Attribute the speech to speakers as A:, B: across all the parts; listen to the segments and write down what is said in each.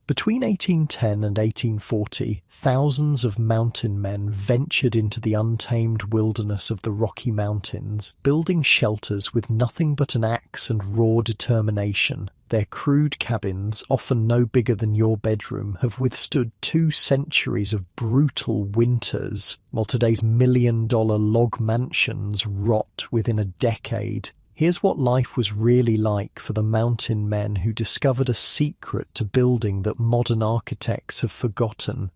A: Between 1810 and 1840, thousands of mountain men ventured into the untamed wilderness of the Rocky Mountains, building shelters with nothing but an axe and raw determination. Their crude cabins, often no bigger than your bedroom, have withstood 2 centuries of brutal winters, while today's million-dollar log mansions rot within a decade. Here's what life was really like for the mountain men who discovered a secret to building that modern architects have forgotten.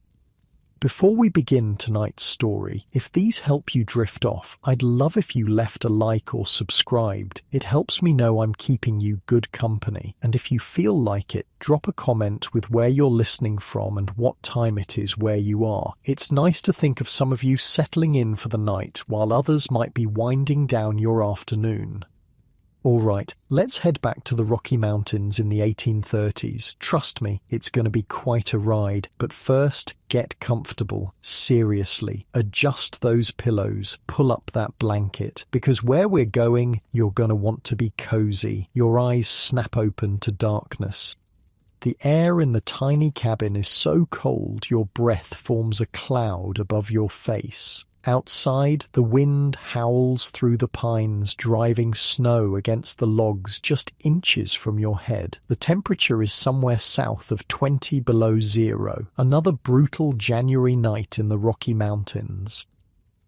A: Before we begin tonight's story, if these help you drift off, I'd love if you left a like or subscribed. It helps me know I'm keeping you good company. And if you feel like it, drop a comment with where you're listening from and what time it is where you are. It's nice to think of some of you settling in for the night while others might be winding down your afternoon. All right, let's head back to the Rocky Mountains in the 1830s. Trust me, it's going to be quite a ride. But first, get comfortable. Seriously, adjust those pillows, pull up that blanket, because where we're going, you're going to want to be cozy. Your eyes snap open to darkness. The air in the tiny cabin is so cold your breath forms a cloud above your face. Outside, the wind howls through the pines, driving snow against the logs just inches from your head. The temperature is somewhere south of 20 below zero. Another brutal January night in the Rocky Mountains.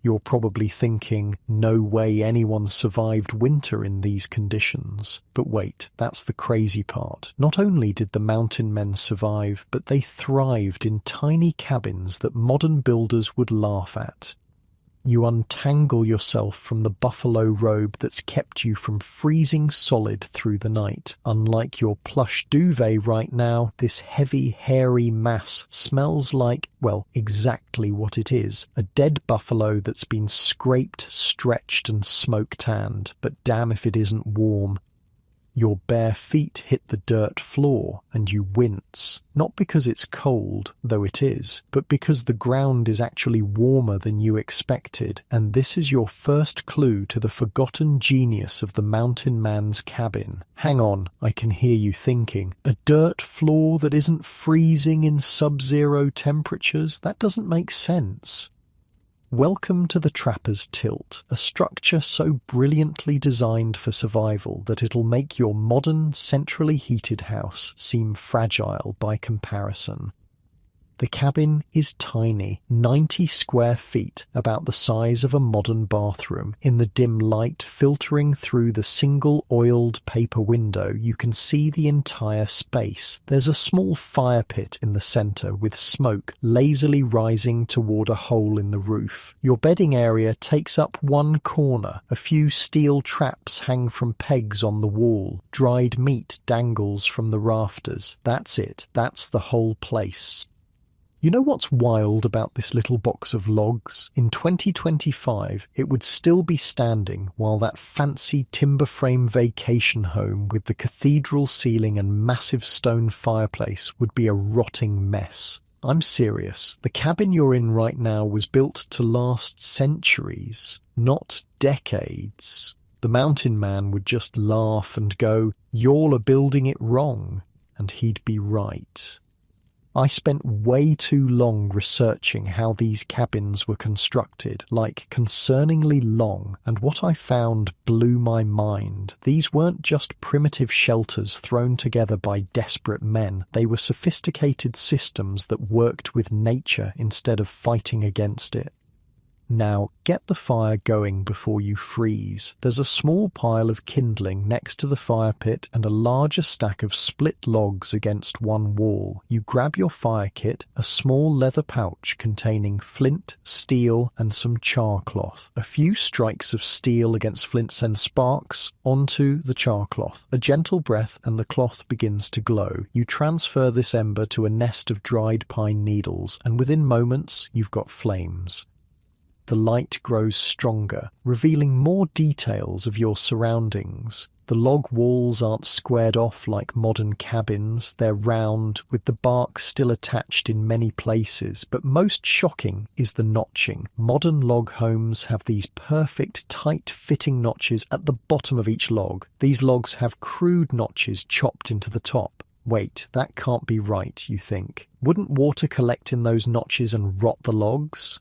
A: You're probably thinking, no way anyone survived winter in these conditions. But wait, that's the crazy part. Not only did the mountain men survive, but they thrived in tiny cabins that modern builders would laugh at. You untangle yourself from the buffalo robe that's kept you from freezing solid through the night. Unlike your plush duvet right now, this heavy, hairy mass smells like, well, exactly what it is. A dead buffalo that's been scraped, stretched and smoke-tanned, but damn if it isn't warm. Your bare feet hit the dirt floor and you wince, not because it's cold, though it is, but because the ground is actually warmer than you expected, and this is your first clue to the forgotten genius of the mountain man's cabin. Hang on, I can hear you thinking, a dirt floor that isn't freezing in sub-zero temperatures? That doesn't make sense. Welcome to the Trapper's Tilt, a structure so brilliantly designed for survival that it'll make your modern, centrally heated house seem fragile by comparison. The cabin is tiny, 90 square feet, about the size of a modern bathroom. In the dim light filtering through the single oiled paper window, you can see the entire space. There's a small fire pit in the center with smoke lazily rising toward a hole in the roof. Your bedding area takes up one corner. A few steel traps hang from pegs on the wall. Dried meat dangles from the rafters. That's it. That's the whole place. You know what's wild about this little box of logs? In 2025, it would still be standing while that fancy timber frame vacation home with the cathedral ceiling and massive stone fireplace would be a rotting mess. I'm serious. The cabin you're in right now was built to last centuries, not decades. The mountain man would just laugh and go, "Y'all are building it wrong," and he'd be right. I spent way too long researching how these cabins were constructed, like concerningly long, and what I found blew my mind. These weren't just primitive shelters thrown together by desperate men. They were sophisticated systems that worked with nature instead of fighting against it. Now, get the fire going before you freeze. There's a small pile of kindling next to the fire pit and a larger stack of split logs against one wall. You grab your fire kit, a small leather pouch containing flint, steel, and some char cloth. A few strikes of steel against flint send sparks onto the char cloth. A gentle breath and the cloth begins to glow. You transfer this ember to a nest of dried pine needles, and within moments, you've got flames. The light grows stronger, revealing more details of your surroundings. The log walls aren't squared off like modern cabins, they're round, with the bark still attached in many places, but most shocking is the notching. Modern log homes have these perfect, tight-fitting notches at the bottom of each log. These logs have crude notches chopped into the top. Wait, that can't be right, you think. Wouldn't water collect in those notches and rot the logs?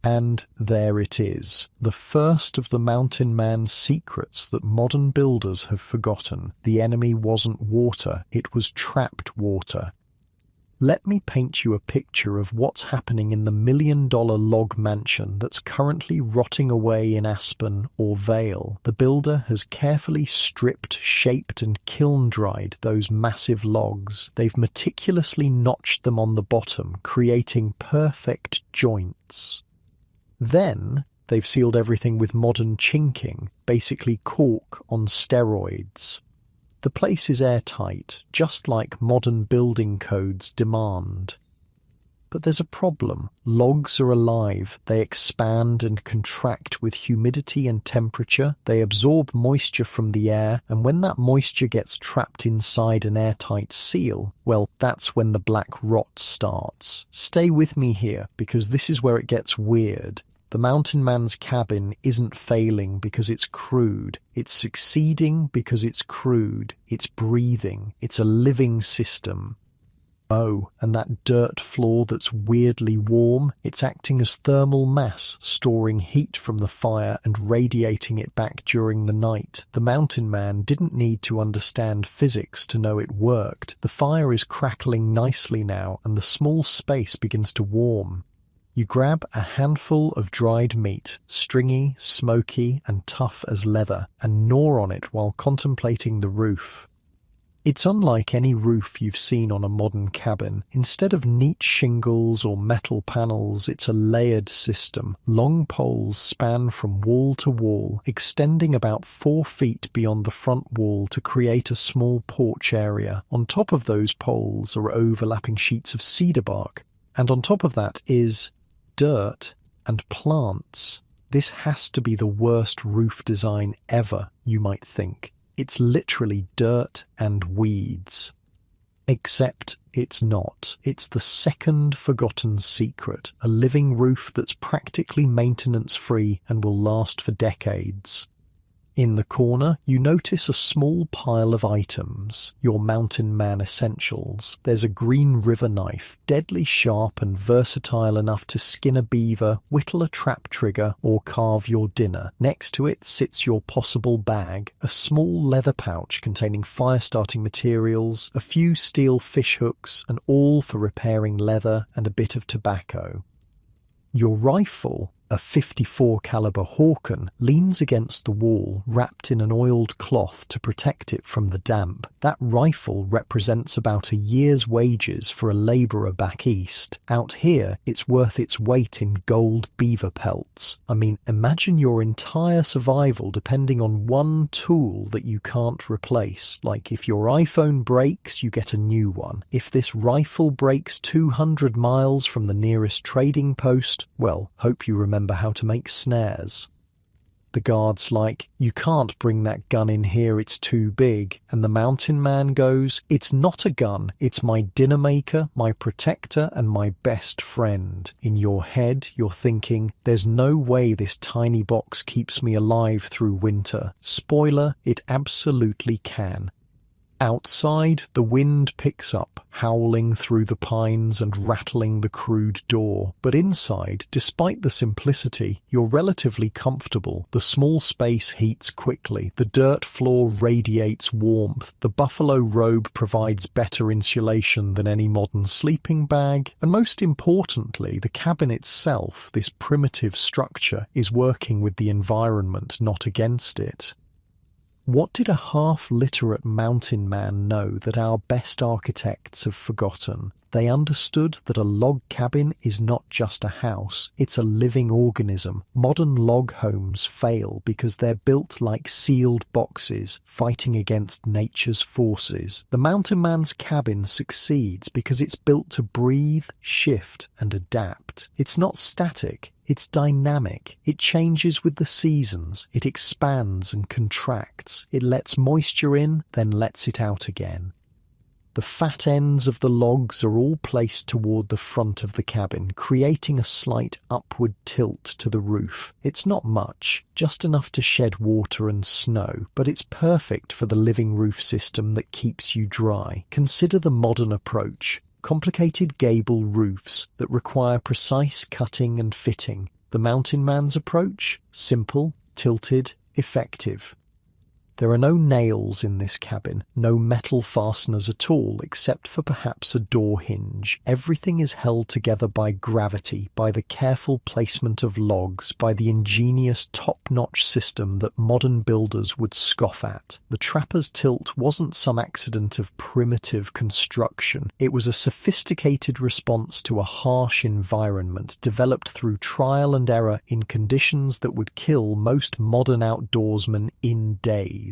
A: And there it is, the first of the mountain man's secrets that modern builders have forgotten. The enemy wasn't water, it was trapped water. Let me paint you a picture of what's happening in the million-dollar log mansion that's currently rotting away in Aspen or Vale. The builder has carefully stripped, shaped, and kiln-dried those massive logs. They've meticulously notched them on the bottom, creating perfect joints. Then they've sealed everything with modern chinking, basically cork on steroids. The place is airtight, just like modern building codes demand. But there's a problem. Logs are alive. They expand and contract with humidity and temperature. They absorb moisture from the air, and when that moisture gets trapped inside an airtight seal, well, that's when the black rot starts. Stay with me here, because this is where it gets weird. The mountain man's cabin isn't failing because it's crude. It's succeeding because it's crude. It's breathing. It's a living system. Oh, and that dirt floor that's weirdly warm, it's acting as thermal mass, storing heat from the fire and radiating it back during the night. The mountain man didn't need to understand physics to know it worked. The fire is crackling nicely now, and the small space begins to warm. You grab a handful of dried meat, stringy, smoky, and tough as leather, and gnaw on it while contemplating the roof. It's unlike any roof you've seen on a modern cabin. Instead of neat shingles or metal panels, it's a layered system. Long poles span from wall to wall, extending about 4 feet beyond the front wall to create a small porch area. On top of those poles are overlapping sheets of cedar bark, and on top of that is dirt and plants. This has to be the worst roof design ever, you might think. It's literally dirt and weeds. Except it's not. It's the second forgotten secret, a living roof that's practically maintenance-free and will last for decades. In the corner, you notice a small pile of items, your mountain man essentials. There's a green river knife, deadly sharp and versatile enough to skin a beaver, whittle a trap trigger, or carve your dinner. Next to it sits your possible bag, a small leather pouch containing fire-starting materials, a few steel fish hooks, and all for repairing leather and a bit of tobacco. Your rifle, a .54 caliber Hawken, leans against the wall, wrapped in an oiled cloth to protect it from the damp. That rifle represents about a year's wages for a labourer back east. Out here, it's worth its weight in gold beaver pelts. I mean, imagine your entire survival depending on one tool that you can't replace. Like, if your iPhone breaks, you get a new one. If this rifle breaks 200 miles from the nearest trading post, well, hope you remember how to make snares. The guard's like, "You can't bring that gun in here, it's too big." And the mountain man goes, "It's not a gun, it's my dinner maker, my protector, and my best friend." In your head, you're thinking, there's no way this tiny box keeps me alive through winter. Spoiler, it absolutely can. Outside, the wind picks up, howling through the pines and rattling the crude door. But inside, despite the simplicity, you're relatively comfortable. The small space heats quickly. The dirt floor radiates warmth. The buffalo robe provides better insulation than any modern sleeping bag. And most importantly, the cabin itself, this primitive structure, is working with the environment, not against it. What did a half-literate mountain man know that our best architects have forgotten? They understood that a log cabin is not just a house, it's a living organism. Modern log homes fail because they're built like sealed boxes, fighting against nature's forces. The mountain man's cabin succeeds because it's built to breathe, shift, and adapt. It's not static. It's dynamic. It changes with the seasons. It expands and contracts. It lets moisture in, then lets it out again. The fat ends of the logs are all placed toward the front of the cabin, creating a slight upward tilt to the roof. It's not much, just enough to shed water and snow, but it's perfect for the living roof system that keeps you dry. Consider the modern approach. Complicated gable roofs that require precise cutting and fitting. The mountain man's approach? Simple, tilted, effective. There are no nails in this cabin, no metal fasteners at all, except for perhaps a door hinge. Everything is held together by gravity, by the careful placement of logs, by the ingenious top-notch system that modern builders would scoff at. The trapper's tilt wasn't some accident of primitive construction. It was a sophisticated response to a harsh environment, developed through trial and error in conditions that would kill most modern outdoorsmen in days.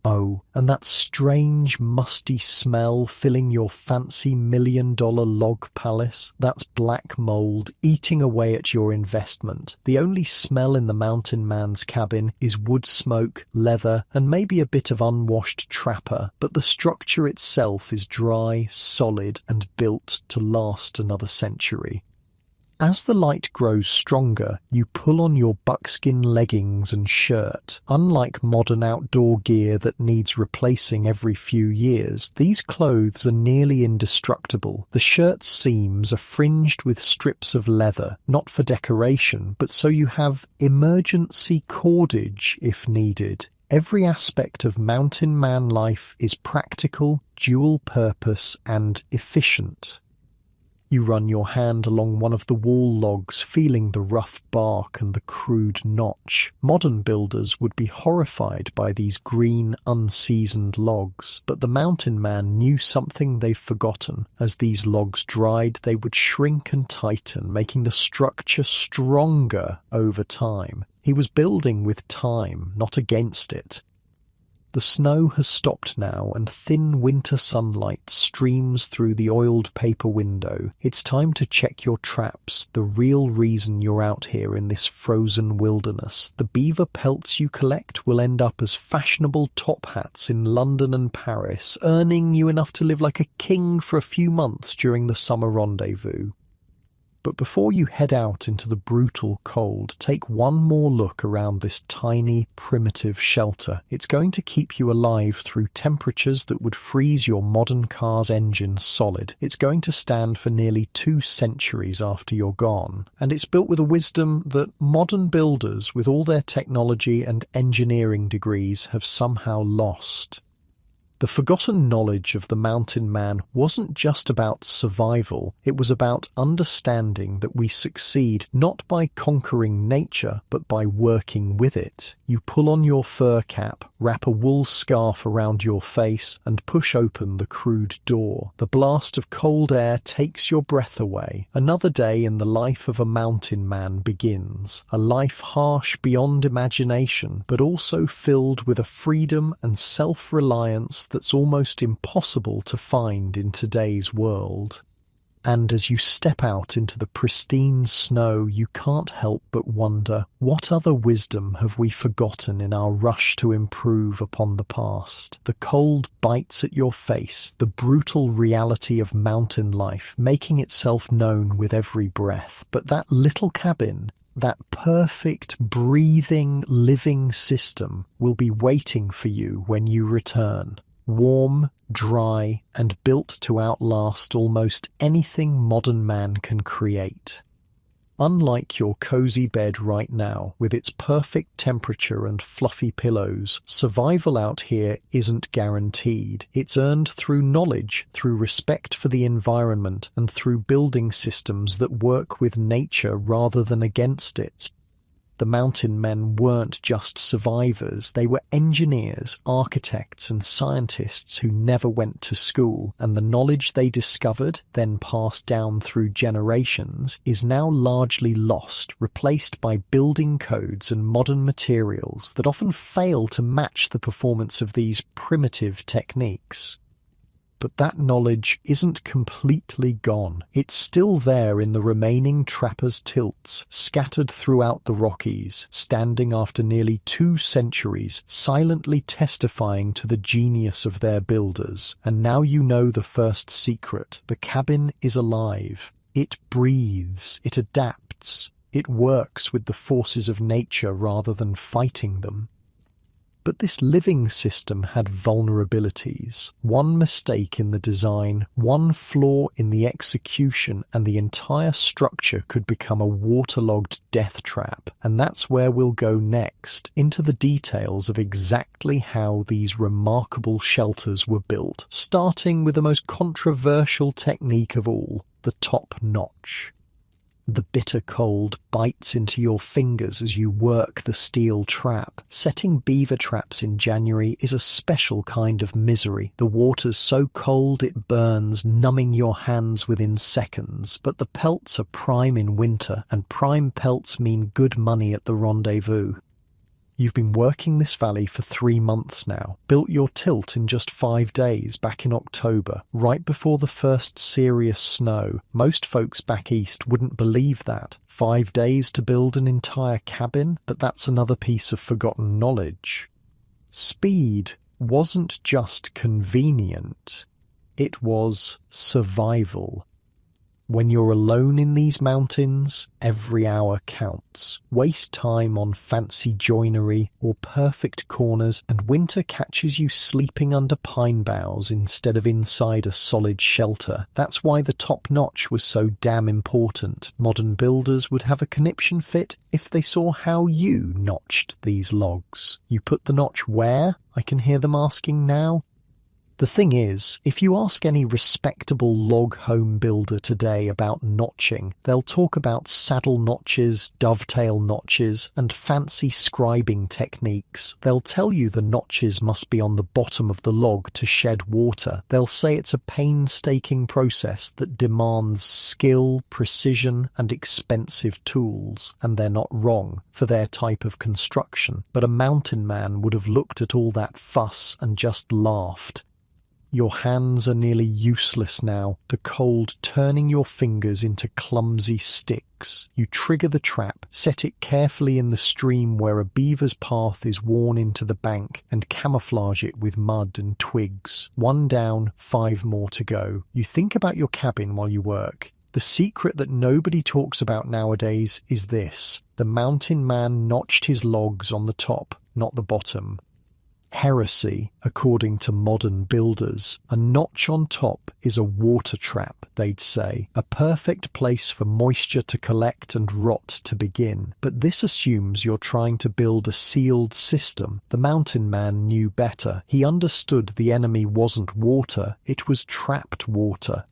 A: Oh, and that strange, musty smell filling your fancy $1,000,000 log palace, that's black mold eating away at your investment. The only smell in the mountain man's cabin is wood smoke, leather, and maybe a bit of unwashed trapper, but the structure itself is dry, solid, and built to last another century. As the light grows stronger, you pull on your buckskin leggings and shirt. Unlike modern outdoor gear that needs replacing every few years, these clothes are nearly indestructible. The shirt's seams are fringed with strips of leather, not for decoration, but so you have emergency cordage if needed. Every aspect of mountain man life is practical, dual purpose, and efficient. You run your hand along one of the wall logs, feeling the rough bark and the crude notch. Modern builders would be horrified by these green, unseasoned logs, but the mountain man knew something they've forgotten. As these logs dried, they would shrink and tighten, making the structure stronger over time. He was building with time, not against it. The snow has stopped now, and thin winter sunlight streams through the oiled paper window. It's time to check your traps, the real reason you're out here in this frozen wilderness. The beaver pelts you collect will end up as fashionable top hats in London and Paris, earning you enough to live like a king for a few months during the summer rendezvous. But before you head out into the brutal cold, take one more look around this tiny, primitive shelter. It's going to keep you alive through temperatures that would freeze your modern car's engine solid. It's going to stand for nearly 2 centuries after you're gone. And it's built with a wisdom that modern builders, with all their technology and engineering degrees, have somehow lost. The forgotten knowledge of the mountain man wasn't just about survival, it was about understanding that we succeed not by conquering nature, but by working with it. You pull on your fur cap, wrap a wool scarf around your face, and push open the crude door. The blast of cold air takes your breath away. Another day in the life of a mountain man begins. A life harsh beyond imagination, but also filled with a freedom and self-reliance that's almost impossible to find in today's world. And as you step out into the pristine snow, you can't help but wonder, what other wisdom have we forgotten in our rush to improve upon the past? The cold bites at your face, the brutal reality of mountain life, making itself known with every breath. But that little cabin, that perfect, breathing, living system will be waiting for you when you return. Warm, dry, and built to outlast almost anything modern man can create. Unlike your cozy bed right now, with its perfect temperature and fluffy pillows, survival out here isn't guaranteed. It's earned through knowledge, through respect for the environment, and through building systems that work with nature rather than against it. The mountain men weren't just survivors, they were engineers, architects and scientists who never went to school, and the knowledge they discovered, then passed down through generations, is now largely lost, replaced by building codes and modern materials that often fail to match the performance of these primitive techniques. But that knowledge isn't completely gone. It's still there in the remaining trappers' tilts, scattered throughout the Rockies, standing after nearly 2 centuries, silently testifying to the genius of their builders. And now you know the first secret. The cabin is alive. It breathes. It adapts. It works with the forces of nature rather than fighting them. But this living system had vulnerabilities. One mistake in the design, one flaw in the execution, and the entire structure could become a waterlogged death trap. And that's where we'll go next, into the details of exactly how these remarkable shelters were built, starting with the most controversial technique of all, the top notch. The bitter cold bites into your fingers as you work the steel trap. Setting beaver traps in January is a special kind of misery. The water's so cold it burns, numbing your hands within seconds. But the pelts are prime in winter, and prime pelts mean good money at the rendezvous. You've been working this valley for 3 months now, built your tilt in just 5 days back in October, right before the first serious snow. Most folks back east wouldn't believe that. 5 days to build an entire cabin? But that's another piece of forgotten knowledge. Speed wasn't just convenient, it was survival. When you're alone in these mountains, every hour counts. Waste time on fancy joinery or perfect corners, and winter catches you sleeping under pine boughs instead of inside a solid shelter. That's why the top notch was so damn important. Modern builders would have a conniption fit if they saw how you notched these logs. You put the notch where? I can hear them asking now. The thing is, if you ask any respectable log home builder today about notching, they'll talk about saddle notches, dovetail notches, and fancy scribing techniques. They'll tell you the notches must be on the bottom of the log to shed water. They'll say it's a painstaking process that demands skill, precision, and expensive tools. And they're not wrong for their type of construction. But a mountain man would have looked at all that fuss and just laughed. Your hands are nearly useless now, the cold turning your fingers into clumsy sticks. You trigger the trap, set it carefully in the stream where a beaver's path is worn into the bank, and camouflage it with mud and twigs. 1 down, 5 more to go. You think about your cabin while you work. The secret that nobody talks about nowadays is this. The mountain man notched his logs on the top, not the bottom. Heresy, according to modern builders. A notch on top is a water trap, they'd say, a perfect place for moisture to collect and rot to begin. But this assumes you're trying to build a sealed system. The mountain man knew better. He understood the enemy wasn't water, it was trapped water.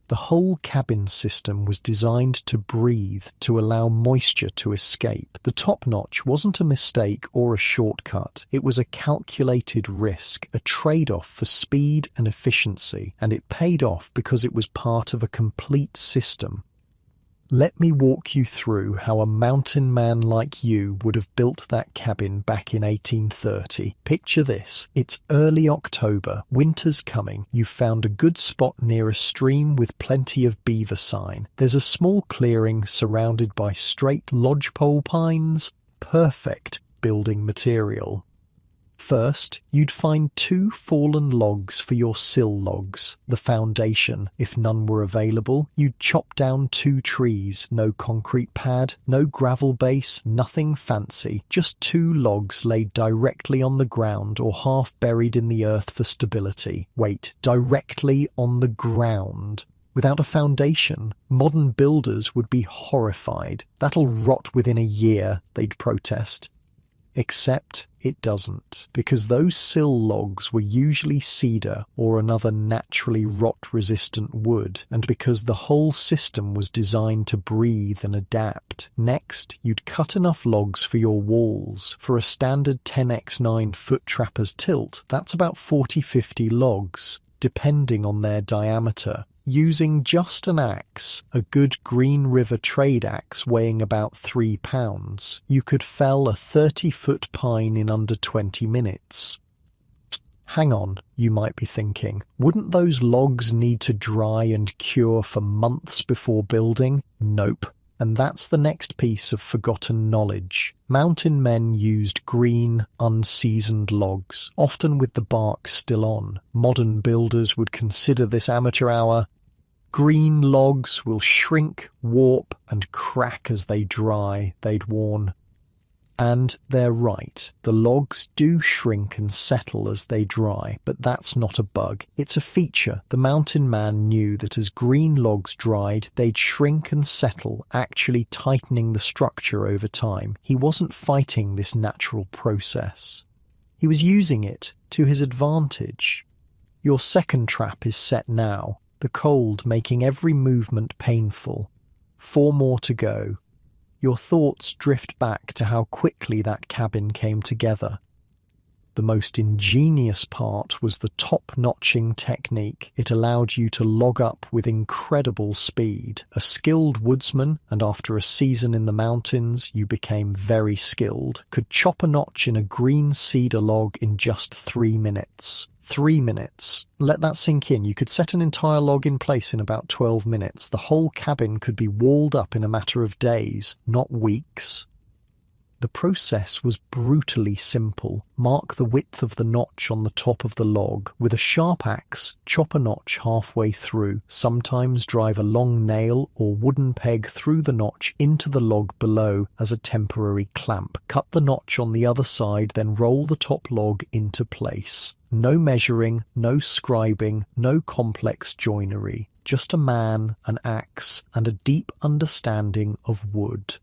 A: The whole cabin system was designed to breathe, to allow moisture to escape. The top notch wasn't a mistake or a shortcut. It was a calculated risk, a trade-off for speed and efficiency, and it paid off because it was part of a complete system. Let me walk you through how a mountain man like you would have built that cabin back in 1830. Picture this. It's early October. Winter's coming. You've found a good spot near a stream with plenty of beaver sign. There's a small clearing surrounded by straight lodgepole pines. Perfect building material. First, you'd find 2 fallen logs for your sill logs, the foundation. If none were available, you'd chop down 2 trees, no concrete pad, no gravel base, nothing fancy, just 2 logs laid directly on the ground or half buried in the earth for stability. Wait, directly on the ground. Without a foundation, modern builders would be horrified. That'll rot within a year, they'd protest. Except it doesn't, because those sill logs were usually cedar or another naturally rot-resistant wood, and because the whole system was designed to breathe and adapt. Next, you'd cut enough logs for your walls. For a standard 10x9 foot trapper's tilt, that's about 40-50 logs, depending on their diameter. Using just an axe, a good Green River trade axe weighing about 3 pounds, you could fell a 30-foot pine in under 20 minutes. Hang on, you might be thinking. Wouldn't those logs need to dry and cure for months before building? Nope. And that's the next piece of forgotten knowledge. Mountain men used green, unseasoned logs, often with the bark still on. Modern builders would consider this amateur hour. Green logs will shrink, warp, and crack as they dry, they'd warn. And they're right. The logs do shrink and settle as they dry, but that's not a bug. It's a feature. The mountain man knew that as green logs dried, they'd shrink and settle, actually tightening the structure over time. He wasn't fighting this natural process. He was using it to his advantage. Your second trap is set now, the cold making every movement painful. 4 more to go. Your thoughts drift back to how quickly that cabin came together. The most ingenious part was the top-notching technique. It allowed you to log up with incredible speed. A skilled woodsman, and after a season in the mountains, you became very skilled, could chop a notch in a green cedar log in just 3 minutes. 3 minutes. Let that sink in. You could set an entire log in place in about 12 minutes. The whole cabin could be walled up in a matter of days, not weeks. The process was brutally simple. Mark the width of the notch on the top of the log. With a sharp axe, chop a notch halfway through. Sometimes drive a long nail or wooden peg through the notch into the log below as a temporary clamp. Cut the notch on the other side, then roll the top log into place. No measuring, no scribing, no complex joinery. Just a man, an axe, and a deep understanding of wood.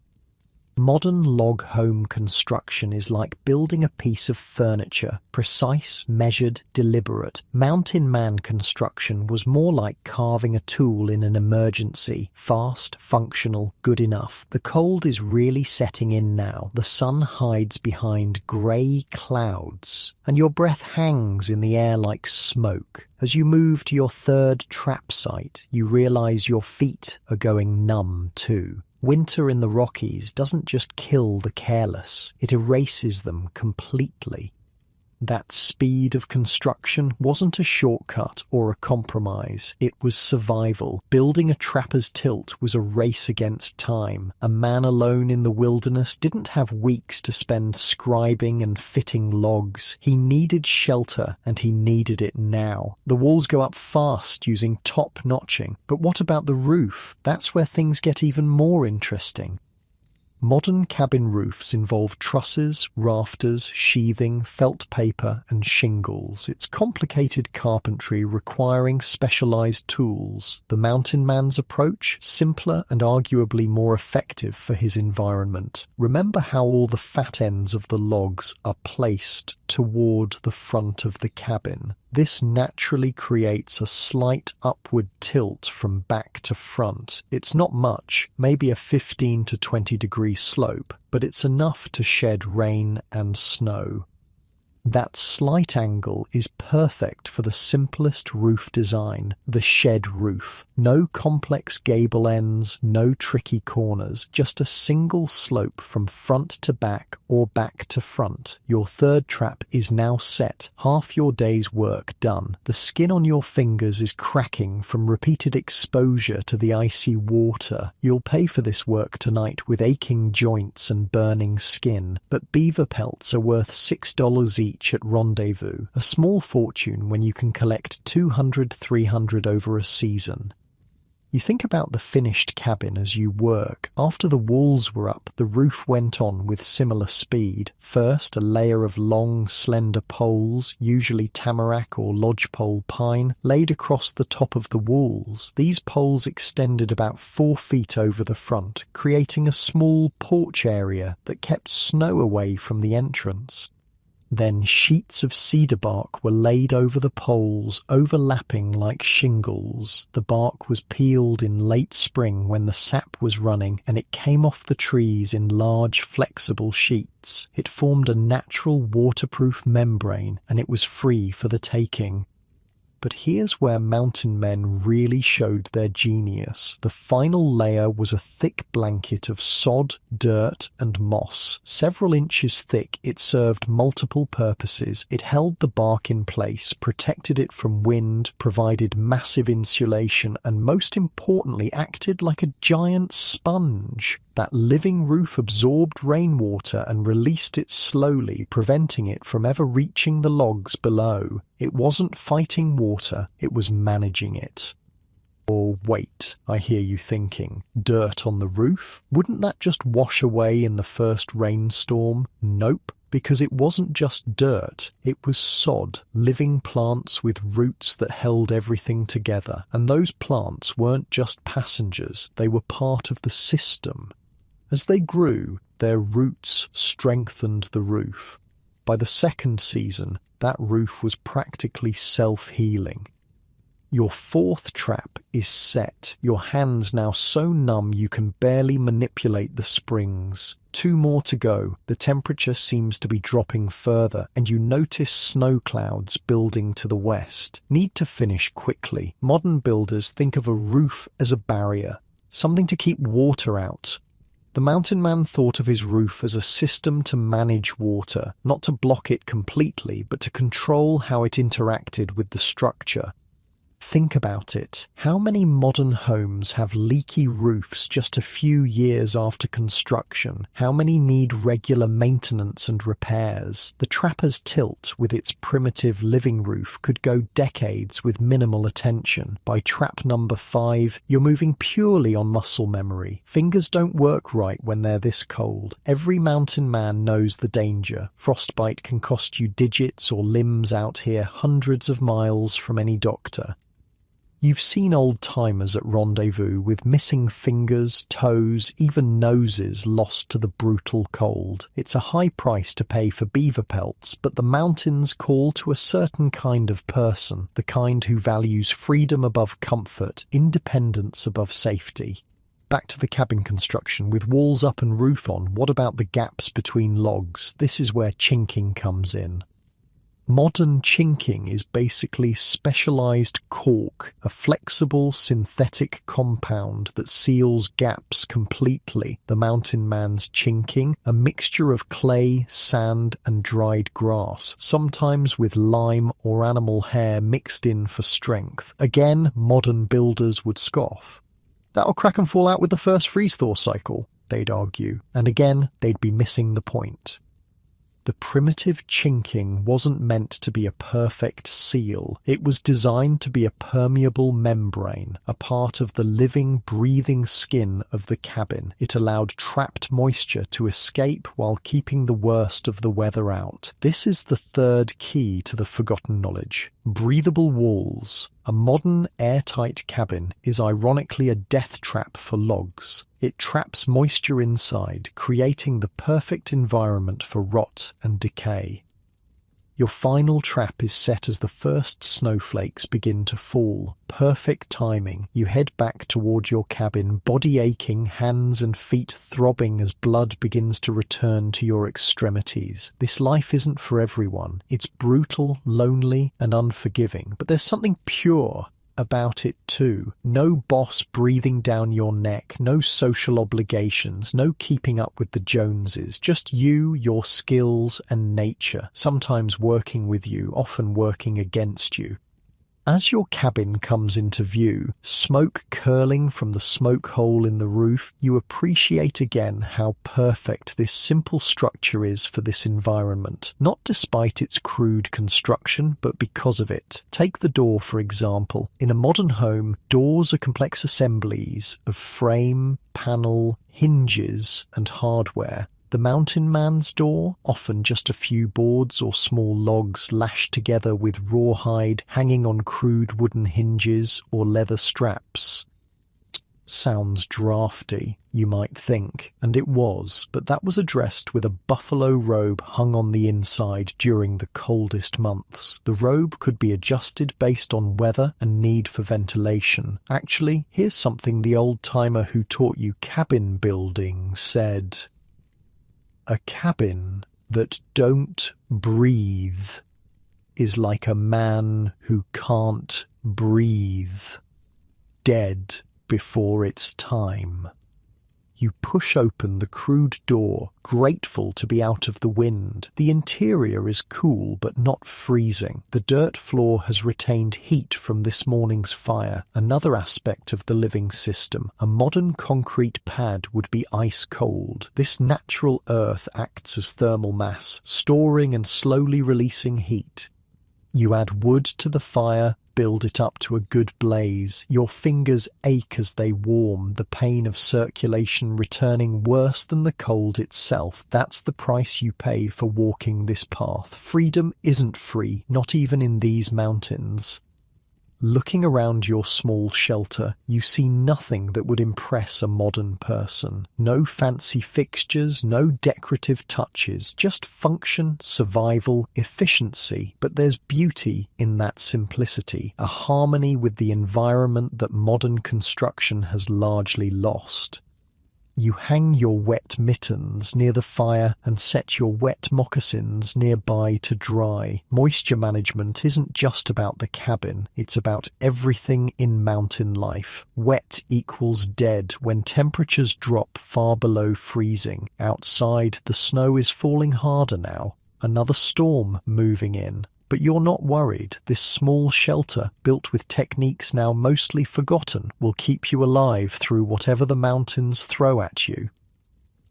A: Modern log home construction is like building a piece of furniture, precise, measured, deliberate. Mountain man construction was more like carving a tool in an emergency, fast, functional, good enough. The cold is really setting in now. The sun hides behind grey clouds, and your breath hangs in the air like smoke. As you move to your third trap site, you realise your feet are going numb too. Winter in the Rockies doesn't just kill the careless, it erases them completely. That speed of construction wasn't a shortcut or a compromise. It was survival. Building a trapper's tilt was a race against time. A man alone in the wilderness didn't have weeks to spend scribing and fitting logs. He needed shelter, and he needed it now. The walls go up fast using top notching. But what about the roof? That's where things get even more interesting. Modern cabin roofs involve trusses, rafters, sheathing, felt paper, and shingles. It's complicated carpentry requiring specialized tools. The mountain man's approach, simpler and arguably more effective for his environment. Remember how all the fat ends of the logs are placed toward the front of the cabin. This naturally creates a slight upward tilt from back to front. It's not much, maybe a 15 to 20 degree slope, but it's enough to shed rain and snow. That slight angle is perfect for the simplest roof design, the shed roof. No complex gable ends, no tricky corners, just a single slope from front to back or back to front. Your third trap is now set, half your day's work done. The skin on your fingers is cracking from repeated exposure to the icy water. You'll pay for this work tonight with aching joints and burning skin, but beaver pelts are worth $6 each at Rendezvous, a small fortune when you can collect 200-300 over a season. You think about the finished cabin as you work. After the walls were up, the roof went on with similar speed. First, a layer of long, slender poles, usually tamarack or lodgepole pine, laid across the top of the walls. These poles extended about 4 feet over the front, creating a small porch area that kept snow away from the entrance. Then sheets of cedar bark were laid over the poles, overlapping like shingles. The bark was peeled in late spring when the sap was running, and it came off the trees in large, flexible sheets. It formed a natural waterproof membrane, and it was free for the taking. But here's where mountain men really showed their genius. The final layer was a thick blanket of sod, dirt, and moss. Several inches thick, it served multiple purposes. It held the bark in place, protected it from wind, provided massive insulation, and most importantly, acted like a giant sponge. That living roof absorbed rainwater and released it slowly, preventing it from ever reaching the logs below. It wasn't fighting water, it was managing it. Or wait, I hear you thinking, dirt on the roof? Wouldn't that just wash away in the first rainstorm? Nope. Because it wasn't just dirt, it was sod, living plants with roots that held everything together. And those plants weren't just passengers, they were part of the system. As they grew, their roots strengthened the roof. By the second season, that roof was practically self-healing. Your fourth trap is set, your hands now so numb you can barely manipulate the springs. 2 more to go, the temperature seems to be dropping further, and you notice snow clouds building to the west. Need to finish quickly. Modern builders think of a roof as a barrier, something to keep water out. The mountain man thought of his roof as a system to manage water, not to block it completely, but to control how it interacted with the structure. Think about it. How many modern homes have leaky roofs just a few years after construction? How many need regular maintenance and repairs? The trapper's tilt, with its primitive living roof, could go decades with minimal attention. By trap number 5, you're moving purely on muscle memory. Fingers don't work right when they're this cold. Every mountain man knows the danger. Frostbite can cost you digits or limbs out here hundreds of miles from any doctor. You've seen old-timers at rendezvous with missing fingers, toes, even noses lost to the brutal cold. It's a high price to pay for beaver pelts, but the mountains call to a certain kind of person, the kind who values freedom above comfort, independence above safety. Back to the cabin construction. With walls up and roof on, what about the gaps between logs? This is where chinking comes in. Modern chinking is basically specialized cork, a flexible synthetic compound that seals gaps completely. The mountain man's chinking, a mixture of clay, sand, and dried grass, sometimes with lime or animal hair mixed in for strength. Again, modern builders would scoff. That'll crack and fall out with the first freeze-thaw cycle, they'd argue, and again, they'd be missing the point. The primitive chinking wasn't meant to be a perfect seal. It was designed to be a permeable membrane, a part of the living, breathing skin of the cabin. It allowed trapped moisture to escape while keeping the worst of the weather out. This is the third key to the forgotten knowledge. Breathable walls. A modern airtight cabin is ironically a death trap for logs. It traps moisture inside, creating the perfect environment for rot and decay. Your final trap is set as the first snowflakes begin to fall. Perfect timing. You head back toward your cabin, body aching, hands and feet throbbing as blood begins to return to your extremities. This life isn't for everyone. It's brutal, lonely, and unforgiving, but there's something pure about it too. No boss breathing down your neck, no social obligations, no keeping up with the Joneses, just you, your skills, and nature, sometimes working with you, often working against you. As your cabin comes into view, smoke curling from the smoke hole in the roof, you appreciate again how perfect this simple structure is for this environment. Not despite its crude construction, but because of it. Take the door, for example. In a modern home, doors are complex assemblies of frame, panel, hinges, and hardware. The mountain man's door, often just a few boards or small logs lashed together with rawhide hanging on crude wooden hinges or leather straps. Sounds drafty, you might think, and it was, but that was addressed with a buffalo robe hung on the inside during the coldest months. The robe could be adjusted based on weather and need for ventilation. Actually, here's something the old-timer who taught you cabin building said: "A cabin that don't breathe is like a man who can't breathe, dead before its time. You push open the crude door, grateful to be out of the wind. The interior is cool but not freezing. The dirt floor has retained heat from this morning's fire. Another aspect of the living system. A modern concrete pad would be ice cold. This natural earth acts as thermal mass, storing and slowly releasing heat. You add wood to the fire, build it up to a good blaze. Your fingers ache as they warm, the pain of circulation returning worse than the cold itself. That's the price you pay for walking this path. Freedom isn't free, not even in these mountains. Looking around your small shelter, you see nothing that would impress a modern person. No fancy fixtures, no decorative touches, just function, survival, efficiency. But there's beauty in that simplicity, a harmony with the environment that modern construction has largely lost. You hang your wet mittens near the fire and set your wet moccasins nearby to dry. Moisture management isn't just about the cabin, it's about everything in mountain life. Wet equals dead when temperatures drop far below freezing. Outside, the snow is falling harder now. Another storm moving in. But you're not worried. This small shelter, built with techniques now mostly forgotten, will keep you alive through whatever the mountains throw at you.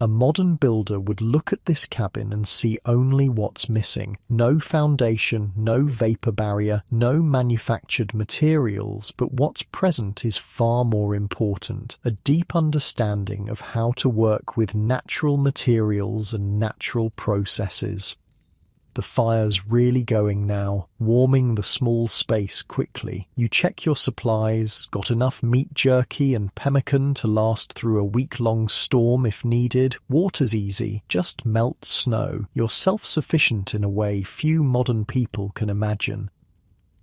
A: A modern builder would look at this cabin and see only what's missing. No foundation, no vapor barrier, no manufactured materials, but what's present is far more important. A deep understanding of how to work with natural materials and natural processes. The fire's really going now, warming the small space quickly. You check your supplies, got enough meat jerky and pemmican to last through a week-long storm if needed. Water's easy, just melt snow. You're self-sufficient in a way few modern people can imagine.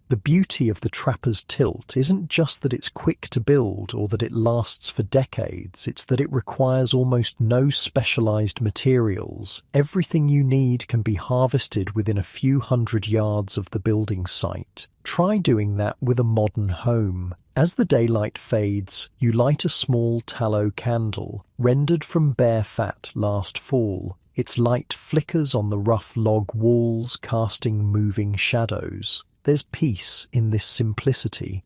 A: The beauty of the trapper's tilt isn't just that it's quick to build or that it lasts for decades, it's that it requires almost no specialized materials. Everything you need can be harvested within a few hundred yards of the building site. Try doing that with a modern home. As the daylight fades, you light a small tallow candle, rendered from bear fat last fall. Its light flickers on the rough log walls, casting moving shadows. There's peace in this simplicity.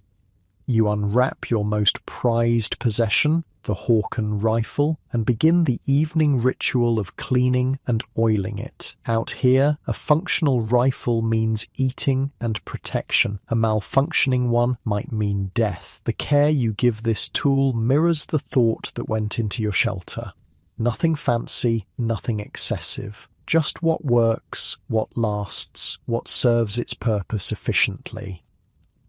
A: You unwrap your most prized possession, the Hawken rifle, and begin the evening ritual of cleaning and oiling it. Out here, a functional rifle means eating and protection. A malfunctioning one might mean death. The care you give this tool mirrors the thought that went into your shelter. Nothing fancy, nothing excessive. Just what works, what lasts, what serves its purpose efficiently.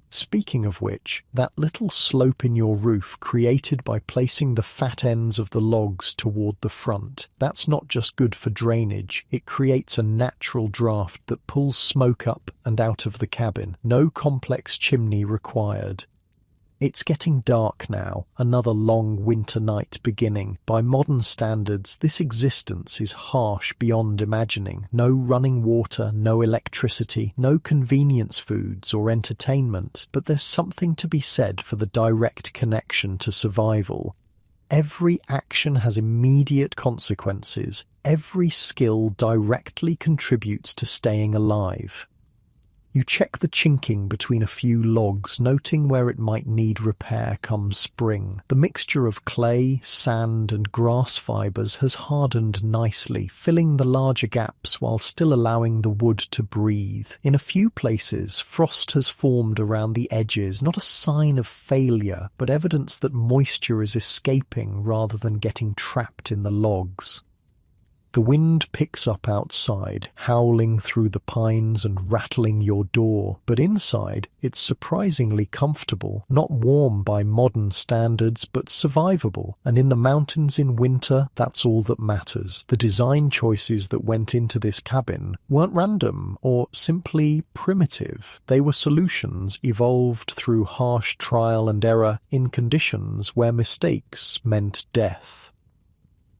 A: Speaking of which, that little slope in your roof created by placing the fat ends of the logs toward the front, that's not just good for drainage, it creates a natural draft that pulls smoke up and out of the cabin. No complex chimney required. It's getting dark now, another long winter night beginning. By modern standards, this existence is harsh beyond imagining. No running water, no electricity, no convenience foods or entertainment, but there's something to be said for the direct connection to survival. Every action has immediate consequences. Every skill directly contributes to staying alive. You check the chinking between a few logs, noting where it might need repair come spring. The mixture of clay, sand and grass fibres has hardened nicely, filling the larger gaps while still allowing the wood to breathe. In a few places, frost has formed around the edges, not a sign of failure, but evidence that moisture is escaping rather than getting trapped in the logs. The wind picks up outside, howling through the pines and rattling your door, but inside it's surprisingly comfortable, not warm by modern standards, but survivable. And in the mountains in winter, that's all that matters. The design choices that went into this cabin weren't random or simply primitive. They were solutions evolved through harsh trial and error in conditions where mistakes meant death.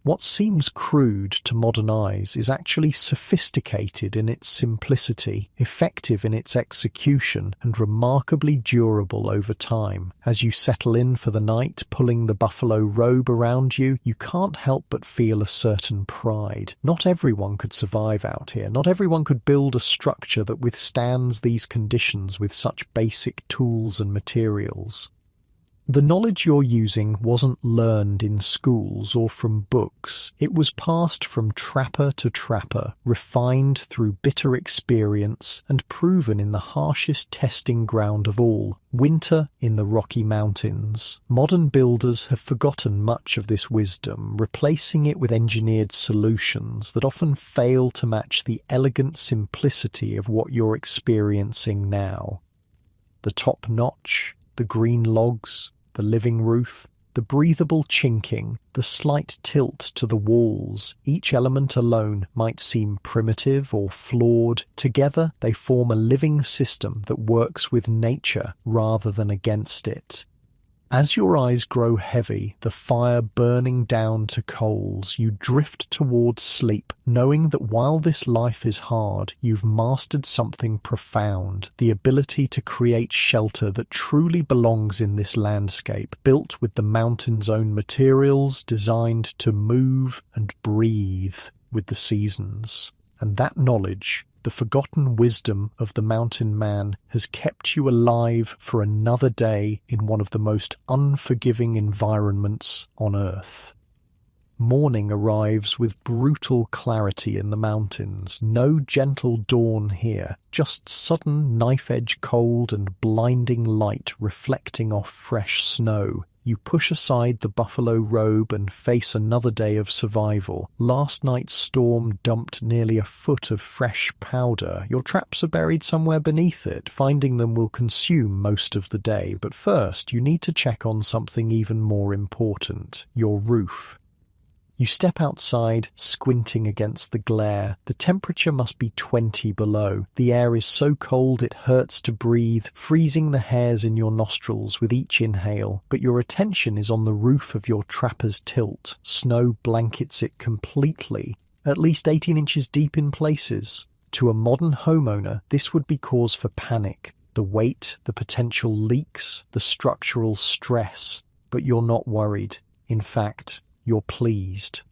A: What seems crude to modern eyes is actually sophisticated in its simplicity, effective in its execution, and remarkably durable over time. As you settle in for the night, pulling the buffalo robe around you, you can't help but feel a certain pride. Not everyone could survive out here. Not everyone could build a structure that withstands these conditions with such basic tools and materials. The knowledge you're using wasn't learned in schools or from books. It was passed from trapper to trapper, refined through bitter experience, and proven in the harshest testing ground of all, winter in the Rocky Mountains. Modern builders have forgotten much of this wisdom, replacing it with engineered solutions that often fail to match the elegant simplicity of what you're experiencing now. The top notch, the green logs, the living roof, the breathable chinking, the slight tilt to the walls, each element alone might seem primitive or flawed. Together, they form a living system that works with nature rather than against it. As your eyes grow heavy, the fire burning down to coals, you drift towards sleep, knowing that while this life is hard, you've mastered something profound, the ability to create shelter that truly belongs in this landscape, built with the mountain's own materials, designed to move and breathe with the seasons. And that knowledge, the forgotten wisdom of the mountain man, has kept you alive for another day in one of the most unforgiving environments on Earth. Morning arrives with brutal clarity in the mountains. No gentle dawn here, just sudden knife-edge cold and blinding light reflecting off fresh snow. You push aside the buffalo robe and face another day of survival. Last night's storm dumped nearly a foot of fresh powder. Your traps are buried somewhere beneath it. Finding them will consume most of the day, but first you need to check on something even more important: your roof. You step outside, squinting against the glare. The temperature must be 20 below. The air is so cold it hurts to breathe, freezing the hairs in your nostrils with each inhale. But your attention is on the roof of your trapper's tilt. Snow blankets it completely, at least 18 inches deep in places. To a modern homeowner, this would be cause for panic. The weight, the potential leaks, the structural stress. But you're not worried. In fact, you're pleased.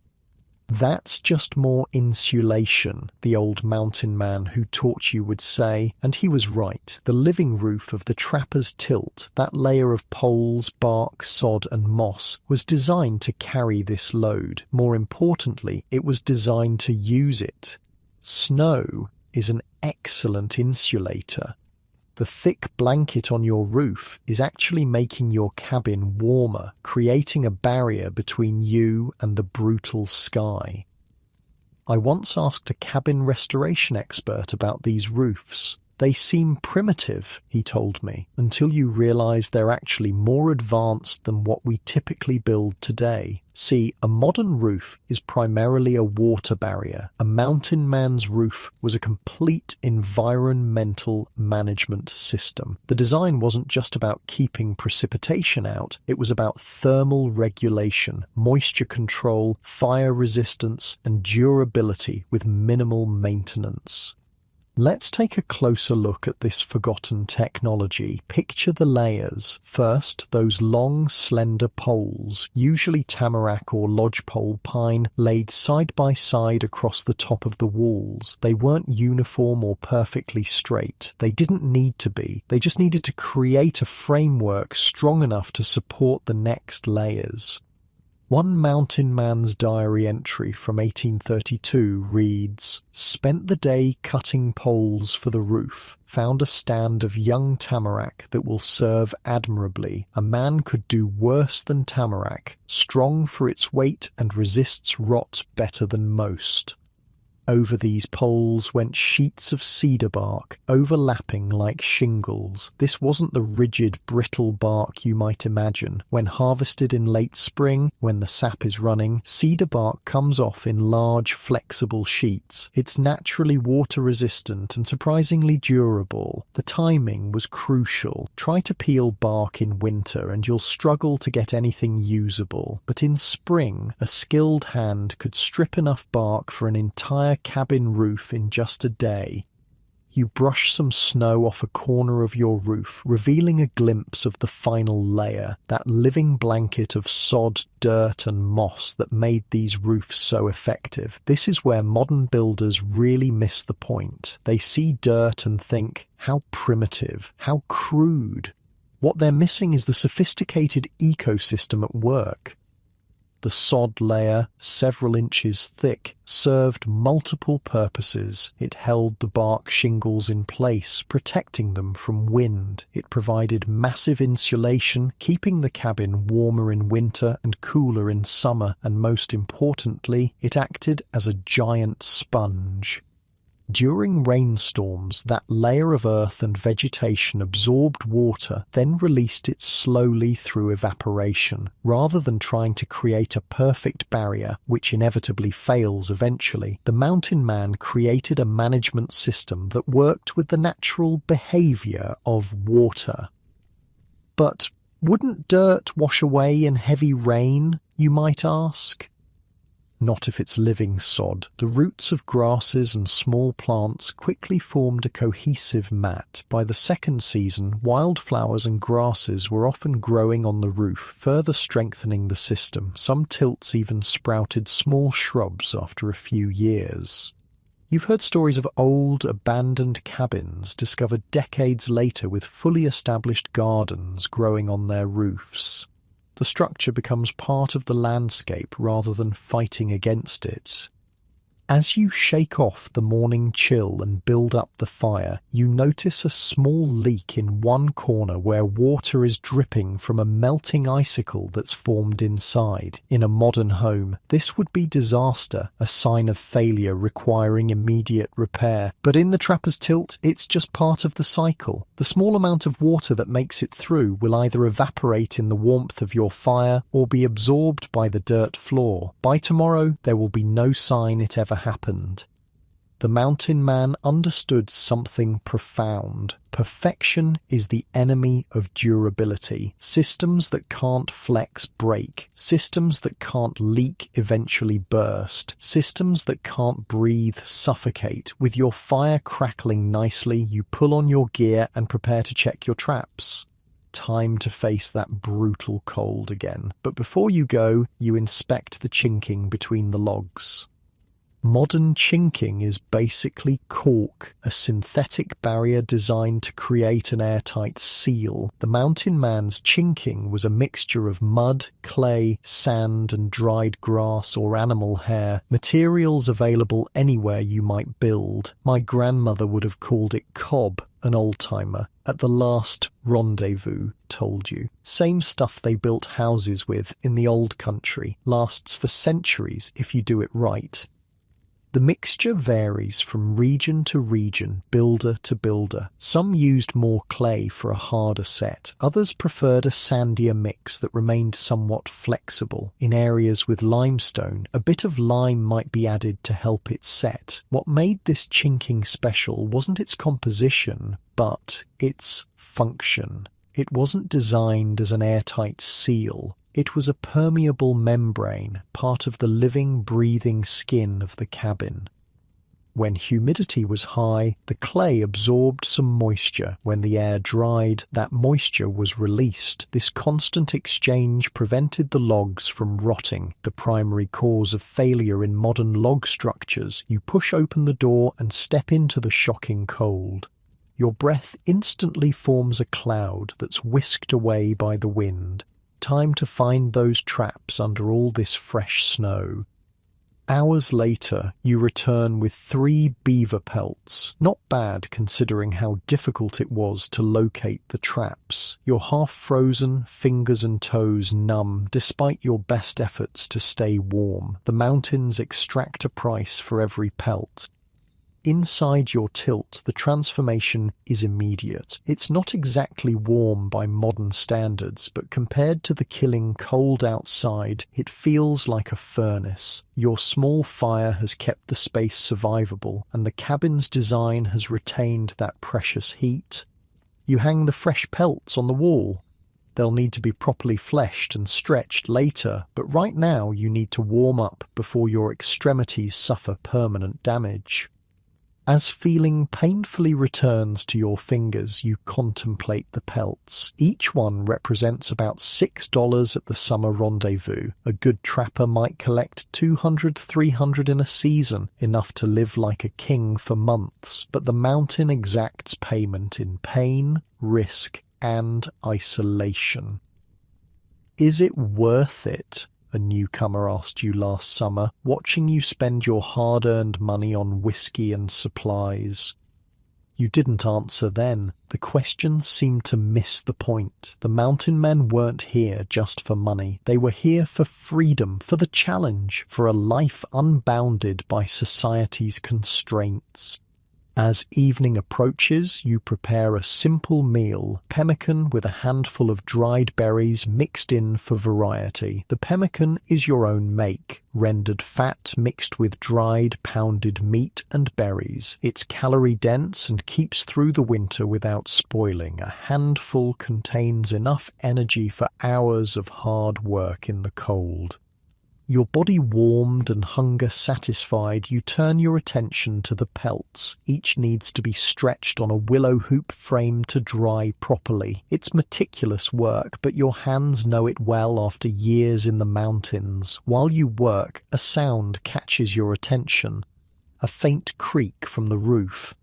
A: That's just more insulation, the old mountain man who taught you would say, and he was right. The living roof of the trapper's tilt, that layer of poles, bark, sod and moss, was designed to carry this load. More importantly, it was designed to use it. Snow is an excellent insulator. The thick blanket on your roof is actually making your cabin warmer, creating a barrier between you and the brutal sky. I once asked a cabin restoration expert about these roofs. They seem primitive, he told me, until you realize they're actually more advanced than what we typically build today. See, a modern roof is primarily a water barrier. A mountain man's roof was a complete environmental management system. The design wasn't just about keeping precipitation out, it was about thermal regulation, moisture control, fire resistance, and durability with minimal maintenance. Let's take a closer look at this forgotten technology. Picture the layers. First, those long, slender poles, usually tamarack or lodgepole pine, laid side by side across the top of the walls. They weren't uniform or perfectly straight. They didn't need to be. They just needed to create a framework strong enough to support the next layers. One mountain man's diary entry from 1832 reads, "Spent the day cutting poles for the roof, found a stand of young tamarack that will serve admirably. A man could do worse than tamarack, strong for its weight and resists rot better than most." Over these poles went sheets of cedar bark, overlapping like shingles. This wasn't the rigid, brittle bark you might imagine. When harvested in late spring, when the sap is running, cedar bark comes off in large, flexible sheets. It's naturally water-resistant and surprisingly durable. The timing was crucial. Try to peel bark in winter and you'll struggle to get anything usable. But in spring, a skilled hand could strip enough bark for an entire cabin roof in just a day. You brush some snow off a corner of your roof, revealing a glimpse of the final layer, that living blanket of sod, dirt and moss that made these roofs so effective. This is where modern builders really miss the point. They see dirt and think, how primitive, how crude. What they're missing is the sophisticated ecosystem at work. The sod layer, several inches thick, served multiple purposes. It held the bark shingles in place, protecting them from wind. It provided massive insulation, keeping the cabin warmer in winter and cooler in summer, and most importantly, it acted as a giant sponge. During rainstorms, that layer of earth and vegetation absorbed water, then released it slowly through evaporation. Rather than trying to create a perfect barrier, which inevitably fails eventually, the mountain man created a management system that worked with the natural behavior of water. But wouldn't dirt wash away in heavy rain, you might ask? Not if it's living sod. The roots of grasses and small plants quickly formed a cohesive mat. By the second season, wildflowers and grasses were often growing on the roof, further strengthening the system. Some tilts even sprouted small shrubs after a few years. You've heard stories of old, abandoned cabins discovered decades later with fully established gardens growing on their roofs. The structure becomes part of the landscape rather than fighting against it. As you shake off the morning chill and build up the fire, you notice a small leak in one corner where water is dripping from a melting icicle that's formed inside. In a modern home, this would be disaster, a sign of failure requiring immediate repair. But in the trapper's tilt, it's just part of the cycle. The small amount of water that makes it through will either evaporate in the warmth of your fire or be absorbed by the dirt floor. By tomorrow, there will be no sign it ever happened. The mountain man understood something profound. Perfection is the enemy of durability. Systems that can't flex break. Systems that can't leak eventually burst. Systems that can't breathe suffocate. With your fire crackling nicely, you pull on your gear and prepare to check your traps. Time to face that brutal cold again. But before you go, you inspect the chinking between the logs. Modern chinking is basically cork, a synthetic barrier designed to create an airtight seal. The mountain man's chinking was a mixture of mud, clay, sand and dried grass or animal hair, materials available anywhere you might build. My grandmother would have called it cob, an old-timer, at the last rendezvous told you. Same stuff they built houses with in the old country, lasts for centuries if you do it right. The mixture varies from region to region, builder to builder. Some used more clay for a harder set. Others preferred a sandier mix that remained somewhat flexible. In areas with limestone, a bit of lime might be added to help it set. What made this chinking special wasn't its composition, but its function. It wasn't designed as an airtight seal. It was a permeable membrane, part of the living, breathing skin of the cabin. When humidity was high, the clay absorbed some moisture. When the air dried, that moisture was released. This constant exchange prevented the logs from rotting, the primary cause of failure in modern log structures. You push open the door and step into the shocking cold. Your breath instantly forms a cloud that's whisked away by the wind. Time to find those traps under all this fresh snow. Hours later, you return with 3 beaver pelts. Not bad considering how difficult it was to locate the traps. You're half frozen, fingers and toes numb, despite your best efforts to stay warm. The mountains extract a price for every pelt. Inside your tilt, the transformation is immediate. It's not exactly warm by modern standards, but compared to the killing cold outside, it feels like a furnace. Your small fire has kept the space survivable, and the cabin's design has retained that precious heat. You hang the fresh pelts on the wall. They'll need to be properly fleshed and stretched later, but right now you need to warm up before your extremities suffer permanent damage. As feeling painfully returns to your fingers, you contemplate the pelts. Each one represents about $6 at the summer rendezvous. A good trapper might collect 200, 300 in a season, enough to live like a king for months, but the mountain exacts payment in pain, risk, and isolation. Is it worth it? A newcomer asked you last summer, watching you spend your hard-earned money on whiskey and supplies. You didn't answer then. The question seemed to miss the point. The mountain men weren't here just for money. They were here for freedom, for the challenge, for a life unbounded by society's constraints. As evening approaches, you prepare a simple meal, pemmican with a handful of dried berries mixed in for variety. The pemmican is your own make, rendered fat mixed with dried, pounded meat and berries. It's calorie-dense and keeps through the winter without spoiling. A handful contains enough energy for hours of hard work in the cold. Your body warmed and hunger satisfied, you turn your attention to the pelts. Each needs to be stretched on a willow hoop frame to dry properly. It's meticulous work, but your hands know it well after years in the mountains. While you work, a sound catches your attention. A faint creak from the roof.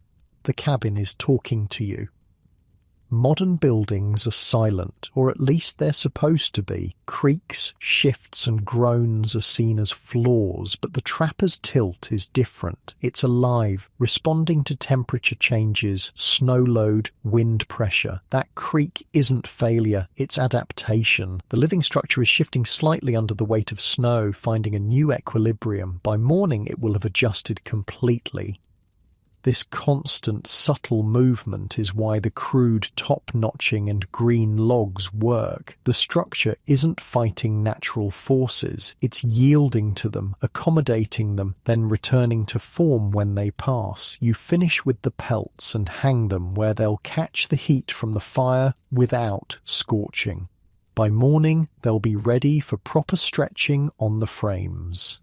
A: The cabin is talking to you. Modern buildings are silent, or at least they're supposed to be. Creaks, shifts and groans are seen as flaws, but the trapper's tilt is different. It's alive, responding to temperature changes, snow load, wind pressure. That creak isn't failure, it's adaptation. The living structure is shifting slightly under the weight of snow, finding a new equilibrium. By morning it will have adjusted completely. This constant, subtle movement is why the crude top-notching and green logs work. The structure isn't fighting natural forces, it's yielding to them, accommodating them, then returning to form when they pass. You finish with the pelts and hang them where they'll catch the heat from the fire without scorching. By morning, they'll be ready for proper stretching on the frames.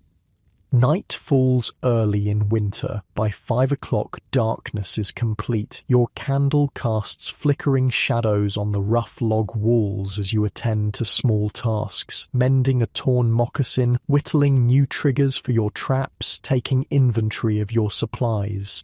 A: Night falls early in winter. By 5 o'clock, darkness is complete. Your candle casts flickering shadows on the rough log walls as you attend to small tasks, mending a torn moccasin, whittling new triggers for your traps, taking inventory of your supplies.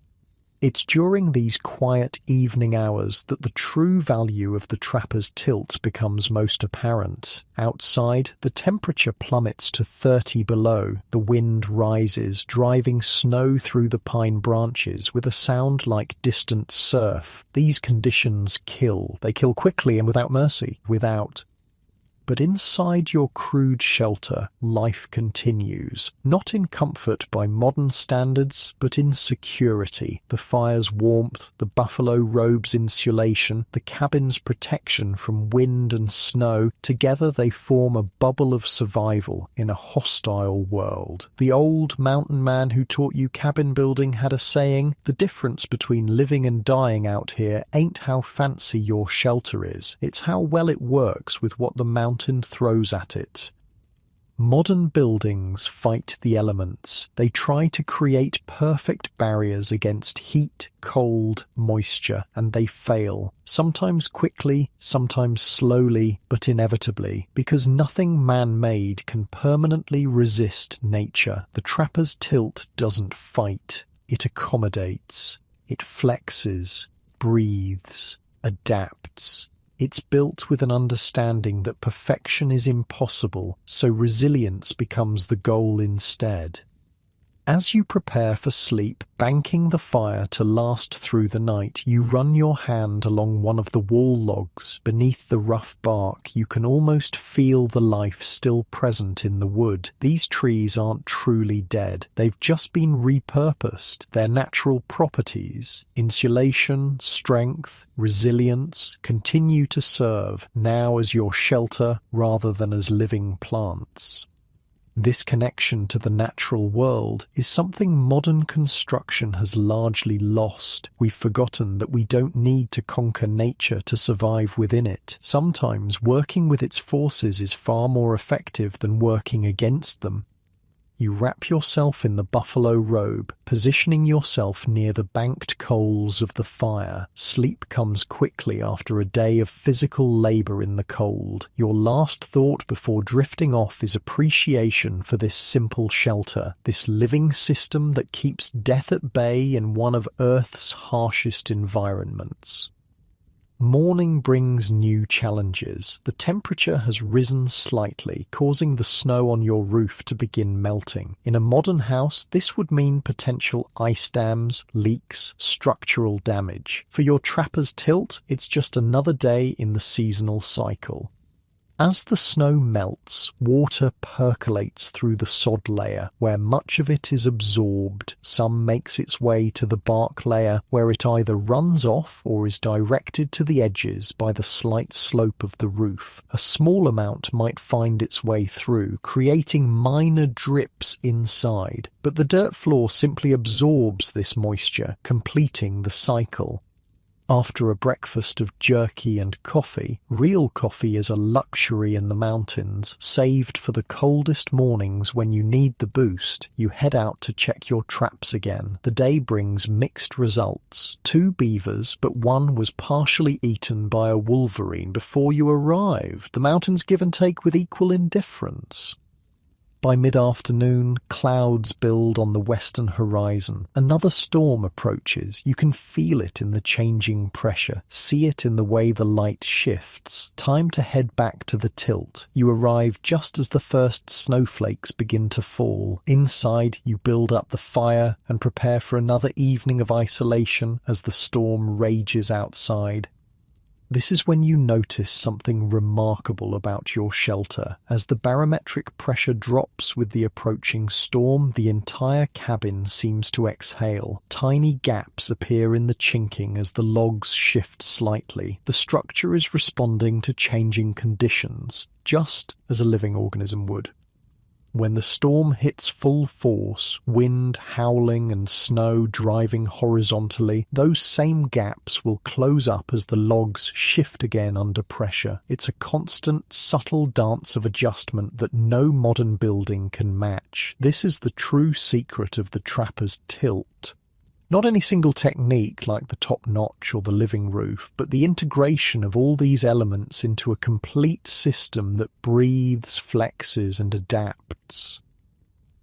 A: It's during these quiet evening hours that the true value of the trapper's tilt becomes most apparent. Outside, the temperature plummets to 30 below. The wind rises, driving snow through the pine branches with a sound like distant surf. These conditions kill. They kill quickly and without mercy. But inside your crude shelter, life continues, not in comfort by modern standards, but in security. The fire's warmth, the buffalo robe's insulation, the cabin's protection from wind and snow, together they form a bubble of survival in a hostile world. The old mountain man who taught you cabin building had a saying, "The difference between living and dying out here ain't how fancy your shelter is, it's how well it works with what the mountain throws at it." Modern buildings fight the elements. They try to create perfect barriers against heat, cold, moisture, and they fail. Sometimes quickly, sometimes slowly, but inevitably, because nothing man-made can permanently resist nature. The trapper's tilt doesn't fight. It accommodates. It flexes, breathes, adapts. It's built with an understanding that perfection is impossible, so resilience becomes the goal instead. As you prepare for sleep, banking the fire to last through the night, you run your hand along one of the wall logs. Beneath the rough bark, you can almost feel the life still present in the wood. These trees aren't truly dead. They've just been repurposed. Their natural properties, insulation, strength, resilience, continue to serve now as your shelter rather than as living plants. This connection to the natural world is something modern construction has largely lost. We've forgotten that we don't need to conquer nature to survive within it. Sometimes working with its forces is far more effective than working against them. You wrap yourself in the buffalo robe, positioning yourself near the banked coals of the fire. Sleep comes quickly after a day of physical labor in the cold. Your last thought before drifting off is appreciation for this simple shelter, this living system that keeps death at bay in one of Earth's harshest environments. Morning brings new challenges. The temperature has risen slightly, causing the snow on your roof to begin melting. In a modern house, this would mean potential ice dams, leaks, structural damage. For your trapper's tilt, it's just another day in the seasonal cycle. As the snow melts, water percolates through the sod layer, where much of it is absorbed. Some makes its way to the bark layer, where it either runs off or is directed to the edges by the slight slope of the roof. A small amount might find its way through, creating minor drips inside, but the dirt floor simply absorbs this moisture, completing the cycle. After a breakfast of jerky and coffee, real coffee is a luxury in the mountains, saved for the coldest mornings when you need the boost. You head out to check your traps again. The day brings mixed results. 2 beavers, but one was partially eaten by a wolverine before you arrived. The mountains give and take with equal indifference. By mid-afternoon, clouds build on the western horizon. Another storm approaches. You can feel it in the changing pressure, see it in the way the light shifts. Time to head back to the tilt. You arrive just as the first snowflakes begin to fall. Inside, you build up the fire and prepare for another evening of isolation as the storm rages outside. This is when you notice something remarkable about your shelter. As the barometric pressure drops with the approaching storm, the entire cabin seems to exhale. Tiny gaps appear in the chinking as the logs shift slightly. The structure is responding to changing conditions, just as a living organism would. When the storm hits full force, wind howling and snow driving horizontally, those same gaps will close up as the logs shift again under pressure. It's a constant, subtle dance of adjustment that no modern building can match. This is the true secret of the trapper's tilt. Not any single technique like the top notch or the living roof, but the integration of all these elements into a complete system that breathes, flexes, and adapts.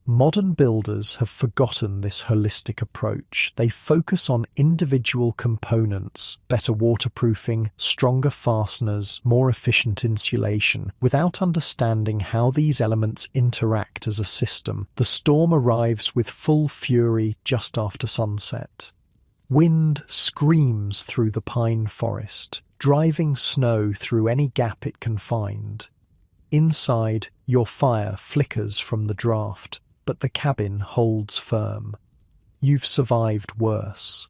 A: Modern builders have forgotten this holistic approach. They focus on individual components, better waterproofing, stronger fasteners, more efficient insulation, without understanding how these elements interact as a system. The storm arrives with full fury just after sunset. Wind screams through the pine forest, driving snow through any gap it can find. Inside, your fire flickers from the draft, but the cabin holds firm. You've survived worse.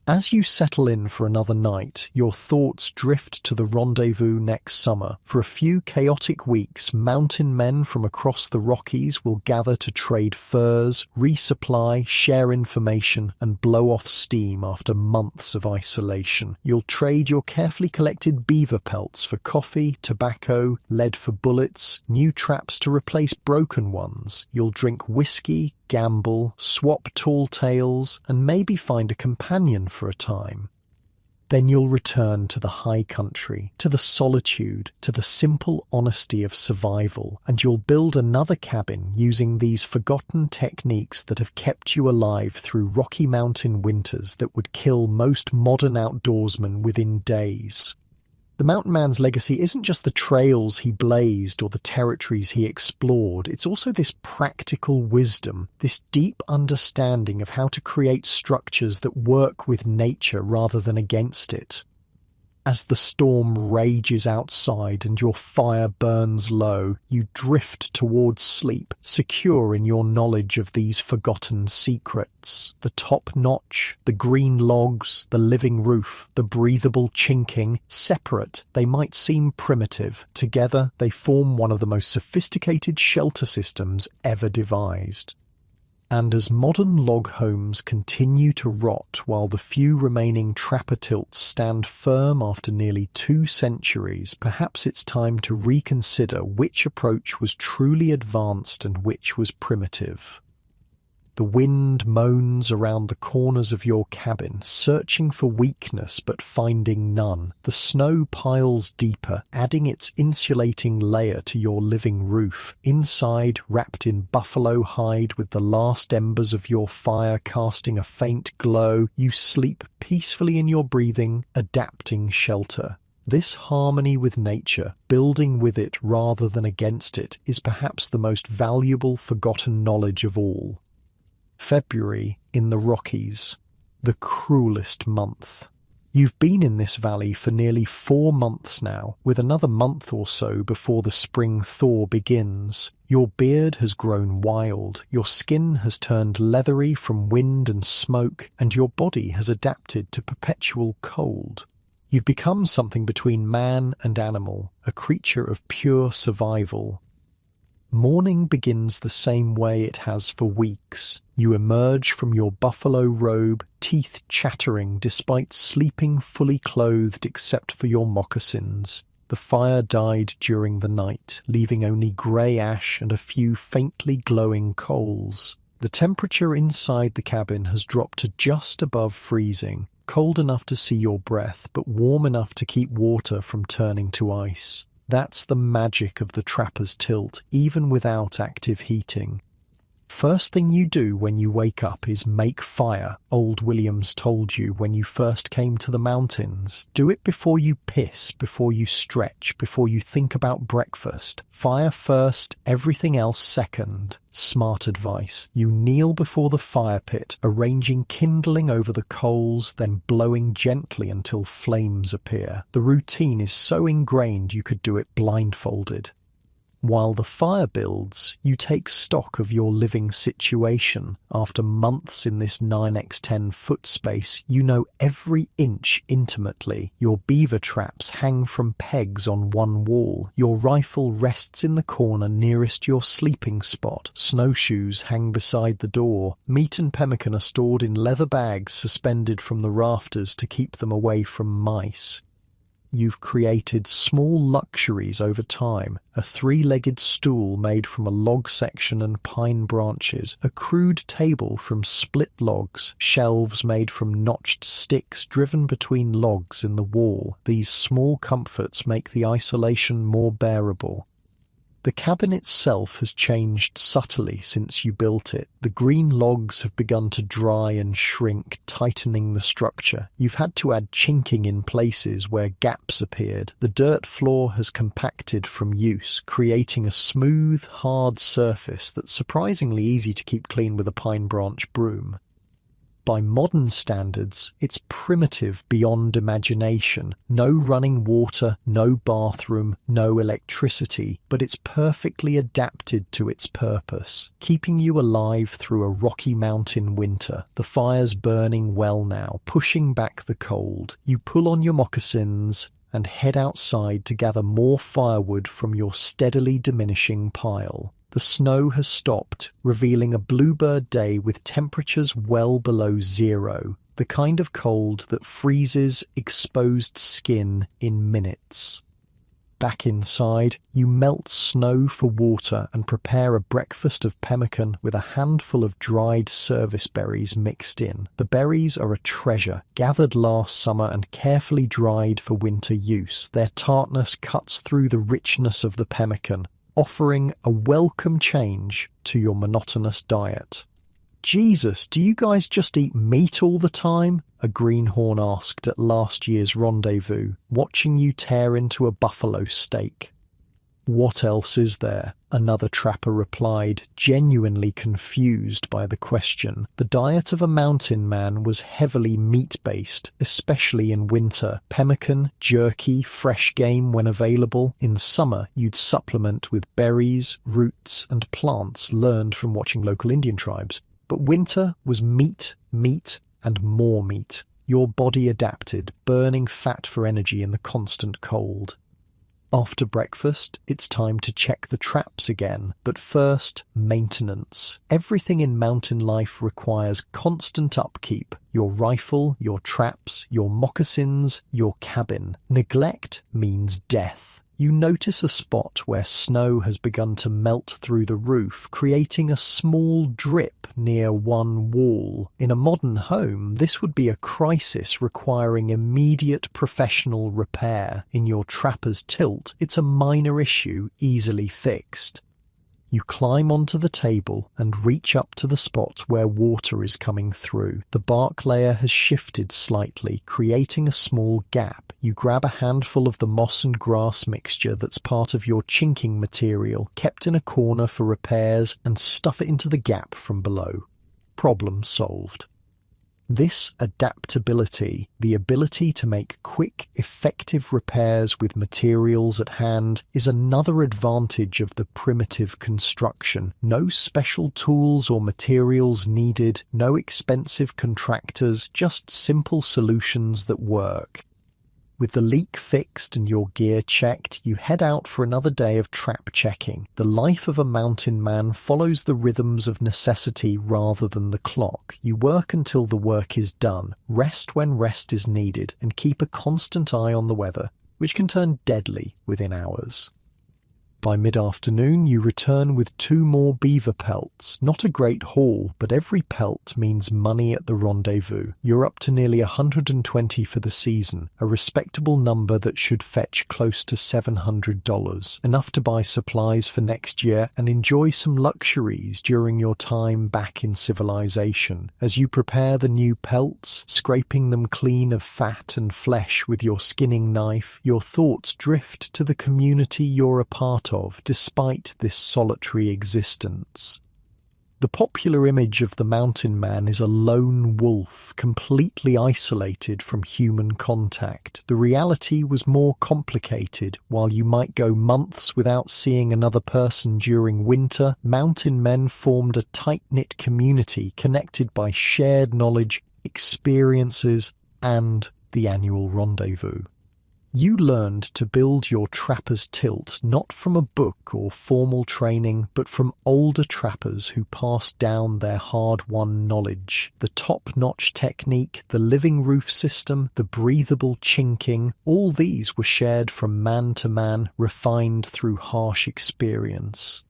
A: As you settle in for another night, your thoughts drift to the rendezvous next summer. For a few chaotic weeks, mountain men from across the Rockies will gather to trade furs, resupply, share information, and blow off steam after months of isolation. You'll trade your carefully collected beaver pelts for coffee, tobacco, lead for bullets, new traps to replace broken ones. You'll drink whiskey, gamble, swap tall tales, and maybe find a companion for a time. Then you'll return to the high country, to the solitude, to the simple honesty of survival, and you'll build another cabin using these forgotten techniques that have kept you alive through Rocky Mountain winters that would kill most modern outdoorsmen within days. The mountain man's legacy isn't just the trails he blazed or the territories he explored, it's also this practical wisdom, this deep understanding of how to create structures that work with nature rather than against it. As the storm rages outside and your fire burns low, you drift towards sleep, secure in your knowledge of these forgotten secrets. The top notch, the green logs, the living roof, the breathable chinking, separate, they might seem primitive. Together, they form one of the most sophisticated shelter systems ever devised. And as modern log homes continue to rot while the few remaining trapper tilts stand firm after nearly 2 centuries, perhaps it's time to reconsider which approach was truly advanced and which was primitive. The wind moans around the corners of your cabin, searching for weakness but finding none. The snow piles deeper, adding its insulating layer to your living roof. Inside, wrapped in buffalo hide with the last embers of your fire casting a faint glow, you sleep peacefully in your breathing, adapting shelter. This harmony with nature, building with it rather than against it, is perhaps the most valuable forgotten knowledge of all. February in the Rockies, the cruelest month. You've been in this valley for nearly 4 months now, with another month or so before the spring thaw begins. Your beard has grown wild, your skin has turned leathery from wind and smoke, and your body has adapted to perpetual cold. You've become something between man and animal, a creature of pure survival. Morning begins the same way it has for weeks. You emerge from your buffalo robe, teeth chattering despite sleeping fully clothed except for your moccasins. The fire died during the night, leaving only grey ash and a few faintly glowing coals. The temperature inside the cabin has dropped to just above freezing, cold enough to see your breath, but warm enough to keep water from turning to ice. That's the magic of the trapper's tilt, even without active heating. First thing you do when you wake up is make fire, old Williams told you when you first came to the mountains. Do it before you piss, before you stretch, before you think about breakfast. Fire first, everything else second. Smart advice. You kneel before the fire pit, arranging kindling over the coals, then blowing gently until flames appear. The routine is so ingrained you could do it blindfolded. While the fire builds, you take stock of your living situation. After months in this 9x10 foot space, you know every inch intimately. Your beaver traps hang from pegs on one wall. Your rifle rests in the corner nearest your sleeping spot. Snowshoes hang beside the door. Meat and pemmican are stored in leather bags suspended from the rafters to keep them away from mice. You've created small luxuries over time, a 3-legged stool made from a log section and pine branches, a crude table from split logs, shelves made from notched sticks driven between logs in the wall. These small comforts make the isolation more bearable. The cabin itself has changed subtly since you built it. The green logs have begun to dry and shrink, tightening the structure. You've had to add chinking in places where gaps appeared. The dirt floor has compacted from use, creating a smooth, hard surface that's surprisingly easy to keep clean with a pine branch broom. By modern standards, it's primitive beyond imagination. No running water, no bathroom, no electricity, but it's perfectly adapted to its purpose, keeping you alive through a Rocky Mountain winter. The fire's burning well now, pushing back the cold. You pull on your moccasins and head outside to gather more firewood from your steadily diminishing pile. The snow has stopped, revealing a bluebird day with temperatures well below zero, the kind of cold that freezes exposed skin in minutes. Back inside, you melt snow for water and prepare a breakfast of pemmican with a handful of dried service berries mixed in. The berries are a treasure, gathered last summer and carefully dried for winter use. Their tartness cuts through the richness of the pemmican, offering a welcome change to your monotonous diet. Jesus, do you guys just eat meat all the time? A greenhorn asked at last year's rendezvous, watching you tear into a buffalo steak. What else is there? Another trapper replied, genuinely confused by the question. The diet of a mountain man was heavily meat-based, especially in winter. Pemmican, jerky, fresh game when available. In summer, you'd supplement with berries, roots, and plants learned from watching local Indian tribes. But winter was meat, and more meat. Your body adapted, burning fat for energy in the constant cold. After breakfast, it's time to check the traps again, but first, maintenance. Everything in mountain life requires constant upkeep. Your rifle, your traps, your moccasins, your cabin. Neglect means death. You notice a spot where snow has begun to melt through the roof, creating a small drip near one wall. In a modern home, this would be a crisis requiring immediate professional repair. In your trapper's tilt, it's a minor issue easily fixed. You climb onto the table and reach up to the spot where water is coming through. The bark layer has shifted slightly, creating a small gap. You grab a handful of the moss and grass mixture that's part of your chinking material, kept in a corner for repairs, and stuff it into the gap from below. Problem solved. This adaptability, the ability to make quick, effective repairs with materials at hand, is another advantage of the primitive construction. No special tools or materials needed, no expensive contractors, just simple solutions that work. With the leak fixed and your gear checked, you head out for another day of trap checking. The life of a mountain man follows the rhythms of necessity rather than the clock. You work until the work is done, rest when rest is needed, and keep a constant eye on the weather, which can turn deadly within hours. By mid-afternoon, you return with 2 more beaver pelts. Not a great haul, but every pelt means money at the rendezvous. You're up to nearly 120 for the season, a respectable number that should fetch close to $700, enough to buy supplies for next year and enjoy some luxuries during your time back in civilization. As you prepare the new pelts, scraping them clean of fat and flesh with your skinning knife, your thoughts drift to the community you're a part of, despite this solitary existence. The popular image of the mountain man is a lone wolf, completely isolated from human contact. The reality was more complicated. While you might go months without seeing another person during winter, mountain men formed a tight-knit community connected by shared knowledge, experiences, and the annual rendezvous. You learned to build your trapper's tilt not from a book or formal training, but from older trappers who passed down their hard-won knowledge. The top-notch technique, the living roof system, the breathable chinking, all these were shared from man to man, refined through harsh experience.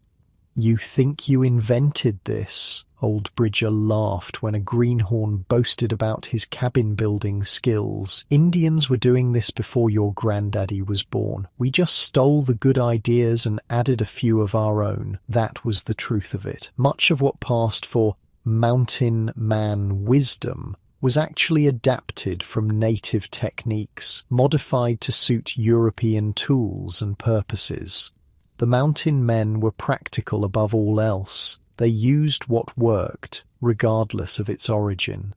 A: You think you invented this? Old Bridger laughed when a greenhorn boasted about his cabin-building skills. Indians were doing this before your granddaddy was born. We just stole the good ideas and added a few of our own. That was the truth of it. Much of what passed for mountain man wisdom was actually adapted from native techniques, modified to suit European tools and purposes. The mountain men were practical above all else. They used what worked, regardless of its origin.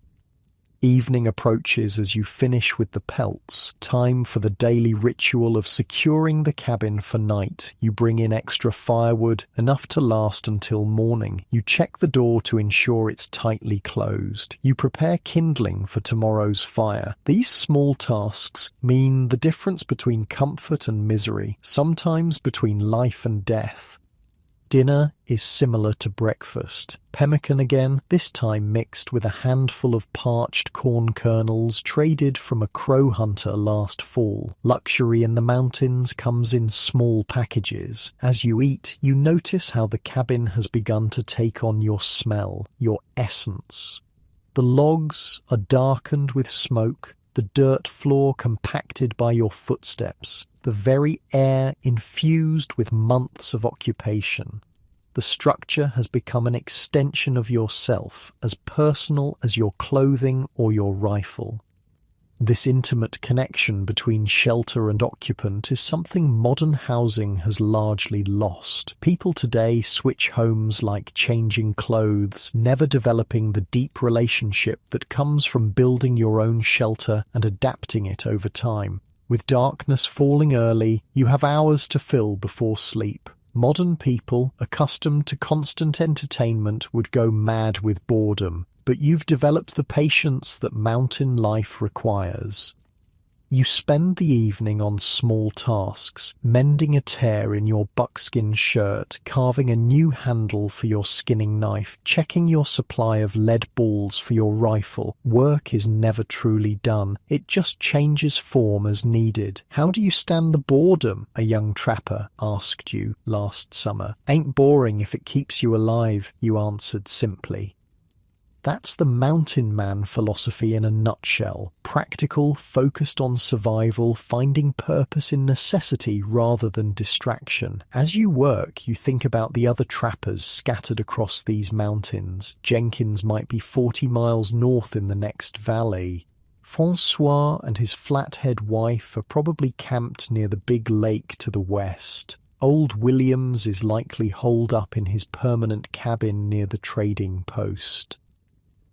A: Evening approaches as you finish with the pelts. Time for the daily ritual of securing the cabin for night. You bring in extra firewood, enough to last until morning. You check the door to ensure it's tightly closed. You prepare kindling for tomorrow's fire. These small tasks mean the difference between comfort and misery, sometimes between life and death. Dinner is similar to breakfast. Pemmican again, this time mixed with a handful of parched corn kernels traded from a crow hunter last fall. Luxury in the mountains comes in small packages. As you eat, you notice how the cabin has begun to take on your smell, your essence. The logs are darkened with smoke, the dirt floor compacted by your footsteps, the very air infused with months of occupation. The structure has become an extension of yourself, as personal as your clothing or your rifle. This intimate connection between shelter and occupant is something modern housing has largely lost. People today switch homes like changing clothes, never developing the deep relationship that comes from building your own shelter and adapting it over time. With darkness falling early, you have hours to fill before sleep. Modern people, accustomed to constant entertainment, would go mad with boredom, but you've developed the patience that mountain life requires. You spend the evening on small tasks, mending a tear in your buckskin shirt, carving a new handle for your skinning knife, checking your supply of lead balls for your rifle. Work is never truly done. It just changes form as needed. How do you stand the boredom? A young trapper asked you last summer. Ain't boring if it keeps you alive, you answered simply. That's the mountain man philosophy in a nutshell. Practical, focused on survival, finding purpose in necessity rather than distraction. As you work, you think about the other trappers scattered across these mountains. Jenkins might be 40 miles north in the next valley. Francois and his flathead wife are probably camped near the big lake to the west. Old Williams is likely holed up in his permanent cabin near the trading post.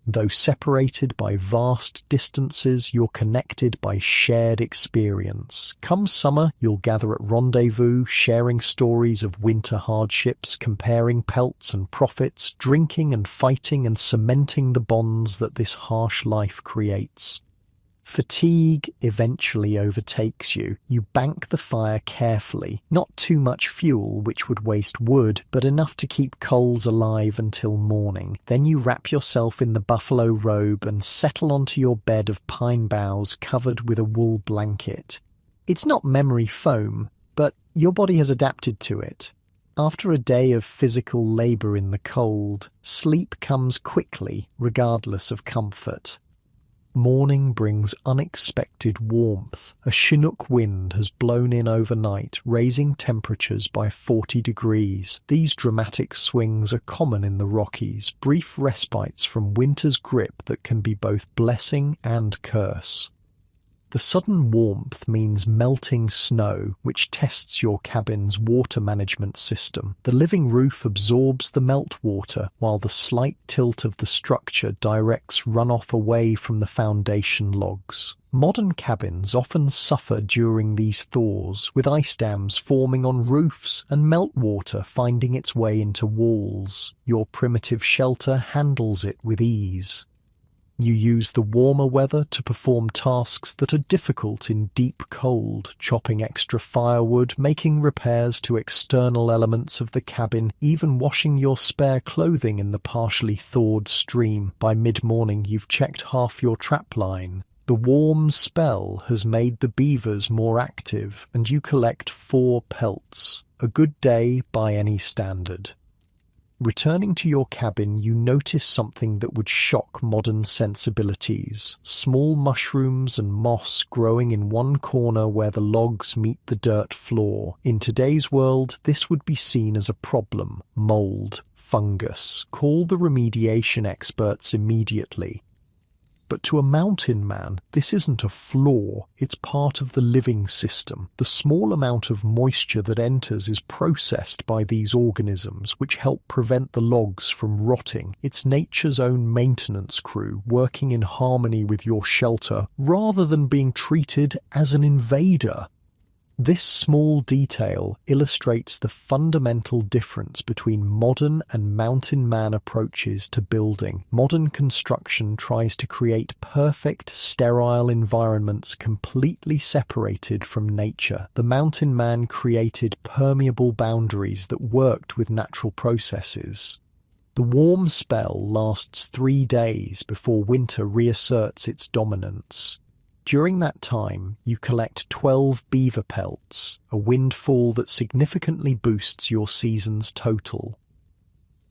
A: Though separated by vast distances, you're connected by shared experience. Come summer, you'll gather at rendezvous, sharing stories of winter hardships, comparing pelts and profits, drinking and fighting and cementing the bonds that this harsh life creates. Fatigue eventually overtakes you. You bank the fire carefully. Not too much fuel, which would waste wood, but enough to keep coals alive until morning. Then you wrap yourself in the buffalo robe and settle onto your bed of pine boughs covered with a wool blanket. It's not memory foam, but your body has adapted to it. After a day of physical labor in the cold, sleep comes quickly, regardless of comfort. Morning brings unexpected warmth. A Chinook wind has blown in overnight, raising temperatures by 40 degrees. These dramatic swings are common in the Rockies, brief respites from winter's grip that can be both blessing and curse. The sudden warmth means melting snow, which tests your cabin's water management system. The living roof absorbs the meltwater, while the slight tilt of the structure directs runoff away from the foundation logs. Modern cabins often suffer during these thaws, with ice dams forming on roofs and meltwater finding its way into walls. Your primitive shelter handles it with ease. You use the warmer weather to perform tasks that are difficult in deep cold, chopping extra firewood, making repairs to external elements of the cabin, even washing your spare clothing in the partially thawed stream. By mid-morning, you've checked half your trap line. The warm spell has made the beavers more active, and you collect 4 pelts. A good day by any standard. Returning to your cabin, you notice something that would shock modern sensibilities. Small mushrooms and moss growing in one corner where the logs meet the dirt floor. In today's world, this would be seen as a problem. Mold, fungus. Call the remediation experts immediately. But to a mountain man, this isn't a flaw, it's part of the living system. The small amount of moisture that enters is processed by these organisms, which help prevent the logs from rotting. It's nature's own maintenance crew, working in harmony with your shelter, rather than being treated as an invader. This small detail illustrates the fundamental difference between modern and mountain man approaches to building. Modern construction tries to create perfect, sterile environments completely separated from nature. The mountain man created permeable boundaries that worked with natural processes. The warm spell lasts 3 days before winter reasserts its dominance. During that time, you collect 12 beaver pelts, a windfall that significantly boosts your season's total.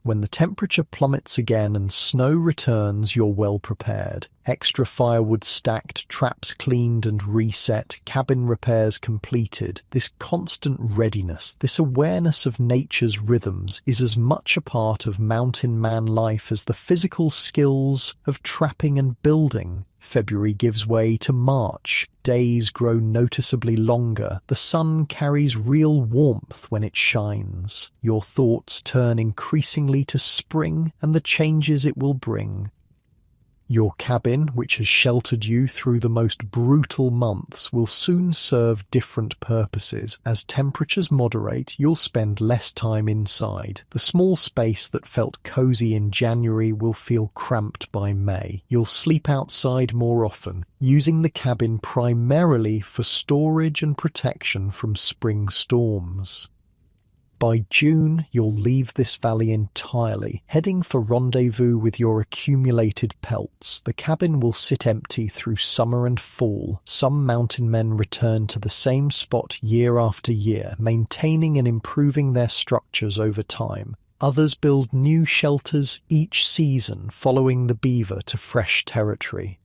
A: When the temperature plummets again and snow returns, you're well prepared. Extra firewood stacked, traps cleaned and reset, cabin repairs completed. This constant readiness, this awareness of nature's rhythms is as much a part of mountain man life as the physical skills of trapping and building. February gives way to March. Days grow noticeably longer. The sun carries real warmth when it shines. Your thoughts turn increasingly to spring and the changes it will bring. Your cabin, which has sheltered you through the most brutal months, will soon serve different purposes. As temperatures moderate, you'll spend less time inside. The small space that felt cozy in January will feel cramped by May. You'll sleep outside more often, using the cabin primarily for storage and protection from spring storms. By June, you'll leave this valley entirely, heading for rendezvous with your accumulated pelts. The cabin will sit empty through summer and fall. Some mountain men return to the same spot year after year, maintaining and improving their structures over time. Others build new shelters each season, following the beaver to fresh territory.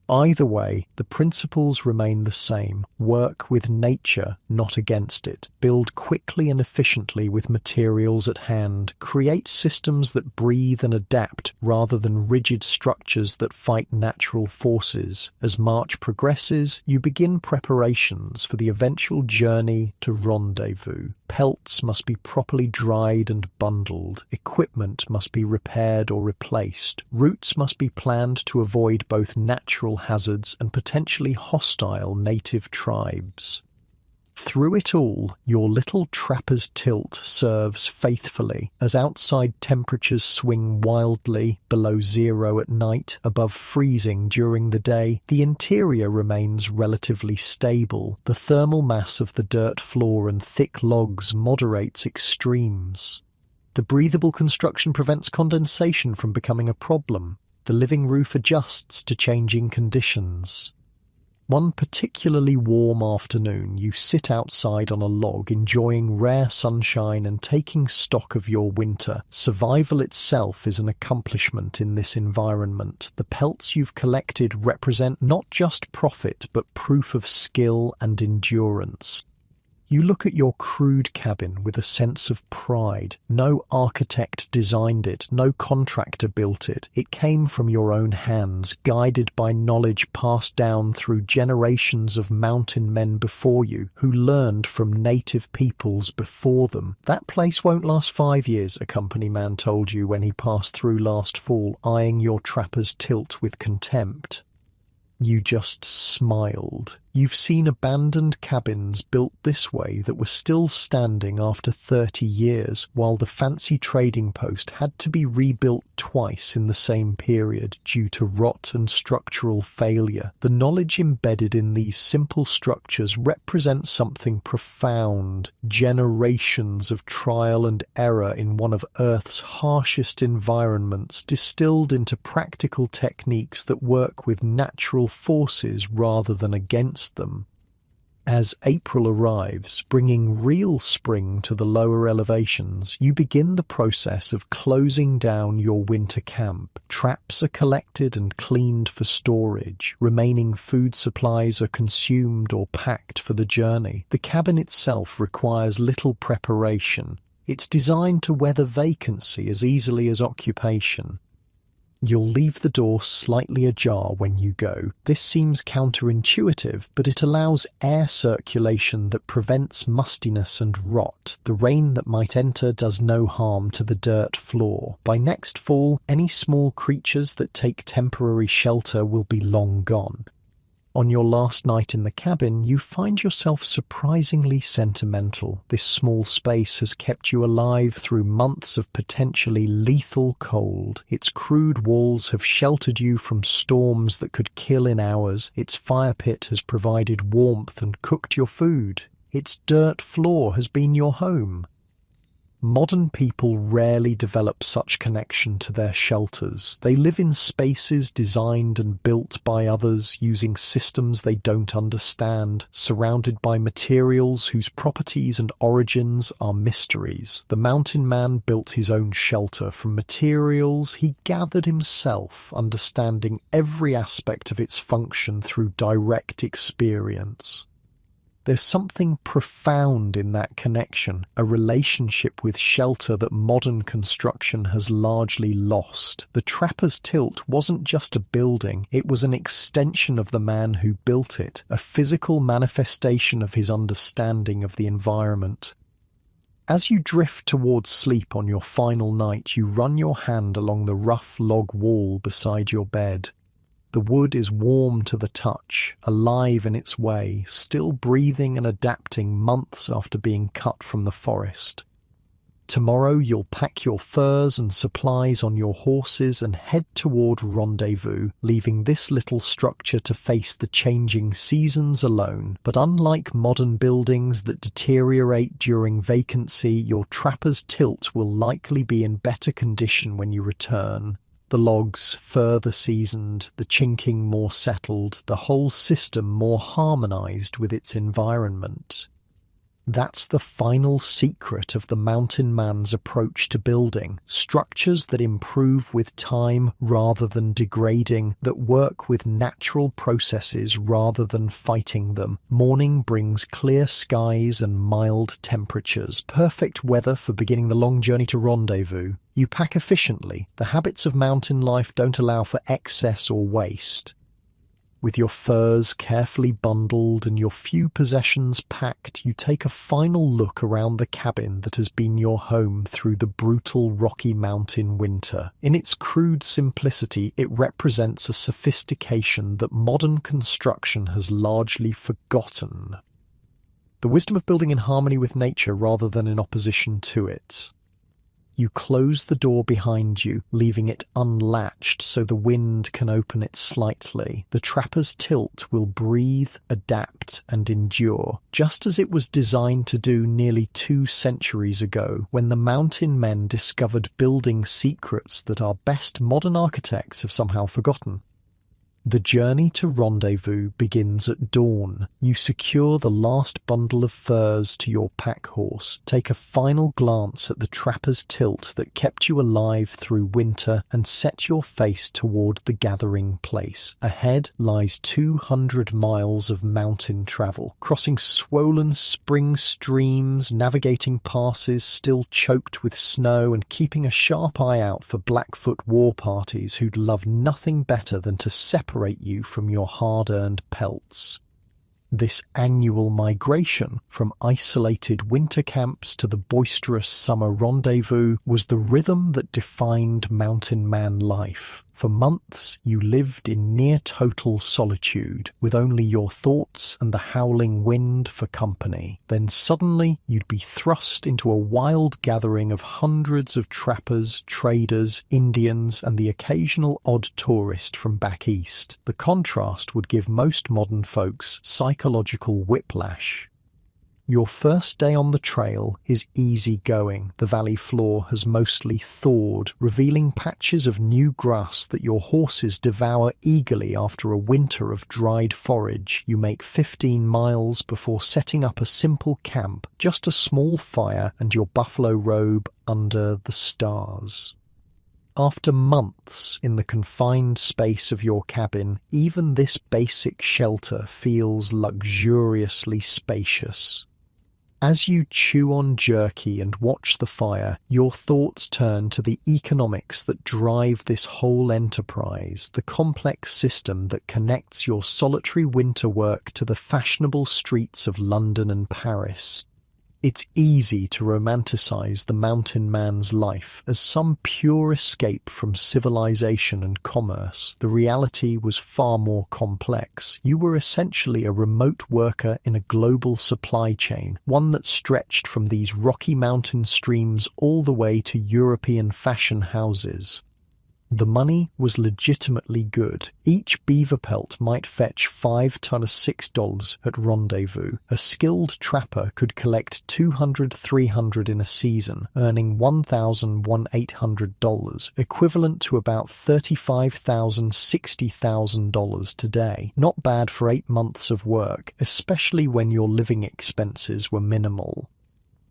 A: Either way, the principles remain the same. Work with nature, not against it. Build quickly and efficiently with materials at hand. Create systems that breathe and adapt rather than rigid structures that fight natural forces. As March progresses, you begin preparations for the eventual journey to rendezvous. Pelts must be properly dried and bundled. Equipment must be repaired or replaced. Routes must be planned to avoid both natural hazards and potentially hostile native tribes. Through it all, your little trapper's tilt serves faithfully. As outside temperatures swing wildly below zero at night, above freezing during the day, the interior remains relatively stable. The thermal mass of the dirt floor and thick logs moderates extremes. The breathable construction prevents condensation from becoming a problem. The living roof adjusts to changing conditions. One particularly warm afternoon, you sit outside on a log, enjoying rare sunshine and taking stock of your winter. Survival itself is an accomplishment in this environment. The pelts you've collected represent not just profit, but proof of skill and endurance. You look at your crude cabin with a sense of pride. No architect designed it, no contractor built it. It came from your own hands, guided by knowledge passed down through generations of mountain men before you, who learned from native peoples before them. That place won't last 5 years, a company man told you when he passed through last fall, eyeing your trapper's tilt with contempt. You just smiled. You've seen abandoned cabins built this way that were still standing after 30 years, while the fancy trading post had to be rebuilt twice in the same period due to rot and structural failure. The knowledge embedded in these simple structures represents something profound. Generations of trial and error in one of Earth's harshest environments, distilled into practical techniques that work with natural forces rather than against them. As April arrives, bringing real spring to the lower elevations, you begin the process of closing down your winter camp. Traps are collected and cleaned for storage. Remaining food supplies are consumed or packed for the journey. The cabin itself requires little preparation. It's designed to weather vacancy as easily as occupation. You'll leave the door slightly ajar when you go. This seems counterintuitive, but it allows air circulation that prevents mustiness and rot. The rain that might enter does no harm to the dirt floor. By next fall, any small creatures that take temporary shelter will be long gone. On your last night in the cabin, you find yourself surprisingly sentimental. This small space has kept you alive through months of potentially lethal cold. Its crude walls have sheltered you from storms that could kill in hours. Its fire pit has provided warmth and cooked your food. Its dirt floor has been your home. Modern people rarely develop such connection to their shelters. They live in spaces designed and built by others, using systems they don't understand, surrounded by materials whose properties and origins are mysteries. The mountain man built his own shelter from materials he gathered himself, understanding every aspect of its function through direct experience. There's something profound in that connection, a relationship with shelter that modern construction has largely lost. The trapper's tilt wasn't just a building, it was an extension of the man who built it, a physical manifestation of his understanding of the environment. As you drift towards sleep on your final night, you run your hand along the rough log wall beside your bed. The wood is warm to the touch, alive in its way, still breathing and adapting months after being cut from the forest. Tomorrow you'll pack your furs and supplies on your horses and head toward Rendezvous, leaving this little structure to face the changing seasons alone. But unlike modern buildings that deteriorate during vacancy, your trapper's tilt will likely be in better condition when you return. The logs further seasoned, the chinking more settled, the whole system more harmonized with its environment. That's the final secret of the mountain man's approach to building. Structures that improve with time rather than degrading, that work with natural processes rather than fighting them. Morning brings clear skies and mild temperatures, perfect weather for beginning the long journey to Rendezvous. You pack efficiently. The habits of mountain life don't allow for excess or waste. With your furs carefully bundled and your few possessions packed, you take a final look around the cabin that has been your home through the brutal Rocky Mountain winter. In its crude simplicity, it represents a sophistication that modern construction has largely forgotten. The wisdom of building in harmony with nature rather than in opposition to it. You close the door behind you, leaving it unlatched so the wind can open it slightly. The trapper's tilt will breathe, adapt, and endure, just as it was designed to do nearly 2 centuries ago, when the mountain men discovered building secrets that our best modern architects have somehow forgotten. The journey to Rendezvous begins at dawn. You secure the last bundle of furs to your pack horse, take a final glance at the trapper's tilt that kept you alive through winter, and set your face toward the gathering place. Ahead lies 200 miles of mountain travel, crossing swollen spring streams, navigating passes still choked with snow, and keeping a sharp eye out for Blackfoot war parties who'd love nothing better than to separate you from your hard-earned pelts. This annual migration from isolated winter camps to the boisterous summer rendezvous was the rhythm that defined mountain man life. For months you lived in near-total solitude, with only your thoughts and the howling wind for company. Then suddenly you'd be thrust into a wild gathering of hundreds of trappers, traders, Indians, and the occasional odd tourist from back east. The contrast would give most modern folks psychological whiplash. Your first day on the trail is easy going. The valley floor has mostly thawed, revealing patches of new grass that your horses devour eagerly after a winter of dried forage. You make 15 miles before setting up a simple camp, just a small fire and your buffalo robe under the stars. After months in the confined space of your cabin, even this basic shelter feels luxuriously spacious. As you chew on jerky and watch the fire, your thoughts turn to the economics that drive this whole enterprise, the complex system that connects your solitary winter work to the fashionable streets of London and Paris. It's easy to romanticize the mountain man's life as some pure escape from civilization and commerce. The reality was far more complex. You were essentially a remote worker in a global supply chain, one that stretched from these Rocky Mountain streams all the way to European fashion houses. The money was legitimately good. Each beaver pelt might fetch 5 ton of $6 at Rendezvous. A skilled trapper could collect 200-300 in a season, earning $1,800, equivalent to about $35,000-$60,000 today. Not bad for 8 months of work, especially when your living expenses were minimal.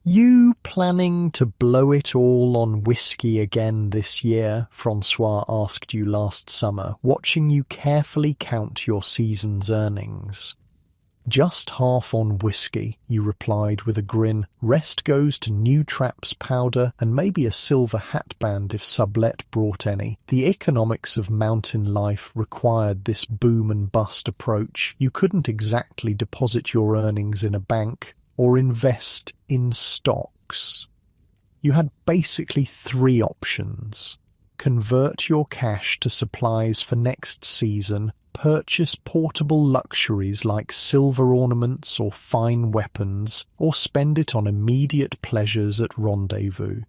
A: "You planning to blow it all on whiskey again this year?" Francois asked you last summer, watching you carefully count your season's earnings. "Just half on whiskey," you replied with a grin. "Rest goes to new traps, powder, and maybe a silver hatband if Sublet brought any." The economics of mountain life required this boom and bust approach. You couldn't exactly deposit your earnings in a bank or invest in stocks. You had basically 3 options: convert your cash to supplies for next season, purchase portable luxuries like silver ornaments or fine weapons, or spend it on immediate pleasures at Rendezvous.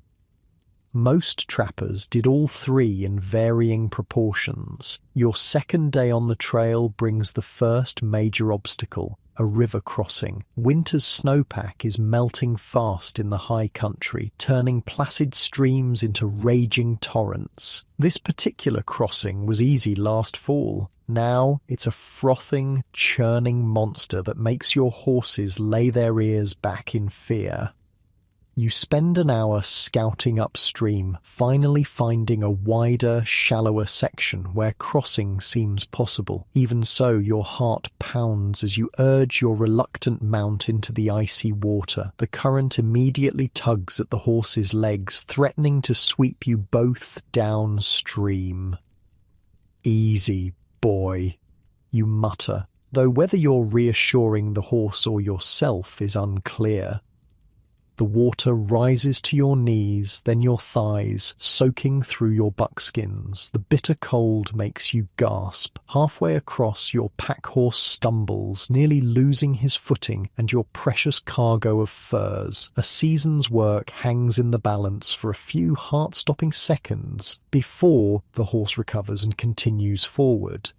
A: Most trappers did all 3 in varying proportions. Your second day on the trail brings the first major obstacle: a river crossing. Winter's snowpack is melting fast in the high country, turning placid streams into raging torrents. This particular crossing was easy last fall. Now it's a frothing, churning monster that makes your horses lay their ears back in fear. You spend an hour scouting upstream, finally finding a wider, shallower section where crossing seems possible. Even so, your heart pounds as you urge your reluctant mount into the icy water. The current immediately tugs at the horse's legs, threatening to sweep you both downstream. "Easy, boy," you mutter, though whether you're reassuring the horse or yourself is unclear. The water rises to your knees, then your thighs, soaking through your buckskins. The bitter cold makes you gasp. Halfway across, your pack horse stumbles, nearly losing his footing and your precious cargo of furs. A season's work hangs in the balance for a few heart-stopping seconds before the horse recovers and continues forward.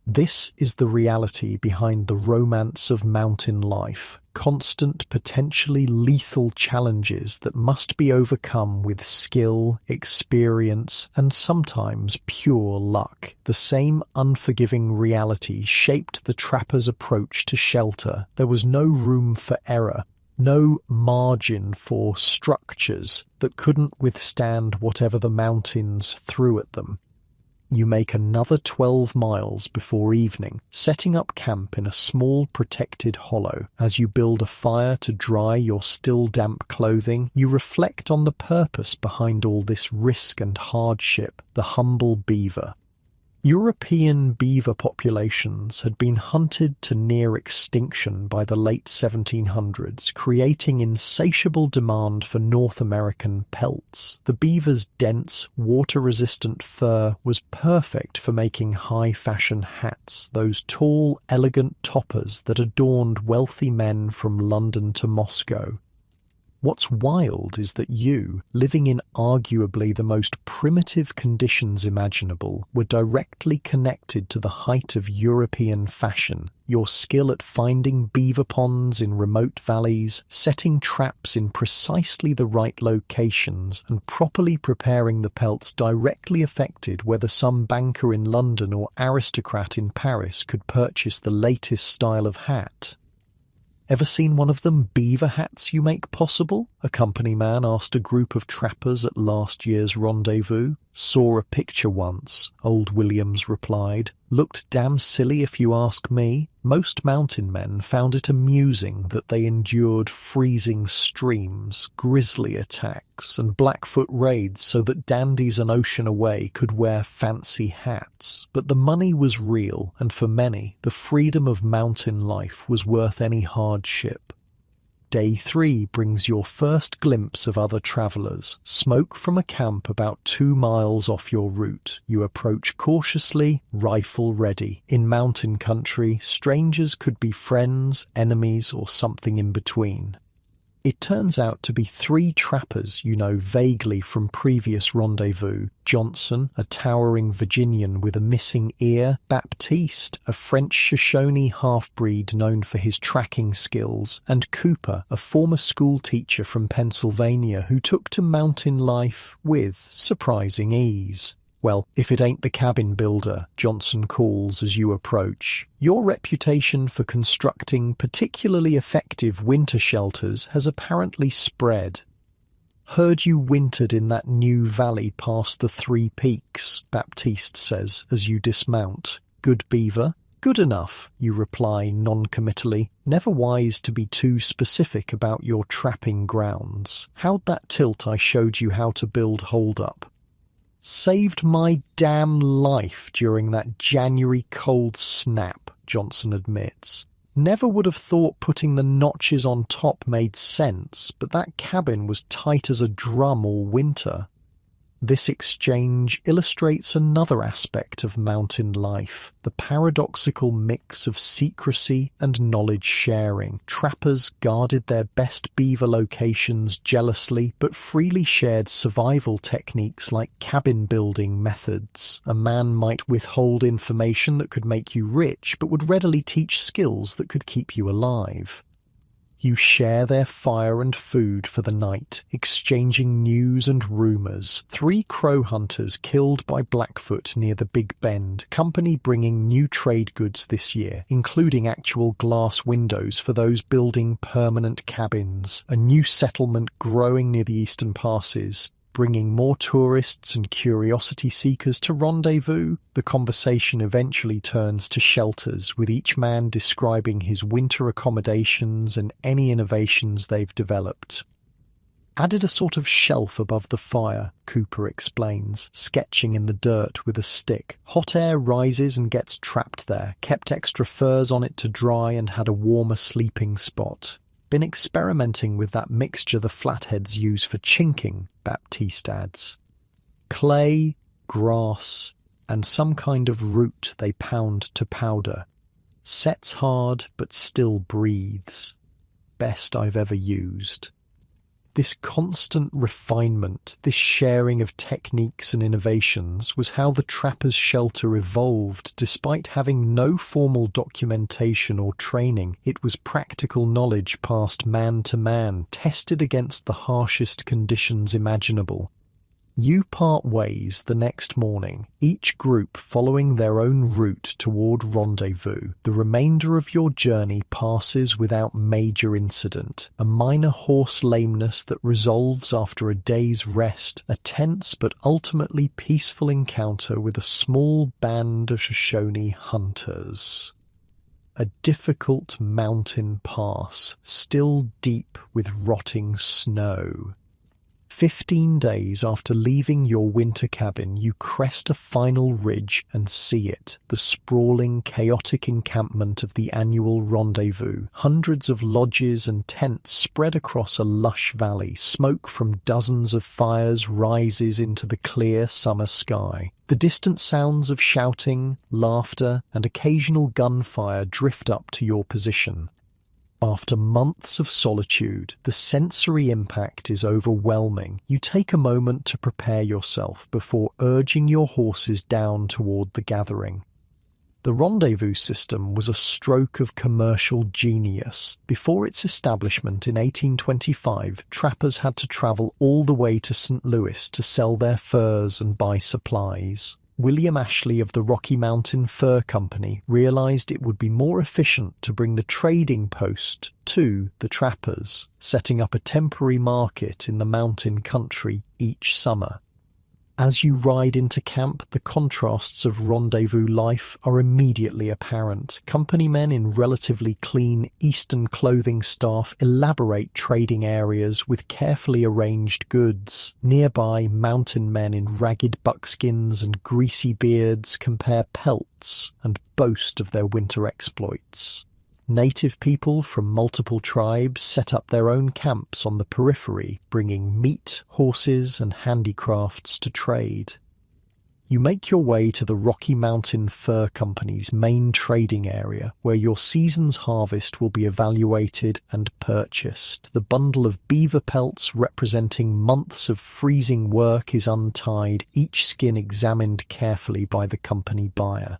A: This is the reality behind the romance of mountain life. Constant, potentially lethal challenges that must be overcome with skill, experience, and sometimes pure luck. The same unforgiving reality shaped the trapper's approach to shelter. There was no room for error, no margin for structures that couldn't withstand whatever the mountains threw at them. You make another 12 miles before evening, setting up camp in a small protected hollow. As you build a fire to dry your still damp clothing, you reflect on the purpose behind all this risk and hardship: the humble beaver. European beaver populations had been hunted to near extinction by the late 1700s, creating insatiable demand for North American pelts. The beaver's dense, water-resistant fur was perfect for making high-fashion hats, those tall, elegant toppers that adorned wealthy men from London to Moscow. What's wild is that you, living in arguably the most primitive conditions imaginable, were directly connected to the height of European fashion. Your skill at finding beaver ponds in remote valleys, setting traps in precisely the right locations, and properly preparing the pelts directly affected whether some banker in London or aristocrat in Paris could purchase the latest style of hat. "Ever seen one of them beaver hats you make possible?" a company man asked a group of trappers at last year's rendezvous. "Saw a picture once," old Williams replied. "Looked damn silly if you ask me." Most mountain men found it amusing that they endured freezing streams, grizzly attacks, and Blackfoot raids so that dandies an ocean away could wear fancy hats. But the money was real, and for many, the freedom of mountain life was worth any hardship. Day 3 brings your first glimpse of other travelers. Smoke from a camp about 2 miles off your route. You approach cautiously, rifle ready. In mountain country, strangers could be friends, enemies, or something in between. It turns out to be three trappers you know vaguely from previous rendezvous: Johnson, a towering Virginian with a missing ear; Baptiste, a French Shoshone half-breed known for his tracking skills; and Cooper, a former school teacher from Pennsylvania who took to mountain life with surprising ease. "Well, if it ain't the cabin builder," Johnson calls as you approach. "Your reputation for constructing particularly effective winter shelters has apparently spread." "Heard you wintered in that new valley past the 3 Peaks," Baptiste says as you dismount. "Good beaver?" "Good enough," you reply non-committally, never wise to be too specific about your trapping grounds. "How'd that tilt I showed you how to build hold up?" "Saved my damn life during that January cold snap," Johnson admits. "Never would have thought putting the notches on top made sense, but that cabin was tight as a drum all winter." This exchange illustrates another aspect of mountain life, the paradoxical mix of secrecy and knowledge sharing. Trappers guarded their best beaver locations jealously, but freely shared survival techniques like cabin building methods. A man might withhold information that could make you rich, but would readily teach skills that could keep you alive. You share their fire and food for the night, exchanging news and rumors. 3 crow hunters killed by Blackfoot near the Big Bend. Company bringing new trade goods this year, including actual glass windows for those building permanent cabins. A new settlement growing near the eastern passes, bringing more tourists and curiosity seekers to rendezvous. The conversation eventually turns to shelters, with each man describing his winter accommodations and any innovations they've developed. "Added a sort of shelf above the fire," Cooper explains, sketching in the dirt with a stick. "Hot air rises and gets trapped there. Kept extra furs on it to dry and had a warmer sleeping spot. Been experimenting with that mixture the flatheads use for chinking," Baptiste adds. "Clay, grass, and some kind of root they pound to powder. Sets hard but still breathes. Best I've ever used." This constant refinement, this sharing of techniques and innovations, was how the trapper's shelter evolved. Despite having no formal documentation or training, it was practical knowledge passed man to man, tested against the harshest conditions imaginable. You part ways the next morning, each group following their own route toward rendezvous. The remainder of your journey passes without major incident. A minor horse lameness that resolves after a day's rest, a tense but ultimately peaceful encounter with a small band of Shoshone hunters. A difficult mountain pass, still deep with rotting snow. 15 days after leaving your winter cabin, you crest a final ridge and see it, the sprawling, chaotic encampment of the annual rendezvous. Hundreds of lodges and tents spread across a lush valley. Smoke from dozens of fires rises into the clear summer sky. The distant sounds of shouting, laughter, and occasional gunfire drift up to your position. After months of solitude, the sensory impact is overwhelming. You take a moment to prepare yourself before urging your horses down toward the gathering. The rendezvous system was a stroke of commercial genius. Before its establishment in 1825, trappers had to travel all the way to St. Louis to sell their furs and buy supplies. William Ashley of the Rocky Mountain Fur Company realized it would be more efficient to bring the trading post to the trappers, setting up a temporary market in the mountain country each summer. As you ride into camp, the contrasts of rendezvous life are immediately apparent. Company men in relatively clean Eastern clothing staff elaborate trading areas with carefully arranged goods. Nearby, mountain men in ragged buckskins and greasy beards compare pelts and boast of their winter exploits. Native people from multiple tribes set up their own camps on the periphery, bringing meat, horses, and handicrafts to trade. You make your way to the Rocky Mountain Fur Company's main trading area, where your season's harvest will be evaluated and purchased. The bundle of beaver pelts representing months of freezing work is untied, each skin examined carefully by the company buyer.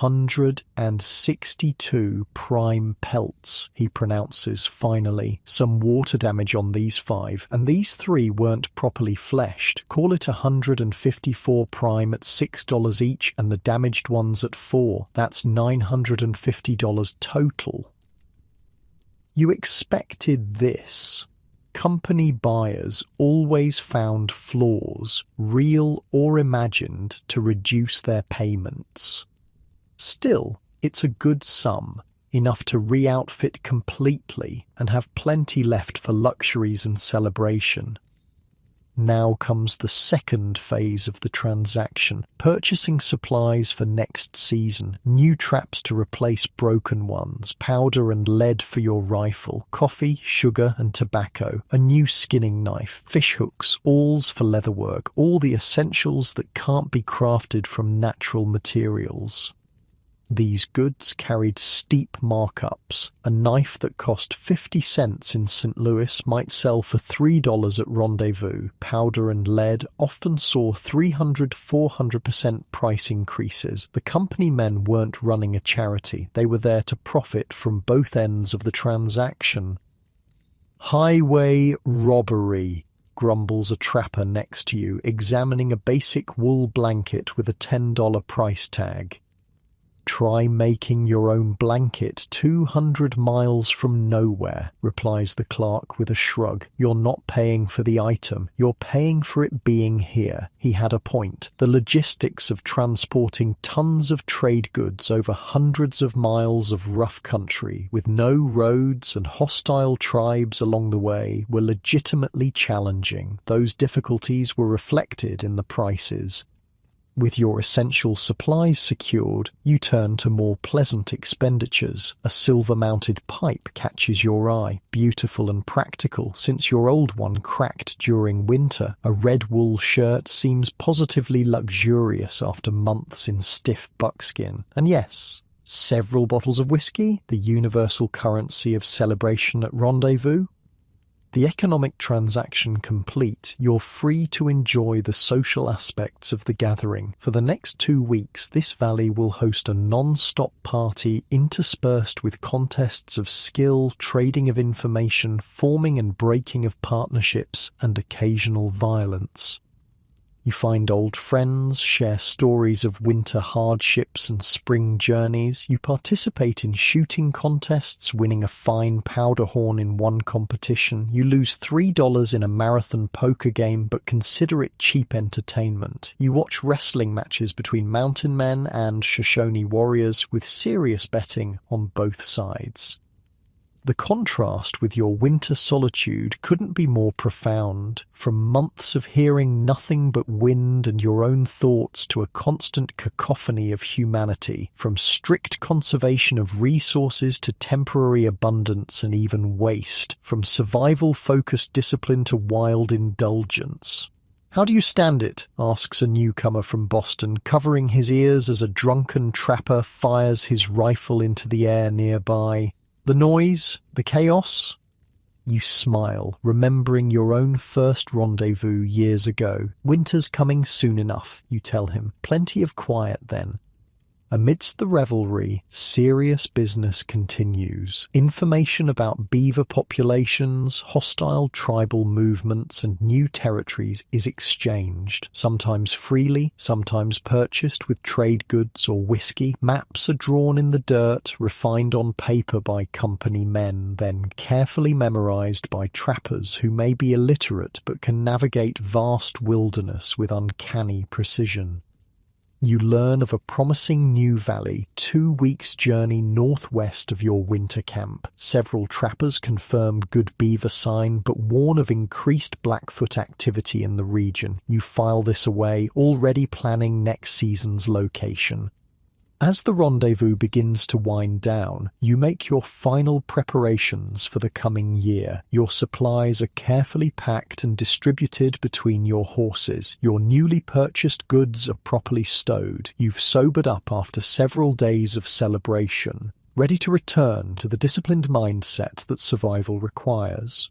A: 162 prime pelts, he pronounces finally. Some water damage on these 5, and these 3 weren't properly fleshed. Call it 154 prime at $6 each, and the damaged ones at 4. That's $950 total. You expected this. Company buyers always found flaws, real or imagined, to reduce their payments. Still, it's a good sum, enough to re-outfit completely and have plenty left for luxuries and celebration. Now comes the second phase of the transaction, purchasing supplies for next season, new traps to replace broken ones, powder and lead for your rifle, coffee, sugar and tobacco, a new skinning knife, fish hooks, awls for leatherwork, all the essentials that can't be crafted from natural materials. These goods carried steep markups. A knife that cost 50 cents in St. Louis might sell for $3 at Rendezvous. Powder and lead often saw 300–400% price increases. The company men weren't running a charity. They were there to profit from both ends of the transaction. Highway robbery, grumbles a trapper next to you, examining a basic wool blanket with a $10 price tag. Try making your own blanket 200 miles from nowhere, replies the clerk with a shrug. You're not paying for the item, you're paying for it being here. He had a point. The logistics of transporting tons of trade goods over hundreds of miles of rough country with no roads and hostile tribes along the way were legitimately challenging. Those difficulties were reflected in the prices. With your essential supplies secured, you turn to more pleasant expenditures. A silver-mounted pipe catches your eye, beautiful and practical since your old one cracked during winter. A red wool shirt seems positively luxurious after months in stiff buckskin. And yes, several bottles of whiskey, the universal currency of celebration at Rendezvous. The economic transaction complete, you're free to enjoy the social aspects of the gathering. For the next 2 weeks, this valley will host a non-stop party interspersed with contests of skill, trading of information, forming and breaking of partnerships, and occasional violence. You find old friends, share stories of winter hardships and spring journeys. You participate in shooting contests, winning a fine powder horn in one competition. You lose $3 in a marathon poker game, but consider it cheap entertainment. You watch wrestling matches between mountain men and Shoshone warriors with serious betting on both sides. The contrast with your winter solitude couldn't be more profound. From months of hearing nothing but wind and your own thoughts to a constant cacophony of humanity, from strict conservation of resources to temporary abundance and even waste, from survival-focused discipline to wild indulgence. "How do you stand it?" asks a newcomer from Boston, covering his ears as a drunken trapper fires his rifle into the air nearby. "The noise? The chaos?" You smile, remembering your own first rendezvous years ago. "Winter's coming soon enough," you tell him. "Plenty of quiet then." Amidst the revelry, serious business continues. Information about beaver populations, hostile tribal movements, and new territories is exchanged, sometimes freely, sometimes purchased with trade goods or whiskey. Maps are drawn in the dirt, refined on paper by company men, then carefully memorized by trappers who may be illiterate but can navigate vast wilderness with uncanny precision. You learn of a promising new valley 2 weeks' journey northwest of your winter camp. Several trappers confirm good beaver sign but warn of increased Blackfoot activity in the region. You file this away, already planning next season's location. As the rendezvous begins to wind down, you make your final preparations for the coming year. Your supplies are carefully packed and distributed between your horses. Your newly purchased goods are properly stowed. You've sobered up after several days of celebration, ready to return to the disciplined mindset that survival requires.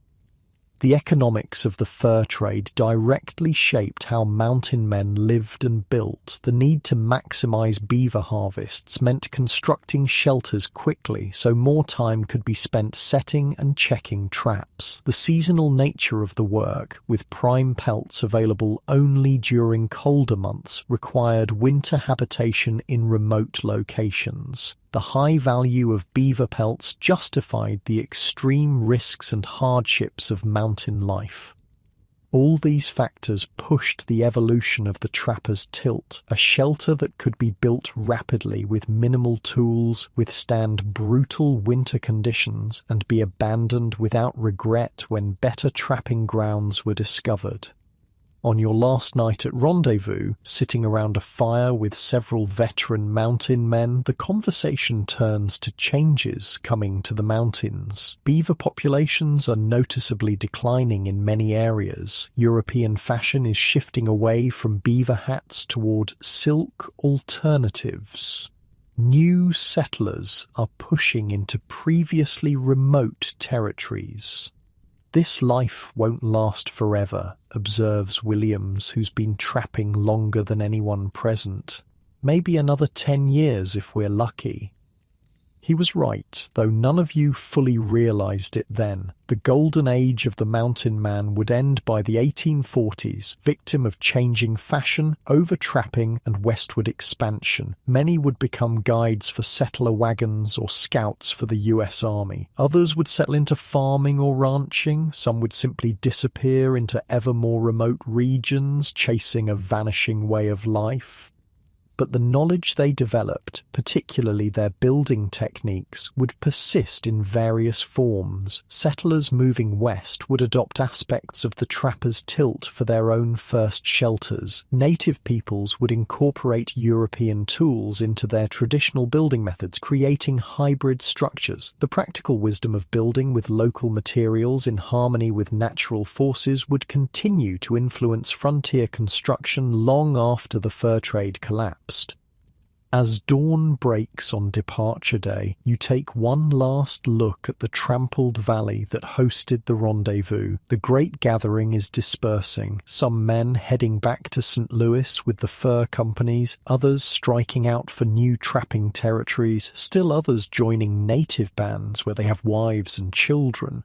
A: The economics of the fur trade directly shaped how mountain men lived and built. The need to maximize beaver harvests meant constructing shelters quickly so more time could be spent setting and checking traps. The seasonal nature of the work, with prime pelts available only during colder months, required winter habitation in remote locations. The high value of beaver pelts justified the extreme risks and hardships of mountain life. All these factors pushed the evolution of the trapper's tilt, a shelter that could be built rapidly with minimal tools, withstand brutal winter conditions, and be abandoned without regret when better trapping grounds were discovered. On your last night at rendezvous, sitting around a fire with several veteran mountain men, the conversation turns to changes coming to the mountains. Beaver populations are noticeably declining in many areas. European fashion is shifting away from beaver hats toward silk alternatives. New settlers are pushing into previously remote territories. "This life won't last forever," observes Williams, who's been trapping longer than anyone present. "Maybe another 10 years if we're lucky." He was right, though none of you fully realized it then. The golden age of the mountain man would end by the 1840s, victim of changing fashion, over-trapping, and westward expansion. Many would become guides for settler wagons or scouts for the US Army. Others would settle into farming or ranching. Some would simply disappear into ever more remote regions, chasing a vanishing way of life. But the knowledge they developed, particularly their building techniques, would persist in various forms. Settlers moving west would adopt aspects of the trapper's tilt for their own first shelters. Native peoples would incorporate European tools into their traditional building methods, creating hybrid structures. The practical wisdom of building with local materials in harmony with natural forces would continue to influence frontier construction long after the fur trade collapsed. As dawn breaks on departure day, you take one last look at the trampled valley that hosted the rendezvous. The great gathering is dispersing, some men heading back to St. Louis with the fur companies, others striking out for new trapping territories, still others joining native bands where they have wives and children.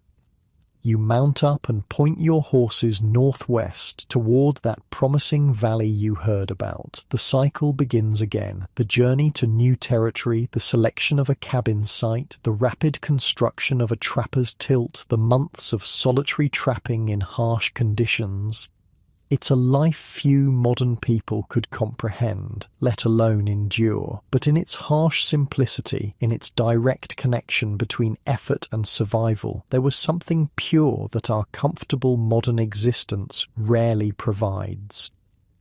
A: You mount up and point your horses northwest toward that promising valley you heard about. The cycle begins again. The journey to new territory, the selection of a cabin site, the rapid construction of a trapper's tilt, the months of solitary trapping in harsh conditions. It's a life few modern people could comprehend, let alone endure. But in its harsh simplicity, in its direct connection between effort and survival, there was something pure that our comfortable modern existence rarely provides.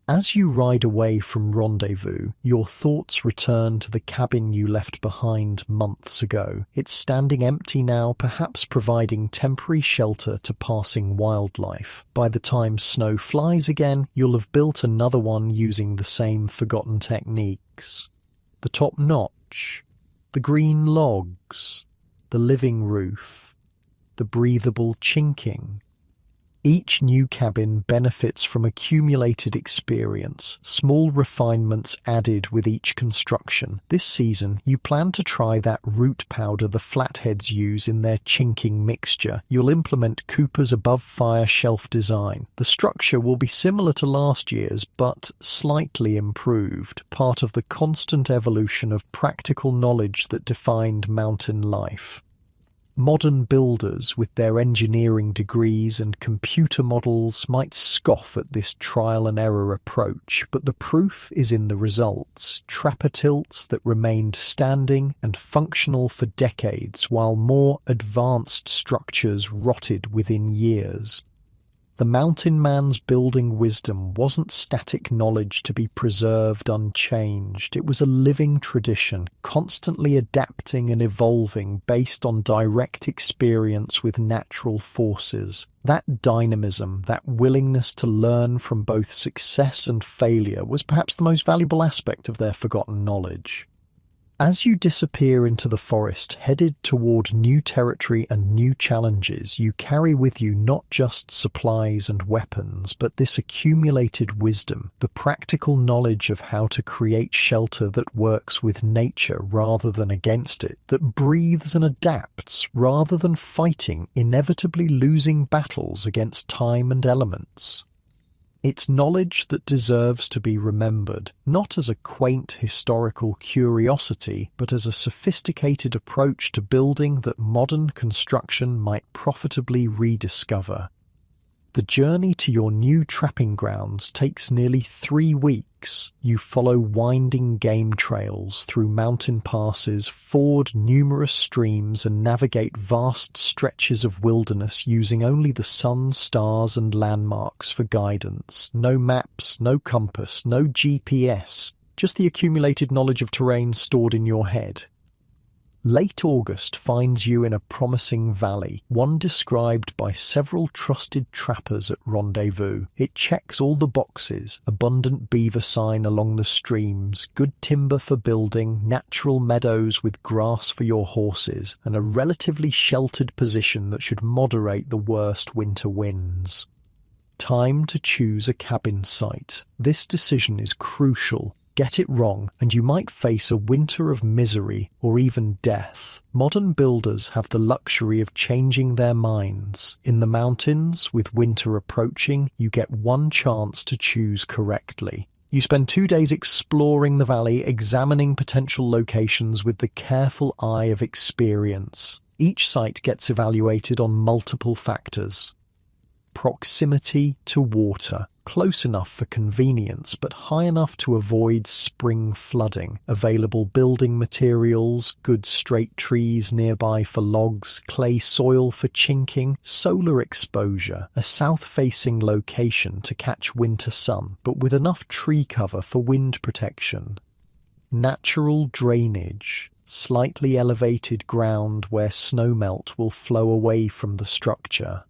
A: As you ride away from rendezvous, your thoughts return to the cabin you left behind months ago. It's standing empty now, perhaps providing temporary shelter to passing wildlife. By the time snow flies again, you'll have built another one using the same forgotten techniques. The top notch, the green logs, the living roof, the breathable chinking. Each new cabin benefits from accumulated experience, small refinements added with each construction. This season, you plan to try that root powder the flatheads use in their chinking mixture. You'll implement Cooper's above-fire shelf design. The structure will be similar to last year's, but slightly improved, part of the constant evolution of practical knowledge that defined mountain life. Modern builders with their engineering degrees and computer models might scoff at this trial-and-error approach, but the proof is in the results. Trapper tilts that remained standing and functional for decades, while more advanced structures rotted within years. The mountain man's building wisdom wasn't static knowledge to be preserved unchanged. It was a living tradition, constantly adapting and evolving based on direct experience with natural forces. That dynamism, that willingness to learn from both success and failure, was perhaps the most valuable aspect of their forgotten knowledge. As you disappear into the forest, headed toward new territory and new challenges, you carry with you not just supplies and weapons, but this accumulated wisdom, the practical knowledge of how to create shelter that works with nature rather than against it, that breathes and adapts rather than fighting, inevitably losing battles against time and elements. It's knowledge that deserves to be remembered, not as a quaint historical curiosity, but as a sophisticated approach to building that modern construction might profitably rediscover. The journey to your new trapping grounds takes nearly 3 weeks. You follow winding game trails through mountain passes, ford numerous streams, and navigate vast stretches of wilderness using only the sun, stars, and landmarks for guidance. No maps, no compass, no GPS, just the accumulated knowledge of terrain stored in your head. Late August finds you in a promising valley, one described by several trusted trappers at Rendezvous. It checks all the boxes: abundant beaver sign along the streams, good timber for building, natural meadows with grass for your horses, and a relatively sheltered position that should moderate the worst winter winds. Time to choose a cabin site. This decision is crucial. Get it wrong, and you might face a winter of misery or even death. Modern builders have the luxury of changing their minds. In the mountains, with winter approaching, you get one chance to choose correctly. You spend 2 days exploring the valley, examining potential locations with the careful eye of experience. Each site gets evaluated on multiple factors. Proximity to water. Close enough for convenience, but high enough to avoid spring flooding. Available building materials, good straight trees nearby for logs, clay soil for chinking, solar exposure, a south-facing location to catch winter sun, but with enough tree cover for wind protection. Natural drainage. Slightly elevated ground where snowmelt will flow away from the structure.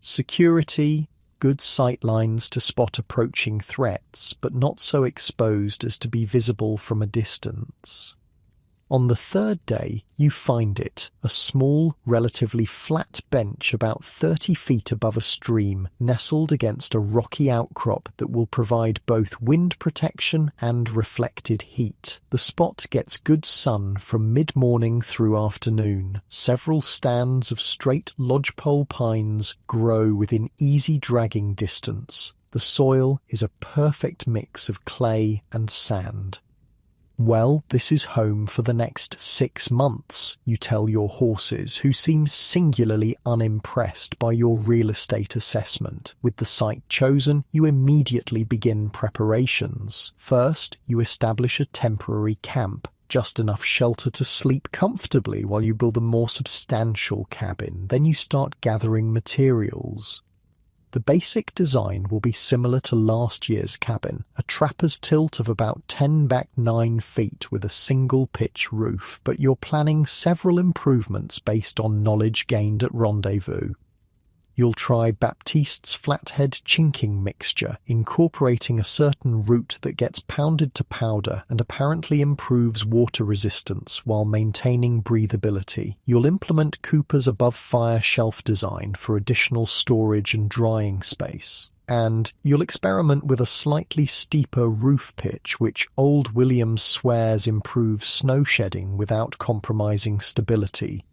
A: Security. Good sight lines to spot approaching threats, but not so exposed as to be visible from a distance. On the 3rd day, you find it, a small, relatively flat bench about 30 feet above a stream, nestled against a rocky outcrop that will provide both wind protection and reflected heat. The spot gets good sun from mid-morning through afternoon. Several stands of straight lodgepole pines grow within easy dragging distance. The soil is a perfect mix of clay and sand. Well, this is home for the next 6 months, you tell your horses, who seem singularly unimpressed by your real estate assessment. With the site chosen, you immediately begin preparations. First, you establish a temporary camp, just enough shelter to sleep comfortably while you build a more substantial cabin. Then you start gathering materials. The basic design will be similar to last year's cabin, a trapper's tilt of about 10 back 9 feet with a single pitch roof, but you're planning several improvements based on knowledge gained at Rendezvous. You'll try Baptiste's flathead chinking mixture, incorporating a certain root that gets pounded to powder and apparently improves water resistance while maintaining breathability. You'll implement Cooper's above-fire shelf design for additional storage and drying space. And you'll experiment with a slightly steeper roof pitch, which Old Williams swears improves snow shedding without compromising stability.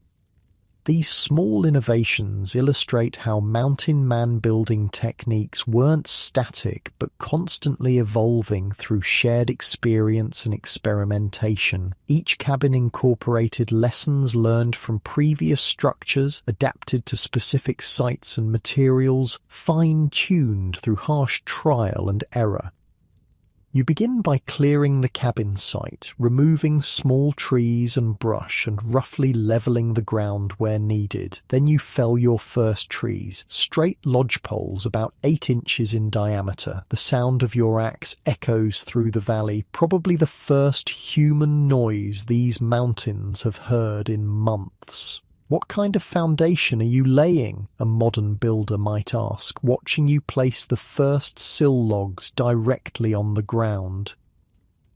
A: These small innovations illustrate how mountain man building techniques weren't static but constantly evolving through shared experience and experimentation. Each cabin incorporated lessons learned from previous structures, adapted to specific sites and materials, fine-tuned through harsh trial and error. You begin by clearing the cabin site, removing small trees and brush and roughly leveling the ground where needed. Then you fell your first trees, straight lodge poles about 8 inches in diameter. The sound of your axe echoes through the valley, probably the first human noise these mountains have heard in months. What kind of foundation are you laying? A modern builder might ask, watching you place the first sill logs directly on the ground.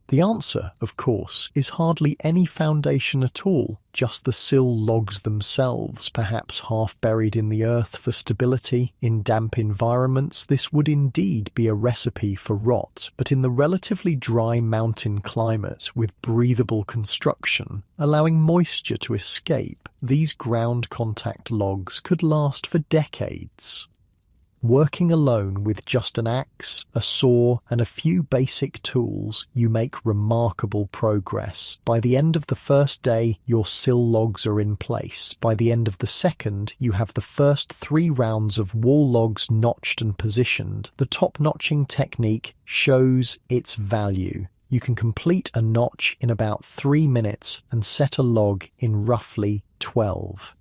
A: The answer, of course, is hardly any foundation at all, just the sill logs themselves, perhaps half buried in the earth for stability. In damp environments, this would indeed be a recipe for rot, but in the relatively dry mountain climate, with breathable construction, allowing moisture to escape, these ground contact logs could last for decades. Working alone with just an axe, a saw, and a few basic tools, you make remarkable progress. By the end of the first day, your sill logs are in place. By the end of the second, you have the first 3 rounds of wall logs notched and positioned. The top notching technique shows its value. You can complete a notch in about 3 minutes and set a log in roughly 12.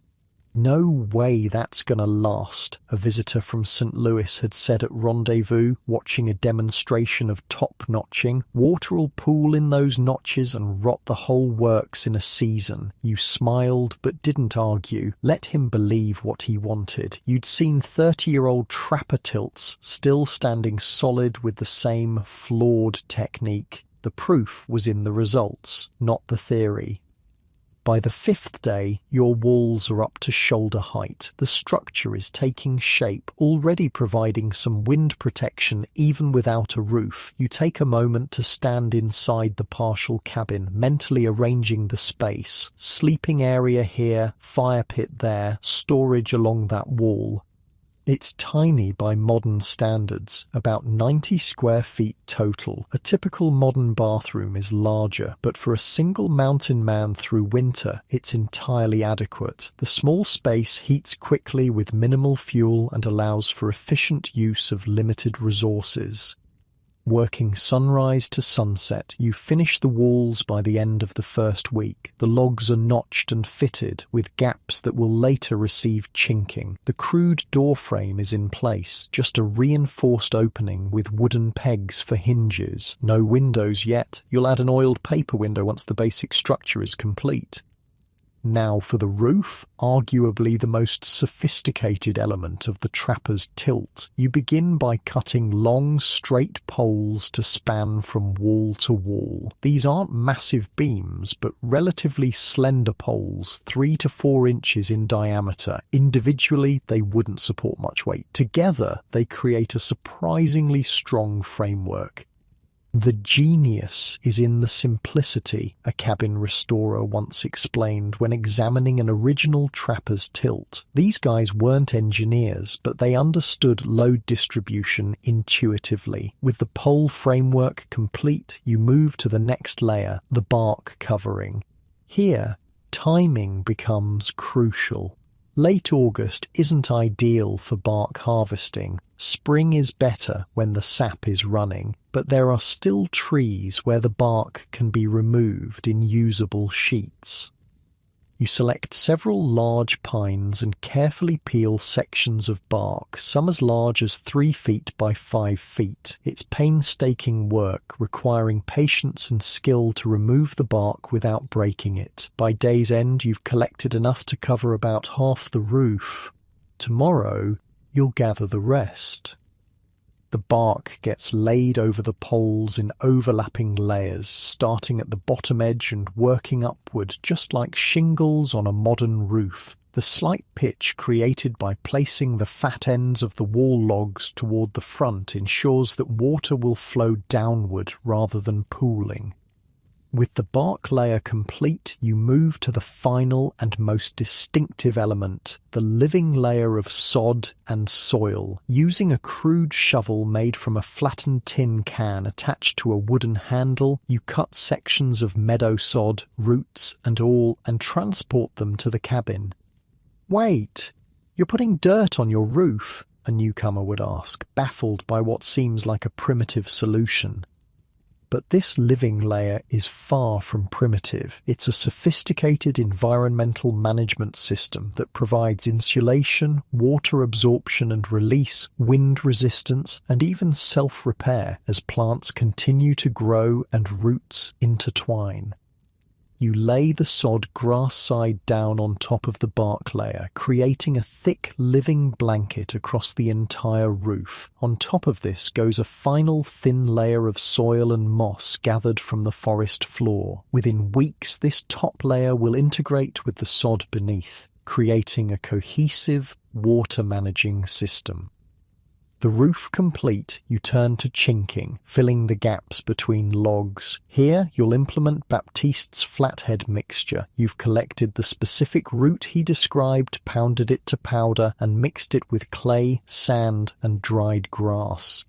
A: "No way that's gonna last," a visitor from St. Louis had said at Rendezvous, watching a demonstration of top notching. "Water will pool in those notches and rot the whole works in a season." You smiled but didn't argue. Let him believe what he wanted. You'd seen 30-year-old trapper tilts still standing solid with the same flawed technique. The proof was in the results, not the theory. By the 5th day, your walls are up to shoulder height. The structure is taking shape, already providing some wind protection even without a roof. You take a moment to stand inside the partial cabin, mentally arranging the space. Sleeping area here, fire pit there, storage along that wall. It's tiny by modern standards, about 90 square feet total. A typical modern bathroom is larger, but for a single mountain man through winter, it's entirely adequate. The small space heats quickly with minimal fuel and allows for efficient use of limited resources. Working sunrise to sunset, you finish the walls by the end of the first week. The logs are notched and fitted, with gaps that will later receive chinking. The crude door frame is in place, just a reinforced opening with wooden pegs for hinges. No windows yet. You'll add an oiled paper window once the basic structure is complete. Now for the roof, arguably the most sophisticated element of the trapper's tilt. You begin by cutting long, straight poles to span from wall to wall. These aren't massive beams, but relatively slender poles, 3 to 4 inches in diameter. Individually, they wouldn't support much weight. Together, they create a surprisingly strong framework. "The genius is in the simplicity," a cabin restorer once explained when examining an original trapper's tilt. These guys weren't engineers, but they understood load distribution intuitively. With the pole framework complete, you move to the next layer, the bark covering. Here, timing becomes crucial. Late August isn't ideal for bark harvesting. Spring is better when the sap is running, but there are still trees where the bark can be removed in usable sheets. You select several large pines and carefully peel sections of bark, some as large as 3 feet by 5 feet. It's painstaking work, requiring patience and skill to remove the bark without breaking it. By day's end, you've collected enough to cover about half the roof. Tomorrow, you'll gather the rest. The bark gets laid over the poles in overlapping layers, starting at the bottom edge and working upward, just like shingles on a modern roof. The slight pitch created by placing the fat ends of the wall logs toward the front ensures that water will flow downward rather than pooling. With the bark layer complete, you move to the final and most distinctive element, the living layer of sod and soil. Using a crude shovel made from a flattened tin can attached to a wooden handle, you cut sections of meadow sod, roots and all, and transport them to the cabin. "Wait, you're putting dirt on your roof?" a newcomer would ask, baffled by what seems like a primitive solution. But this living layer is far from primitive. It's a sophisticated environmental management system that provides insulation, water absorption and release, wind resistance, and even self-repair as plants continue to grow and roots intertwine. You lay the sod grass side down on top of the bark layer, creating a thick living blanket across the entire roof. On top of this goes a final thin layer of soil and moss gathered from the forest floor. Within weeks, this top layer will integrate with the sod beneath, creating a cohesive, water-managing system. The roof complete, you turn to chinking, filling the gaps between logs. Here, you'll implement Baptiste's flathead mixture. You've collected the specific root he described, pounded it to powder, and mixed it with clay, sand, and dried grass.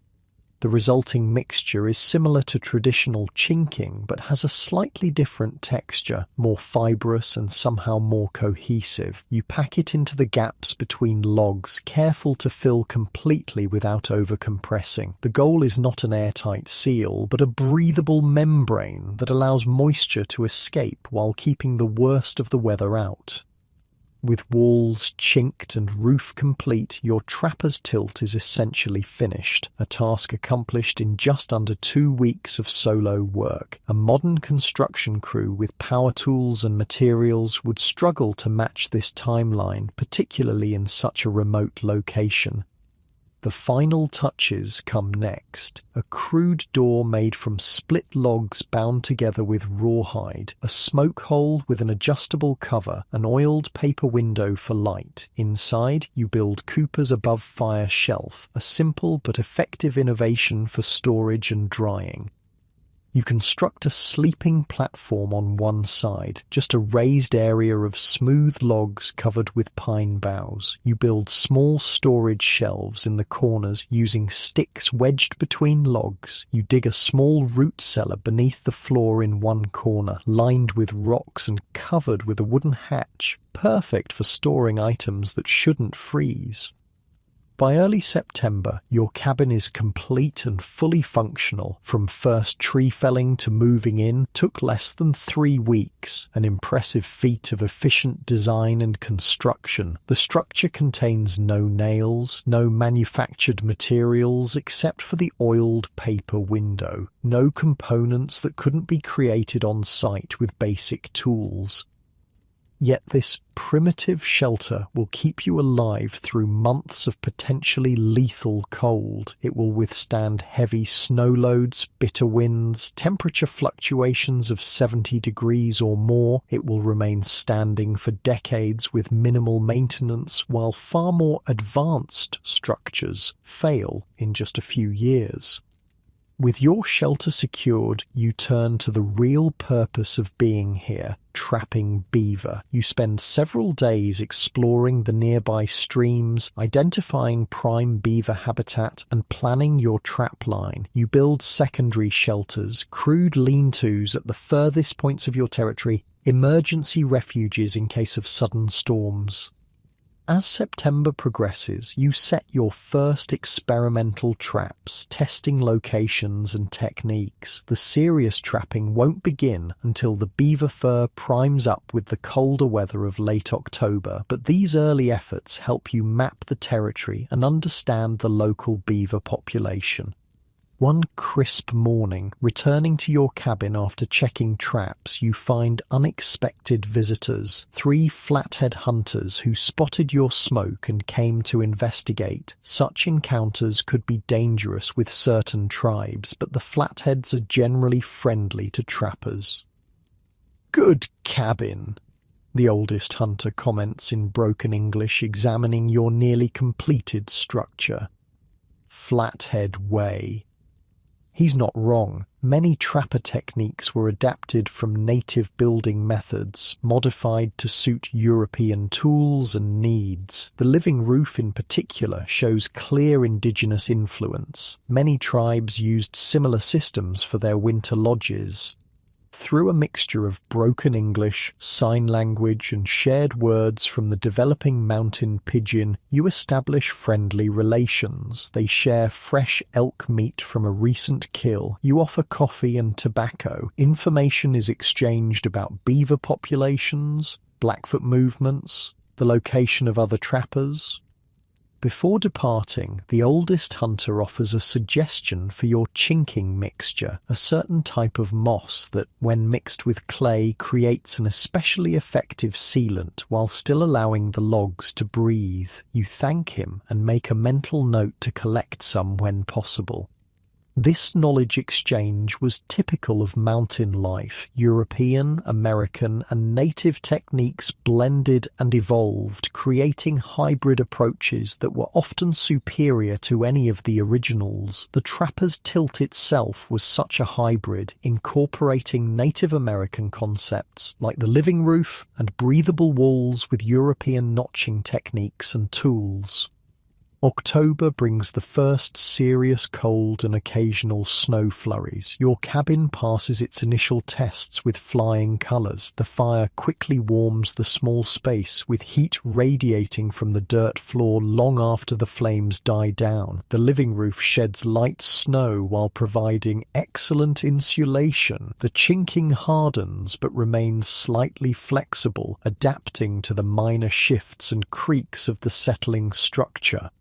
A: The resulting mixture is similar to traditional chinking, but has a slightly different texture, more fibrous and somehow more cohesive. You pack it into the gaps between logs, careful to fill completely without overcompressing. The goal is not an airtight seal, but a breathable membrane that allows moisture to escape while keeping the worst of the weather out. With walls chinked and roof complete, your trapper's tilt is essentially finished, a task accomplished in just under 2 weeks of solo work. A modern construction crew with power tools and materials would struggle to match this timeline, particularly in such a remote location. The final touches come next. A crude door made from split logs bound together with rawhide, a smoke hole with an adjustable cover, an oiled paper window for light. Inside, you build Cooper's above fire shelf, a simple but effective innovation for storage and drying. You construct a sleeping platform on one side, just a raised area of smooth logs covered with pine boughs. You build small storage shelves in the corners using sticks wedged between logs. You dig a small root cellar beneath the floor in one corner, lined with rocks and covered with a wooden hatch, perfect for storing items that shouldn't freeze. By early September, your cabin is complete and fully functional. From first tree felling to moving in took less than 3 weeks, an impressive feat of efficient design and construction. The structure contains no nails, no manufactured materials except for the oiled paper window, no components that couldn't be created on site with basic tools. Yet this primitive shelter will keep you alive through months of potentially lethal cold. It will withstand heavy snow loads, bitter winds, temperature fluctuations of 70 degrees or more. It will remain standing for decades with minimal maintenance, while far more advanced structures fail in just a few years. With your shelter secured, you turn to the real purpose of being here, trapping beaver. You spend several days exploring the nearby streams, identifying prime beaver habitat, and planning your trap line. You build secondary shelters, crude lean-tos at the furthest points of your territory, emergency refuges in case of sudden storms. As September progresses, you set your first experimental traps, testing locations and techniques. The serious trapping won't begin until the beaver fur primes up with the colder weather of late October, but these early efforts help you map the territory and understand the local beaver population. One crisp morning, returning to your cabin after checking traps, you find unexpected visitors, 3 flathead hunters who spotted your smoke and came to investigate. Such encounters could be dangerous with certain tribes, but the flatheads are generally friendly to trappers. "Good cabin," the oldest hunter comments in broken English, examining your nearly completed structure. "Flathead way." He's not wrong. Many trapper techniques were adapted from native building methods, modified to suit European tools and needs. The living roof in particular shows clear indigenous influence. Many tribes used similar systems for their winter lodges. Through a mixture of broken English, sign language, and shared words from the developing mountain pigeon, you establish friendly relations. They share fresh elk meat from a recent kill. You offer coffee and tobacco. Information is exchanged about beaver populations, Blackfoot movements, the location of other trappers. Before departing, the oldest hunter offers a suggestion for your chinking mixture, a certain type of moss that, when mixed with clay, creates an especially effective sealant while still allowing the logs to breathe. You thank him and make a mental note to collect some when possible. This knowledge exchange was typical of mountain life. European, American, and native techniques blended and evolved, creating hybrid approaches that were often superior to any of the originals. The trapper's tilt itself was such a hybrid, incorporating Native American concepts like the living roof and breathable walls with European notching techniques and tools. October brings the first serious cold and occasional snow flurries. Your cabin passes its initial tests with flying colours. The fire quickly warms the small space, with heat radiating from the dirt floor long after the flames die down. The living roof sheds light snow while providing excellent insulation. The chinking hardens but remains slightly flexible, adapting to the minor shifts and creaks of the settling structure.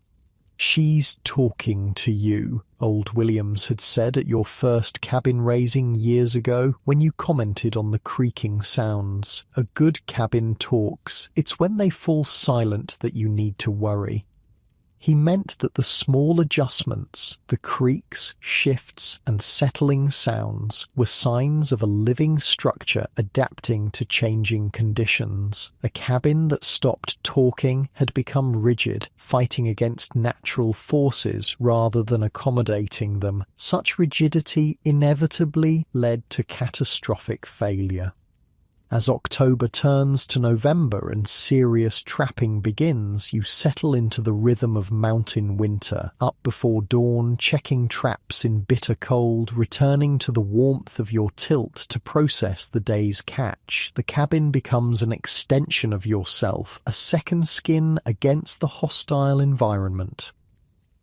A: "She's talking to you," Old Williams had said at your first cabin raising years ago when you commented on the creaking sounds. A good cabin talks. It's when they fall silent that you need to worry. He meant that the small adjustments, the creaks, shifts, and settling sounds were signs of a living structure adapting to changing conditions. A cabin that stopped talking had become rigid, fighting against natural forces rather than accommodating them. Such rigidity inevitably led to catastrophic failure. As October turns to November and serious trapping begins, you settle into the rhythm of mountain winter, up before dawn, checking traps in bitter cold, returning to the warmth of your tilt to process the day's catch. The cabin becomes an extension of yourself, a second skin against the hostile environment.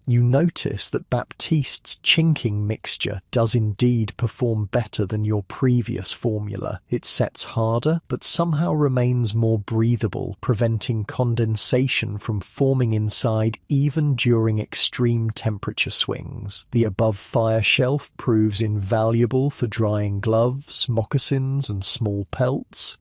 A: You notice that Baptiste's chinking mixture does indeed perform better than your previous formula. It sets harder, but somehow remains more breathable, preventing condensation from forming inside even during extreme temperature swings. The above fire shelf proves invaluable for drying gloves, moccasins, and small pelts.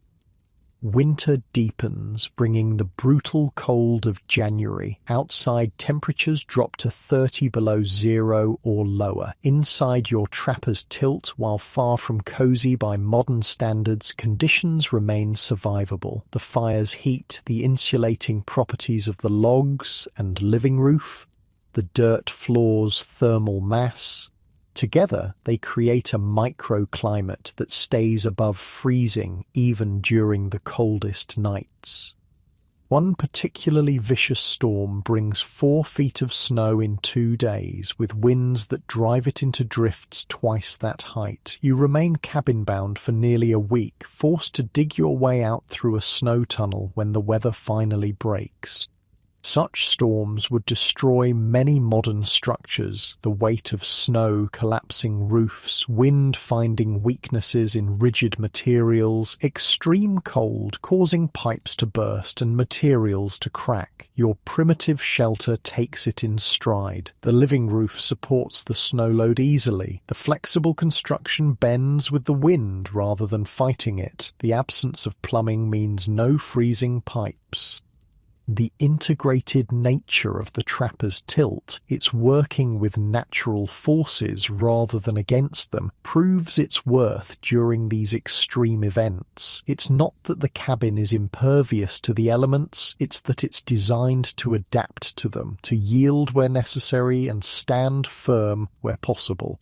A: Winter deepens, bringing the brutal cold of January. Outside temperatures drop to 30 below zero or lower. Inside your trapper's tilt, while far from cozy by modern standards, conditions remain survivable. The fire's heat, the insulating properties of the logs and living roof, the dirt floor's thermal mass, together, they create a microclimate that stays above freezing even during the coldest nights. One particularly vicious storm brings 4 feet of snow in 2 days, with winds that drive it into drifts twice that height. You remain cabin-bound for nearly a week, forced to dig your way out through a snow tunnel when the weather finally breaks. Such storms would destroy many modern structures, the weight of snow collapsing roofs, wind finding weaknesses in rigid materials, extreme cold causing pipes to burst and materials to crack. Your primitive shelter takes it in stride. The living roof supports the snow load easily. The flexible construction bends with the wind rather than fighting it. The absence of plumbing means no freezing pipes. The integrated nature of the trapper's tilt, its working with natural forces rather than against them, proves its worth during these extreme events. It's not that the cabin is impervious to the elements, it's that it's designed to adapt to them, to yield where necessary and stand firm where possible.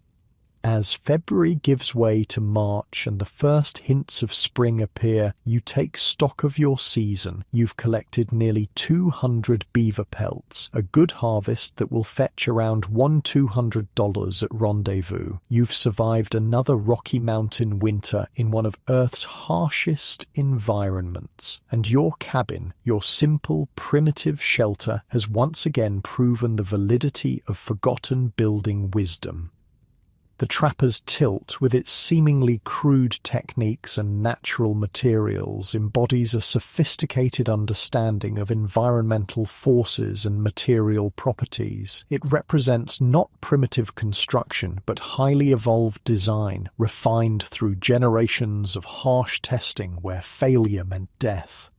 A: As February gives way to March and the first hints of spring appear, you take stock of your season. You've collected nearly 200 beaver pelts, a good harvest that will fetch around $200 at Rendezvous. You've survived another Rocky Mountain winter in one of Earth's harshest environments, and your cabin, your simple, primitive shelter, has once again proven the validity of forgotten building wisdom. The trapper's tilt, with its seemingly crude techniques and natural materials, embodies a sophisticated understanding of environmental forces and material properties. It represents not primitive construction, but highly evolved design, refined through generations of harsh testing where failure meant death.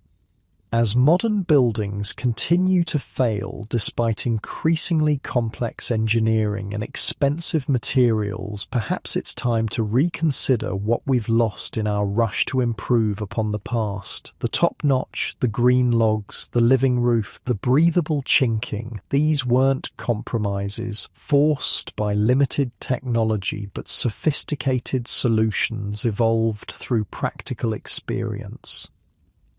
A: As modern buildings continue to fail despite increasingly complex engineering and expensive materials, perhaps it's time to reconsider what we've lost in our rush to improve upon the past. The top notch, the green logs, the living roof, the breathable chinking, these weren't compromises forced by limited technology, but sophisticated solutions evolved through practical experience.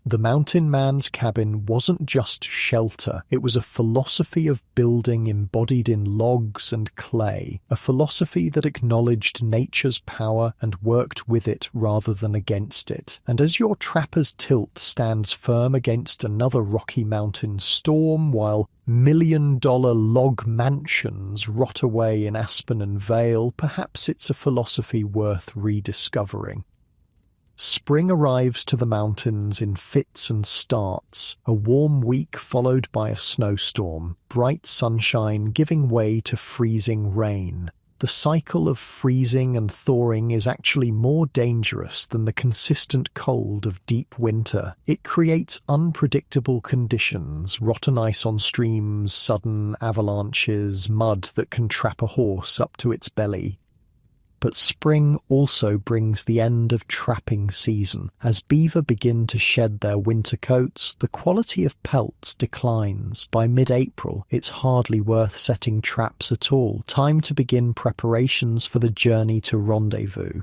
A: The mountain man's cabin wasn't just shelter, it was a philosophy of building embodied in logs and clay, a philosophy that acknowledged nature's power and worked with it rather than against it. And as your trapper's tilt stands firm against another Rocky Mountain storm, while million-dollar log mansions rot away in Aspen and Vale, perhaps it's a philosophy worth rediscovering. Spring arrives to the mountains in fits and starts, a warm week followed by a snowstorm, bright sunshine giving way to freezing rain. The cycle of freezing and thawing is actually more dangerous than the consistent cold of deep winter. It creates unpredictable conditions, rotten ice on streams, sudden avalanches, mud that can trap a horse up to its belly. But spring also brings the end of trapping season. As beaver begin to shed their winter coats, the quality of pelts declines. By mid-April, it's hardly worth setting traps at all. Time to begin preparations for the journey to Rendezvous.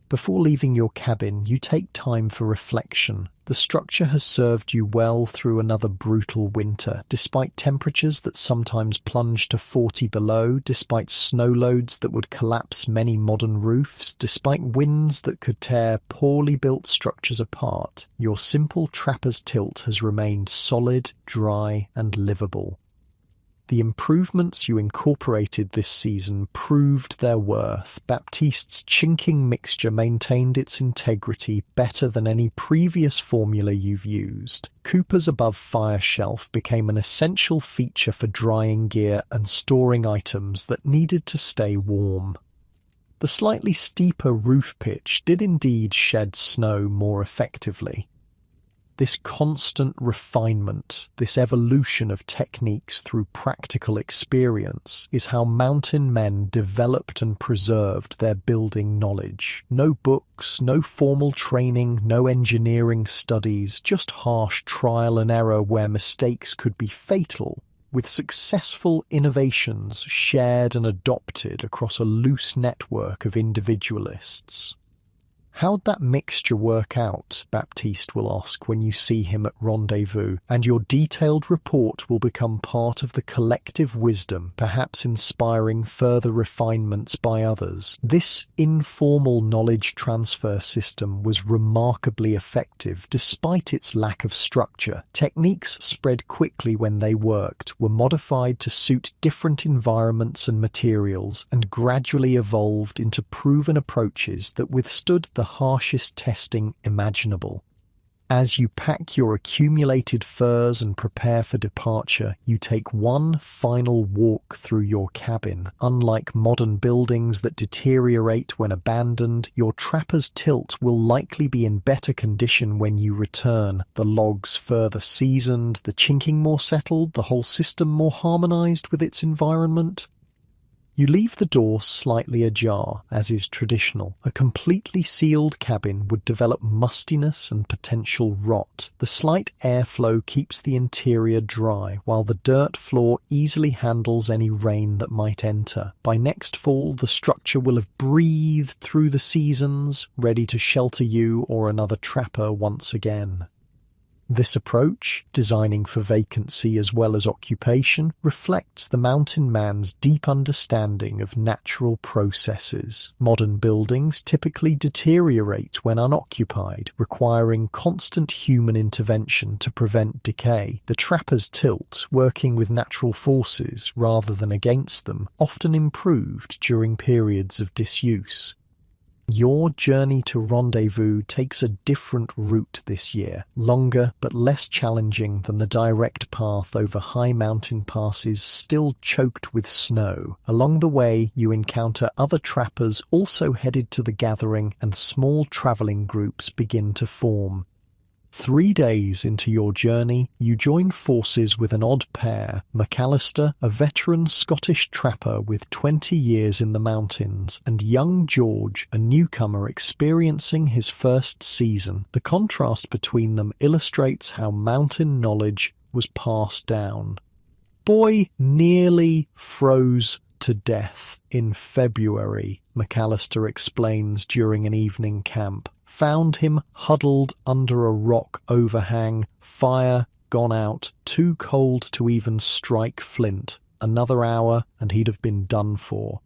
A: Before leaving your cabin, you take time for reflection. The structure has served you well through another brutal winter, despite temperatures that sometimes plunge to 40 below, despite snow loads that would collapse many modern roofs, despite winds that could tear poorly built structures apart. Your simple trapper's tilt has remained solid, dry, and livable. The improvements you incorporated this season proved their worth. Baptiste's chinking mixture maintained its integrity better than any previous formula you've used. Cooper's above fire shelf became an essential feature for drying gear and storing items that needed to stay warm. The slightly steeper roof pitch did indeed shed snow more effectively. This constant refinement, this evolution of techniques through practical experience, is how mountain men developed and preserved their building knowledge. No books, no formal training, no engineering studies, just harsh trial and error where mistakes could be fatal, with successful innovations shared and adopted across a loose network of individualists. How'd that mixture work out, Baptiste will ask when you see him at Rendezvous, and your detailed report will become part of the collective wisdom, perhaps inspiring further refinements by others. This informal knowledge transfer system was remarkably effective despite its lack of structure. Techniques spread quickly when they worked, were modified to suit different environments and materials, and gradually evolved into proven approaches that withstood the harshest testing imaginable. As you pack your accumulated furs and prepare for departure, you take one final walk through your cabin. Unlike modern buildings that deteriorate when abandoned, your trapper's tilt will likely be in better condition when you return. The logs further seasoned, the chinking more settled, the whole system more harmonized with its environment. You leave the door slightly ajar, as is traditional. A completely sealed cabin would develop mustiness and potential rot. The slight airflow keeps the interior dry, while the dirt floor easily handles any rain that might enter. By next fall, the structure will have breathed through the seasons, ready to shelter you or another trapper once again. This approach, designing for vacancy as well as occupation, reflects the mountain man's deep understanding of natural processes. Modern buildings typically deteriorate when unoccupied, requiring constant human intervention to prevent decay. The trapper's tilt, working with natural forces rather than against them, often improved during periods of disuse. Your journey to Rendezvous takes a different route this year, longer but less challenging than the direct path over high mountain passes still choked with snow. Along the way, you encounter other trappers also headed to the gathering, and small traveling groups begin to form. 3 days into your journey, you join forces with an odd pair, McAllister, a veteran Scottish trapper with 20 years in the mountains, and young George, a newcomer experiencing his first season. The contrast between them illustrates how mountain knowledge was passed down. Boy nearly froze to death in February, McAllister explains during an evening camp. Found him huddled under a rock overhang, fire gone out, too cold to even strike flint. Another hour and he'd have been done for.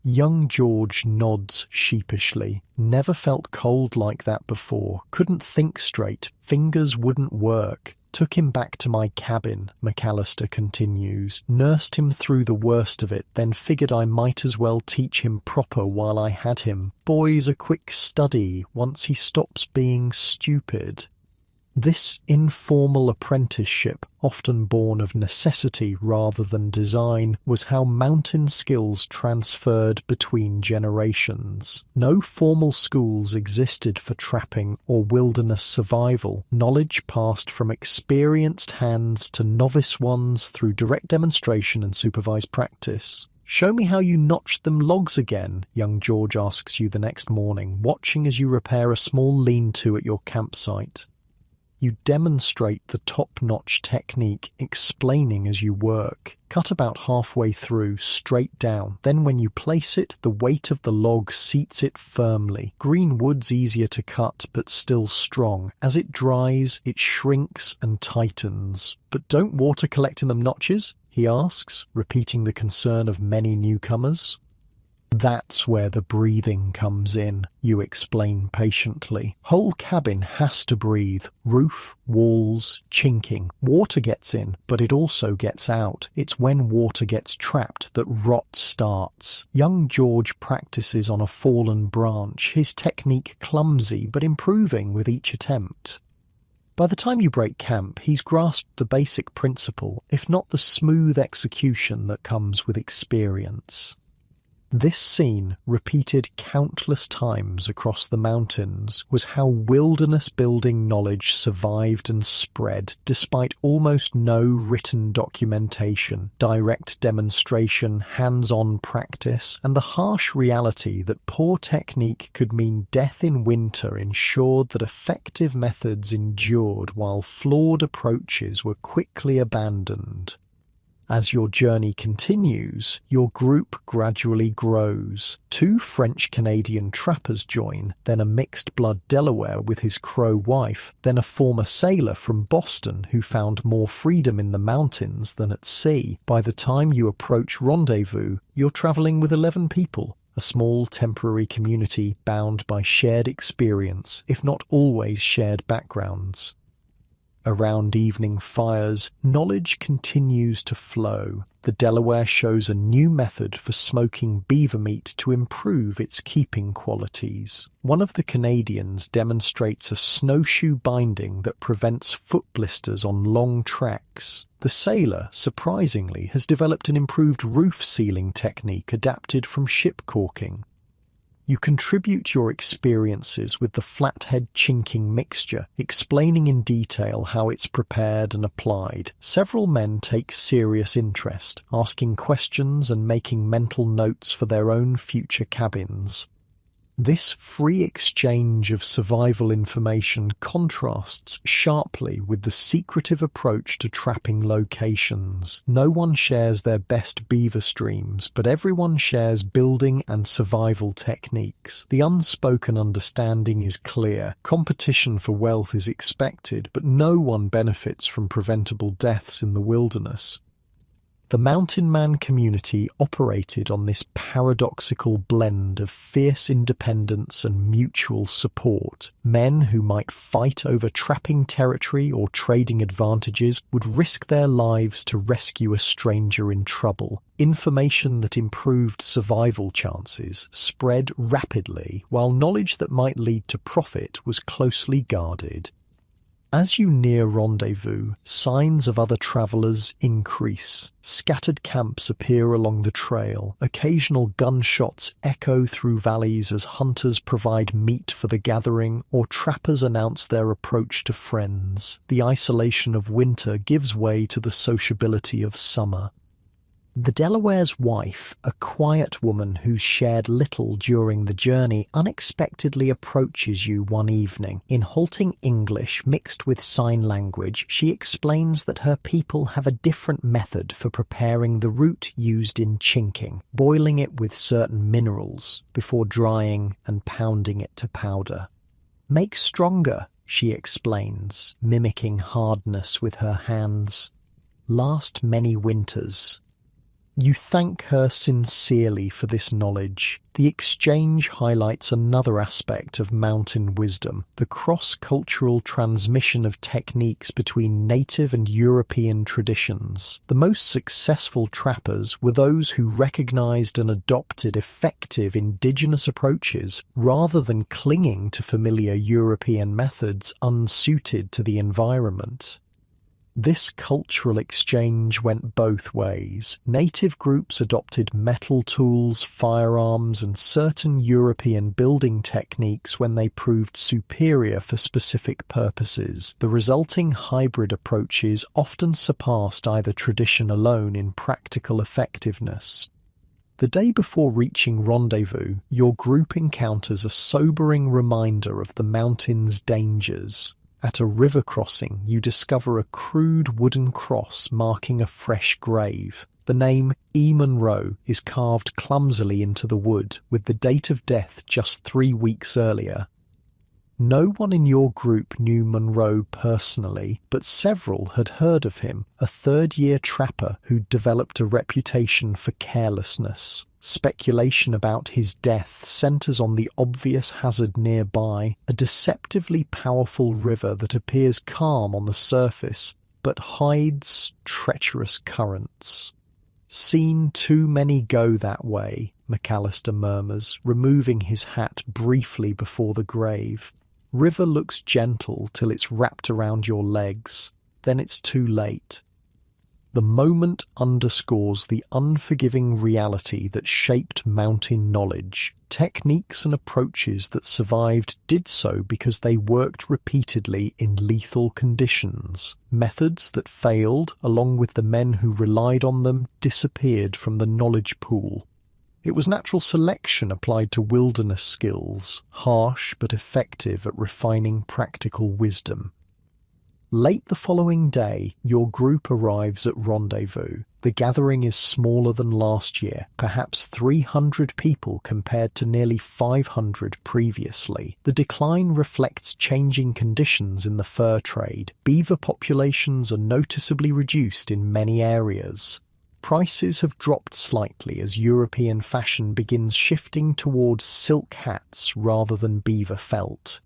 A: Young George nods sheepishly. Never felt cold like that before. Couldn't think straight. Fingers wouldn't work. Took him back to my cabin, McAllister continues. Nursed him through the worst of it, then figured I might as well teach him proper while I had him. Boy's a quick study once he stops being stupid. This informal apprenticeship, often born of necessity rather than design, was how mountain skills transferred between generations. No formal schools existed for trapping or wilderness survival. Knowledge passed from experienced hands to novice ones through direct demonstration and supervised practice. "Show me how you notched them logs again," young George asks you the next morning, watching as you repair a small lean-to at your campsite. You demonstrate the top-notch technique, explaining as you work. Cut about halfway through, straight down. Then when you place it, the weight of the log seats it firmly. Green wood's easier to cut, but still strong. As it dries, it shrinks and tightens. "But don't water collect in them notches?" he asks, repeating the concern of many newcomers. "That's where the breathing comes in," you explain patiently. "Whole cabin has to breathe. Roof, walls, chinking. Water gets in, but it also gets out. It's when water gets trapped that rot starts." Young George practices on a fallen branch, his technique clumsy but improving with each attempt. By the time you break camp, he's grasped the basic principle, if not the smooth execution that comes with experience. This scene, repeated countless times across the mountains, was how wilderness building knowledge survived and spread despite almost no written documentation, direct demonstration, hands-on practice, and the harsh reality that poor technique could mean death in winter ensured that effective methods endured while flawed approaches were quickly abandoned. As your journey continues, your group gradually grows. 2 French-Canadian trappers join, then a mixed-blood Delaware with his Crow wife, then a former sailor from Boston who found more freedom in the mountains than at sea. By the time you approach Rendezvous, you're traveling with 11 people, a small temporary community bound by shared experience, if not always shared backgrounds. Around evening fires, knowledge continues to flow. The Delaware shows a new method for smoking beaver meat to improve its keeping qualities. One of the Canadians demonstrates a snowshoe binding that prevents foot blisters on long treks. The sailor, surprisingly, has developed an improved roof sealing technique adapted from ship caulking. You contribute your experiences with the flathead chinking mixture, explaining in detail how it's prepared and applied. Several men take serious interest, asking questions and making mental notes for their own future cabins. This free exchange of survival information contrasts sharply with the secretive approach to trapping locations. No one shares their best beaver streams, but everyone shares building and survival techniques. The unspoken understanding is clear. Competition for wealth is expected, but no one benefits from preventable deaths in the wilderness. The Mountain Man community operated on this paradoxical blend of fierce independence and mutual support. Men who might fight over trapping territory or trading advantages would risk their lives to rescue a stranger in trouble. Information that improved survival chances spread rapidly, while knowledge that might lead to profit was closely guarded. As you near rendezvous, signs of other travelers increase. Scattered camps appear along the trail. Occasional gunshots echo through valleys as hunters provide meat for the gathering or trappers announce their approach to friends. The isolation of winter gives way to the sociability of summer. The Delaware's wife, a quiet woman who's shared little during the journey, unexpectedly approaches you one evening. In halting English mixed with sign language, she explains that her people have a different method for preparing the root used in chinking, boiling it with certain minerals before drying and pounding it to powder. "Make stronger," she explains, mimicking hardness with her hands. "Last many winters." You thank her sincerely for this knowledge. The exchange highlights another aspect of mountain wisdom, the cross-cultural transmission of techniques between native and European traditions. The most successful trappers were those who recognized and adopted effective indigenous approaches rather than clinging to familiar European methods unsuited to the environment. This cultural exchange went both ways. Native groups adopted metal tools, firearms, and certain European building techniques when they proved superior for specific purposes. The resulting hybrid approaches often surpassed either tradition alone in practical effectiveness. The day before reaching rendezvous, your group encounters a sobering reminder of the mountain's dangers. At a river crossing, you discover a crude wooden cross marking a fresh grave. The name E. Monroe is carved clumsily into the wood, with the date of death just 3 weeks earlier. No one in your group knew Monroe personally, but several had heard of him, a third-year trapper who developed a reputation for carelessness. Speculation about his death centers on the obvious hazard nearby, a deceptively powerful river that appears calm on the surface, but hides treacherous currents. "Seen too many go that way," McAllister murmurs, removing his hat briefly before the grave. "River looks gentle till it's wrapped around your legs. Then it's too late." The moment underscores the unforgiving reality that shaped mountain knowledge. Techniques and approaches that survived did so because they worked repeatedly in lethal conditions. Methods that failed, along with the men who relied on them, disappeared from the knowledge pool. It was natural selection applied to wilderness skills, harsh but effective at refining practical wisdom. Late the following day, your group arrives at rendezvous. The gathering is smaller than last year, perhaps 300 people compared to nearly 500 previously. The decline reflects changing conditions in the fur trade. Beaver populations are noticeably reduced in many areas. Prices have dropped slightly as European fashion begins shifting towards silk hats rather than beaver felt.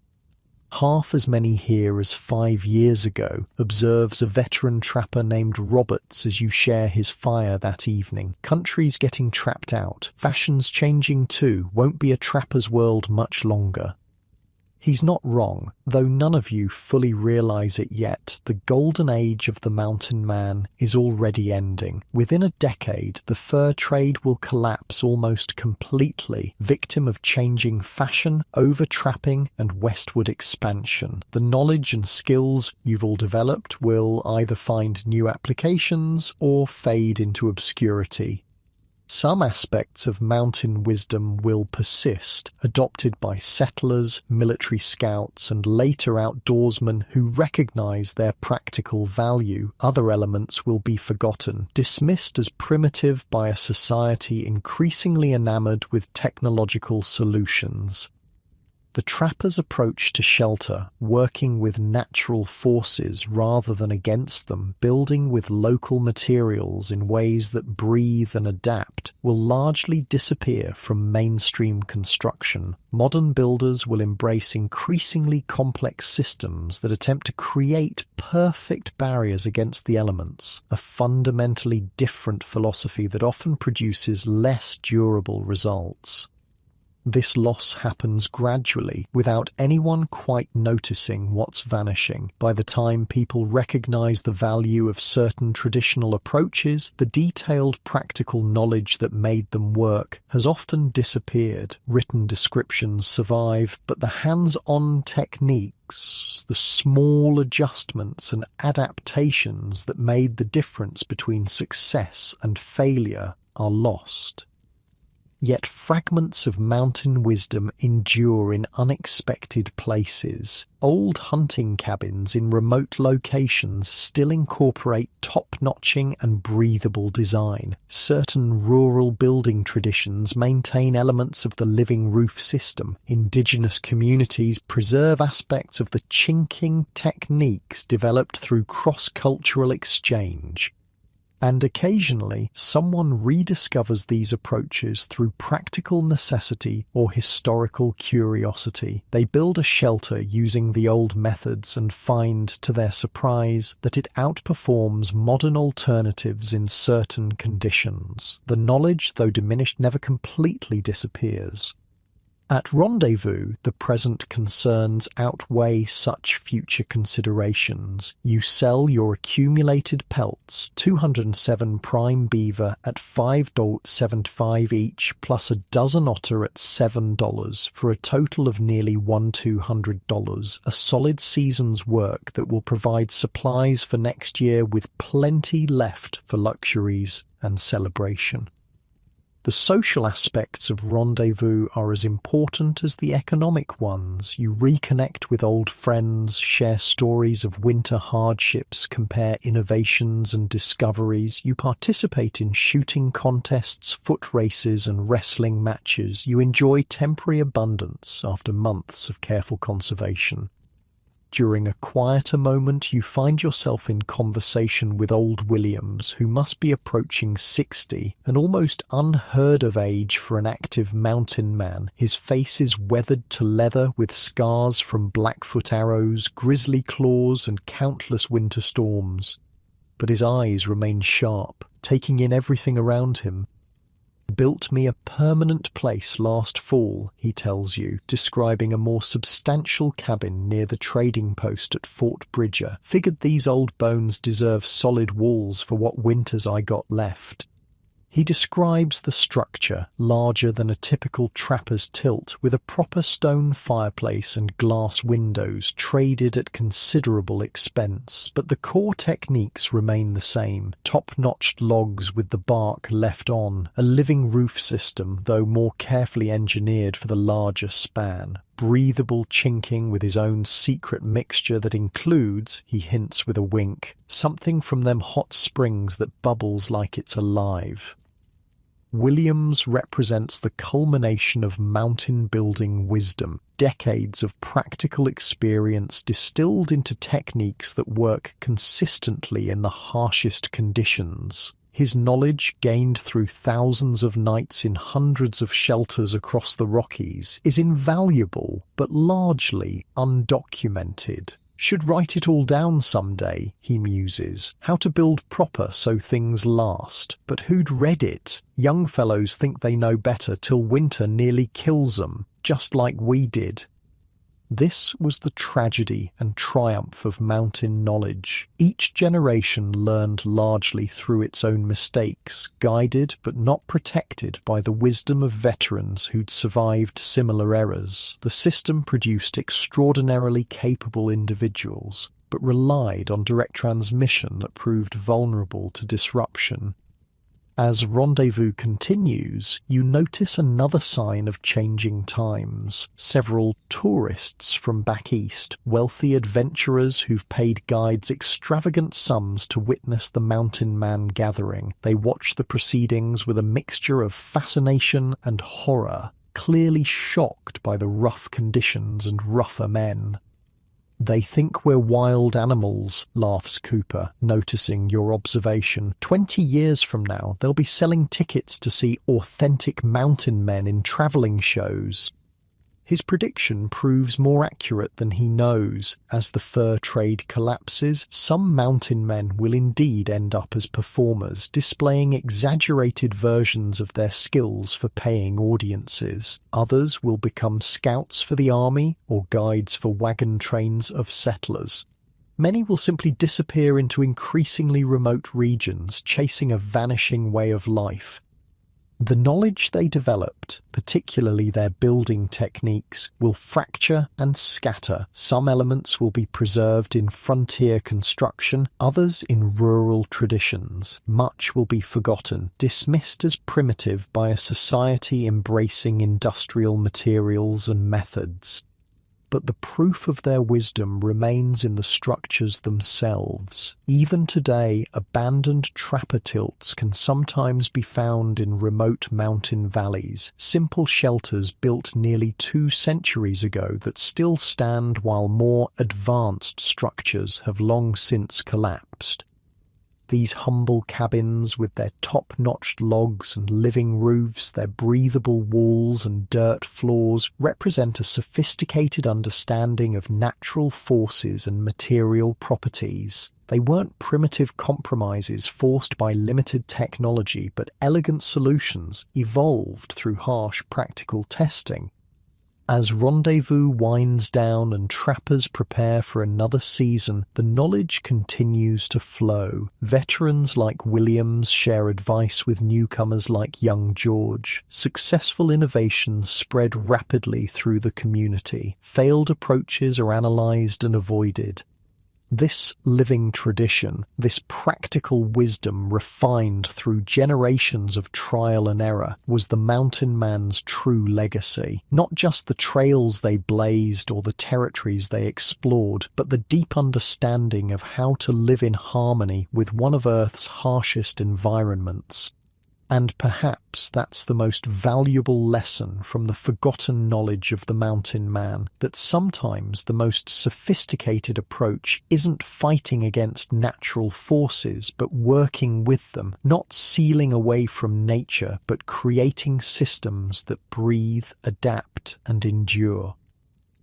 A: "Half as many here as 5 years ago," observes a veteran trapper named Roberts as you share his fire that evening. "Country's getting trapped out. Fashion's changing too. Won't be a trapper's world much longer." He's not wrong, though none of you fully realize it yet. The golden age of the mountain man is already ending. Within a decade, the fur trade will collapse almost completely, victim of changing fashion, over-trapping, and westward expansion. The knowledge and skills you've all developed will either find new applications or fade into obscurity. Some aspects of mountain wisdom will persist, adopted by settlers, military scouts, and later outdoorsmen who recognize their practical value. Other elements will be forgotten, dismissed as primitive by a society increasingly enamored with technological solutions. The trapper's approach to shelter, working with natural forces rather than against them, building with local materials in ways that breathe and adapt, will largely disappear from mainstream construction. Modern builders will embrace increasingly complex systems that attempt to create perfect barriers against the elements, a fundamentally different philosophy that often produces less durable results. This loss happens gradually, without anyone quite noticing what's vanishing. By the time people recognize the value of certain traditional approaches, the detailed practical knowledge that made them work has often disappeared. Written descriptions survive, but the hands-on techniques, the small adjustments and adaptations that made the difference between success and failure are lost. Yet fragments of mountain wisdom endure in unexpected places. Old hunting cabins in remote locations still incorporate top-notching and breathable design. Certain rural building traditions maintain elements of the living roof system. Indigenous communities preserve aspects of the chinking techniques developed through cross-cultural exchange. And occasionally, someone rediscovers these approaches through practical necessity or historical curiosity. They build a shelter using the old methods and find, to their surprise, that it outperforms modern alternatives in certain conditions. The knowledge, though diminished, never completely disappears. At Rendezvous, the present concerns outweigh such future considerations. You sell your accumulated pelts, 207 prime beaver at $5.75 each, plus a dozen otter at $7, for a total of nearly $1,200, a solid season's work that will provide supplies for next year with plenty left for luxuries and celebration. The social aspects of Rendezvous are as important as the economic ones. You reconnect with old friends, share stories of winter hardships, compare innovations and discoveries. You participate in shooting contests, foot races, and wrestling matches. You enjoy temporary abundance after months of careful conservation. During a quieter moment, you find yourself in conversation with old Williams, who must be approaching 60, an almost unheard of age for an active mountain man. His face is weathered to leather with scars from Blackfoot arrows, grizzly claws, and countless winter storms. But his eyes remain sharp, taking in everything around him. Built me a permanent place last fall, he tells you, describing a more substantial cabin near the trading post at Fort Bridger. Figured these old bones deserve solid walls for what winters I got left. He describes the structure, larger than a typical trapper's tilt, with a proper stone fireplace and glass windows traded at considerable expense. But the core techniques remain the same. Top-notched logs with the bark left on, a living roof system, though more carefully engineered for the larger span. Breathable chinking with his own secret mixture that includes, he hints with a wink, something from them hot springs that bubbles like it's alive. Williams represents the culmination of mountain building wisdom, decades of practical experience distilled into techniques that work consistently in the harshest conditions. His knowledge, gained through thousands of nights in hundreds of shelters across the Rockies, is invaluable but largely undocumented. Should write it all down someday, he muses. How to build proper so things last. But who'd read it? Young fellows think they know better till winter nearly kills them, just like we did. This was the tragedy and triumph of mountain knowledge. Each generation learned largely through its own mistakes, guided but not protected by the wisdom of veterans who'd survived similar errors. The system produced extraordinarily capable individuals, but relied on direct transmission that proved vulnerable to disruption. As Rendezvous continues, you notice another sign of changing times. Several tourists from back east, wealthy adventurers who've paid guides extravagant sums to witness the Mountain Man gathering. They watch the proceedings with a mixture of fascination and horror, clearly shocked by the rough conditions and rougher men. "They think we're wild animals," laughs Cooper, noticing your observation. 20 years from now, they'll be selling tickets to see authentic mountain men in travelling shows. His prediction proves more accurate than he knows. As the fur trade collapses, some mountain men will indeed end up as performers, displaying exaggerated versions of their skills for paying audiences. Others will become scouts for the army or guides for wagon trains of settlers. Many will simply disappear into increasingly remote regions, chasing a vanishing way of life. The knowledge they developed, particularly their building techniques, will fracture and scatter. Some elements will be preserved in frontier construction, others in rural traditions. Much will be forgotten, dismissed as primitive by a society embracing industrial materials and methods. But the proof of their wisdom remains in the structures themselves. Even today, abandoned trapper tilts can sometimes be found in remote mountain valleys, simple shelters built nearly 2 centuries ago that still stand while more advanced structures have long since collapsed. These humble cabins with their top-notched logs and living roofs, their breathable walls and dirt floors, represent a sophisticated understanding of natural forces and material properties. They weren't primitive compromises forced by limited technology, but elegant solutions evolved through harsh practical testing. As Rendezvous winds down and trappers prepare for another season, the knowledge continues to flow. Veterans like Williams share advice with newcomers like young George. Successful innovations spread rapidly through the community. Failed approaches are analysed and avoided. This living tradition, this practical wisdom refined through generations of trial and error, was the mountain man's true legacy. Not just the trails they blazed or the territories they explored, but the deep understanding of how to live in harmony with one of Earth's harshest environments. And perhaps that's the most valuable lesson from the forgotten knowledge of the mountain man, that sometimes the most sophisticated approach isn't fighting against natural forces, but working with them, not sealing away from nature, but creating systems that breathe, adapt, and endure.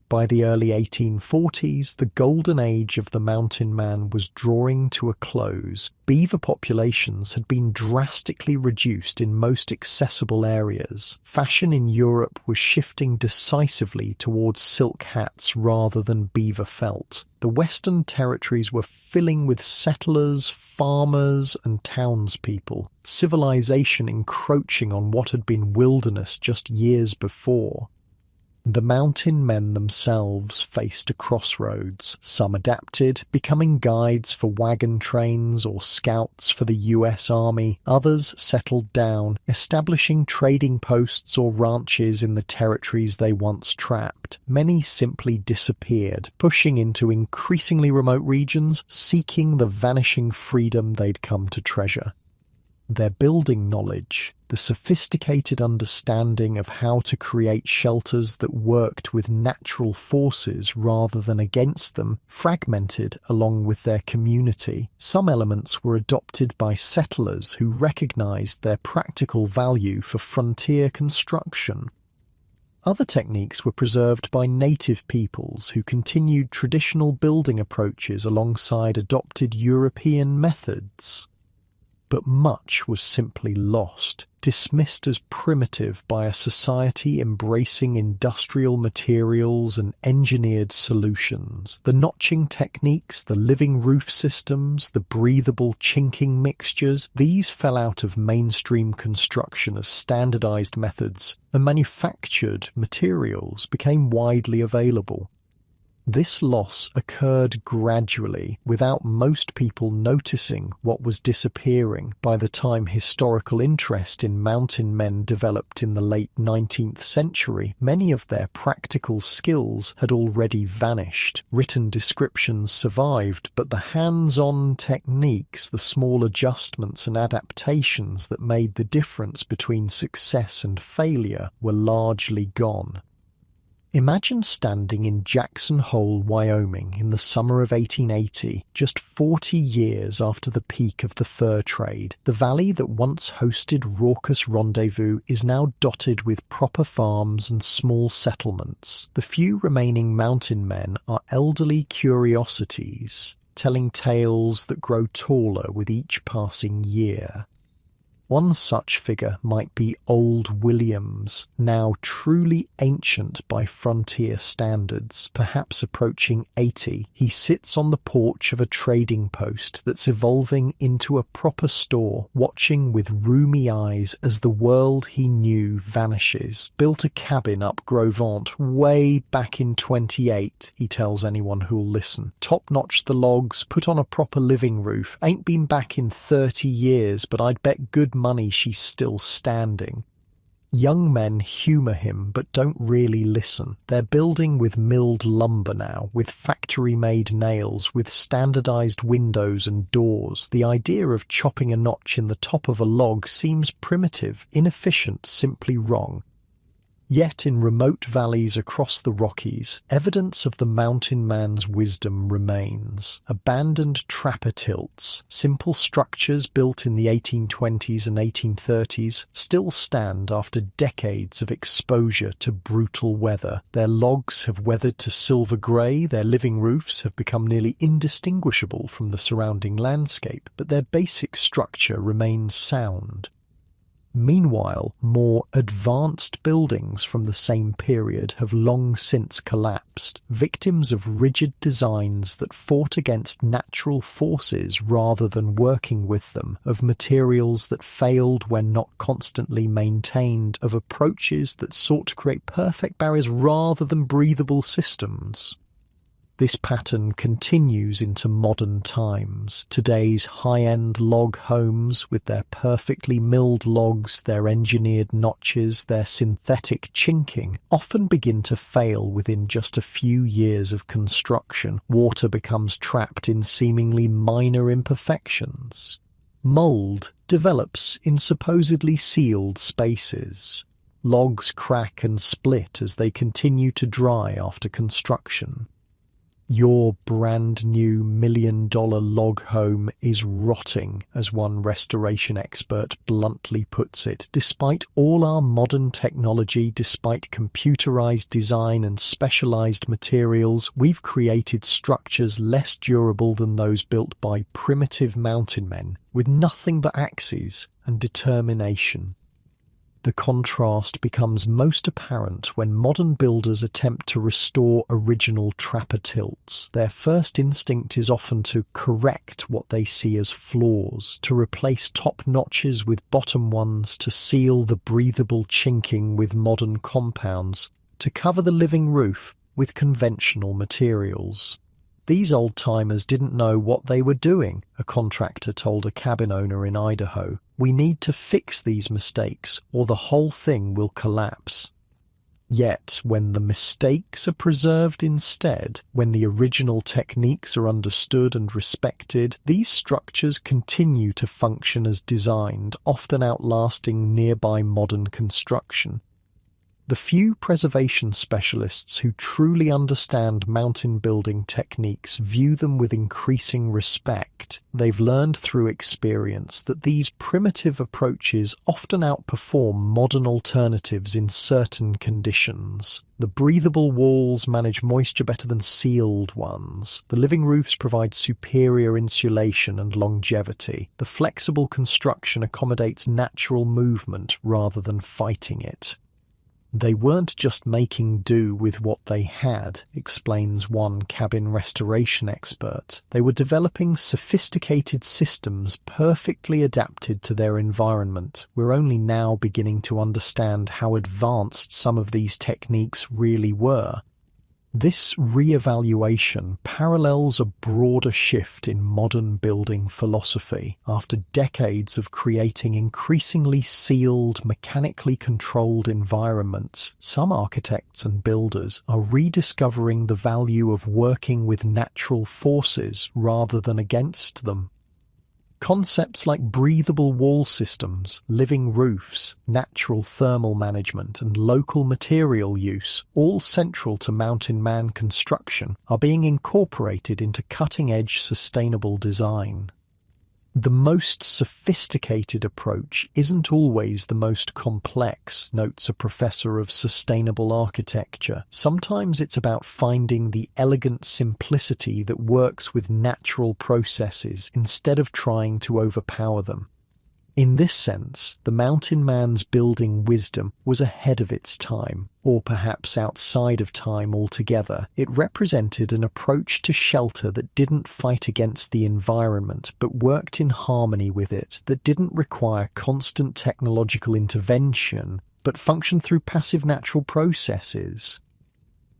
A: By the early 1840s, the golden age of the mountain man was drawing to a close. Beaver populations had been drastically reduced in most accessible areas. Fashion in Europe was shifting decisively towards silk hats rather than beaver felt. The Western territories were filling with settlers, farmers, and townspeople, civilization encroaching on what had been wilderness just years before. The mountain men themselves faced a crossroads. Some adapted, becoming guides for wagon trains or scouts for the US Army. Others settled down, establishing trading posts or ranches in the territories they once trapped. Many simply disappeared, pushing into increasingly remote regions, seeking the vanishing freedom they'd come to treasure. Their building knowledge, the sophisticated understanding of how to create shelters that worked with natural forces rather than against them, fragmented along with their community. Some elements were adopted by settlers who recognized their practical value for frontier construction. Other techniques were preserved by native peoples who continued traditional building approaches alongside adopted European methods. but much was simply lost, dismissed as primitive by a society embracing industrial materials and engineered solutions. The notching techniques, the living roof systems, the breathable chinking mixtures, these fell out of mainstream construction as standardized methods, and manufactured materials became widely available. This loss occurred gradually, without most people noticing what was disappearing by the time historical interest in mountain men developed in the late 19th century. Many of their practical skills had already vanished. Written descriptions survived, but the hands-on techniques, the small adjustments and adaptations that made the difference between success and failure were largely gone. Imagine standing in Jackson Hole, Wyoming in the summer of 1880, just 40 years after the peak of the fur trade. The valley that once hosted raucous rendezvous is now dotted with proper farms and small settlements. The few remaining mountain men are elderly curiosities, telling tales that grow taller with each passing year. One such figure might be Old Williams, now truly ancient by frontier standards, perhaps approaching 80. He sits on the porch of a trading post that's evolving into a proper store, watching with rheumy eyes as the world he knew vanishes. Built a cabin up Grovant way back in 28, he tells anyone who'll listen. Top-notch the logs, put on a proper living roof. Ain't been back in 30 years, but I'd bet good money she's still standing. Young men humour him but don't really listen. They're building with milled lumber now, with factory-made nails, with standardised windows and doors. The idea of chopping a notch in the top of a log seems primitive, inefficient, simply wrong. Yet in remote valleys across the Rockies, evidence of the mountain man's wisdom remains. Abandoned trapper tilts, simple structures built in the 1820s and 1830s, still stand after decades of exposure to brutal weather. Their logs have weathered to silver grey, their living roofs have become nearly indistinguishable from the surrounding landscape, but their basic structure remains sound. Meanwhile, more advanced buildings from the same period have long since collapsed, victims of rigid designs that fought against natural forces rather than working with them, of materials that failed when not constantly maintained, of approaches that sought to create perfect barriers rather than breathable systems. This pattern continues into modern times. Today's high-end log homes, with their perfectly milled logs, their engineered notches, their synthetic chinking, often begin to fail within just a few years of construction. Water becomes trapped in seemingly minor imperfections. Mold develops in supposedly sealed spaces. Logs crack and split as they continue to dry after construction. Your brand new $1 million log home is rotting, as one restoration expert bluntly puts it. Despite all our modern technology, despite computerized design and specialized materials, we've created structures less durable than those built by primitive mountain men, with nothing but axes and determination. The contrast becomes most apparent when modern builders attempt to restore original trapper tilts. Their first instinct is often to correct what they see as flaws, to replace top notches with bottom ones, to seal the breathable chinking with modern compounds, to cover the living roof with conventional materials. These old-timers didn't know what they were doing, a contractor told a cabin owner in Idaho. We need to fix these mistakes, or the whole thing will collapse. Yet, when the mistakes are preserved instead, when the original techniques are understood and respected, these structures continue to function as designed, often outlasting nearby modern construction. The few preservation specialists who truly understand mountain building techniques view them with increasing respect. They've learned through experience that these primitive approaches often outperform modern alternatives in certain conditions. The breathable walls manage moisture better than sealed ones. The living roofs provide superior insulation and longevity. The flexible construction accommodates natural movement rather than fighting it. They weren't just making do with what they had, explains one cabin restoration expert. They were developing sophisticated systems perfectly adapted to their environment. We're only now beginning to understand how advanced some of these techniques really were. This re-evaluation parallels a broader shift in modern building philosophy. After decades of creating increasingly sealed, mechanically controlled environments, some architects and builders are rediscovering the value of working with natural forces rather than against them. Concepts like breathable wall systems, living roofs, natural thermal management, and local material use, all central to mountain man construction, are being incorporated into cutting-edge sustainable design. The most sophisticated approach isn't always the most complex, notes a professor of sustainable architecture. Sometimes it's about finding the elegant simplicity that works with natural processes instead of trying to overpower them. In this sense, the mountain man's building wisdom was ahead of its time, or perhaps outside of time altogether. It represented an approach to shelter that didn't fight against the environment, but worked in harmony with it, that didn't require constant technological intervention, but functioned through passive natural processes.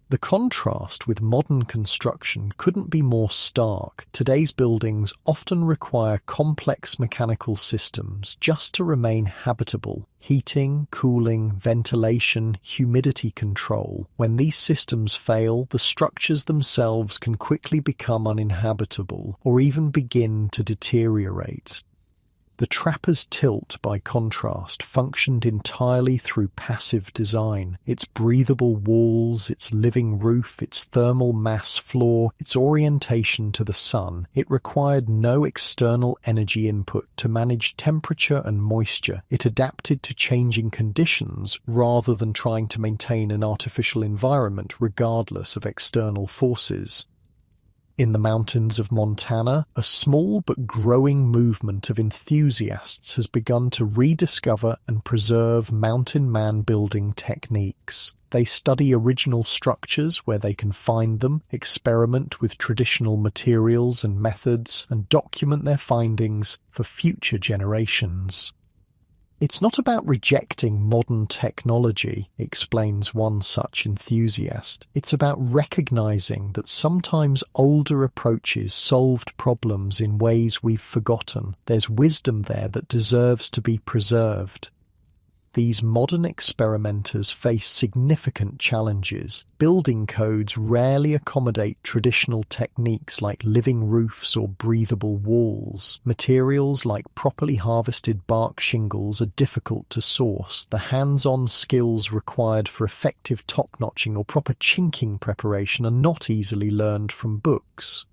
A: The contrast with modern construction couldn't be more stark. Today's buildings often require complex mechanical systems just to remain habitable. Heating, cooling, ventilation, humidity control. When these systems fail, the structures themselves can quickly become uninhabitable or even begin to deteriorate. The trapper's tilt, by contrast, functioned entirely through passive design. Its breathable walls, its living roof, its thermal mass floor, its orientation to the sun. It required no external energy input to manage temperature and moisture. It adapted to changing conditions rather than trying to maintain an artificial environment regardless of external forces. In the mountains of Montana, a small but growing movement of enthusiasts has begun to rediscover and preserve mountain man building techniques. They study original structures where they can find them, experiment with traditional materials and methods, and document their findings for future generations. It's not about rejecting modern technology, explains one such enthusiast. It's about recognizing that sometimes older approaches solved problems in ways we've forgotten. There's wisdom there that deserves to be preserved. These modern experimenters face significant challenges. Building codes rarely accommodate traditional techniques like living roofs or breathable walls. Materials like properly harvested bark shingles are difficult to source. The hands-on skills required for effective top-notching or proper chinking preparation are not easily learned from books.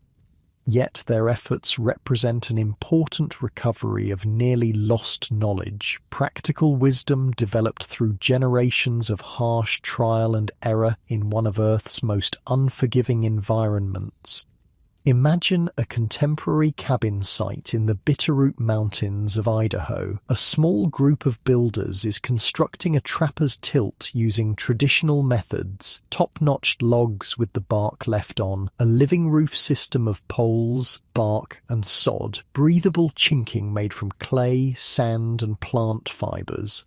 A: Yet their efforts represent an important recovery of nearly lost knowledge, practical wisdom developed through generations of harsh trial and error in one of Earth's most unforgiving environments. Imagine a contemporary cabin site in the Bitterroot Mountains of Idaho. A small group of builders is constructing a trapper's tilt using traditional methods, top-notched logs with the bark left on, a living roof system of poles, bark and sod, breathable chinking made from clay, sand and plant fibers.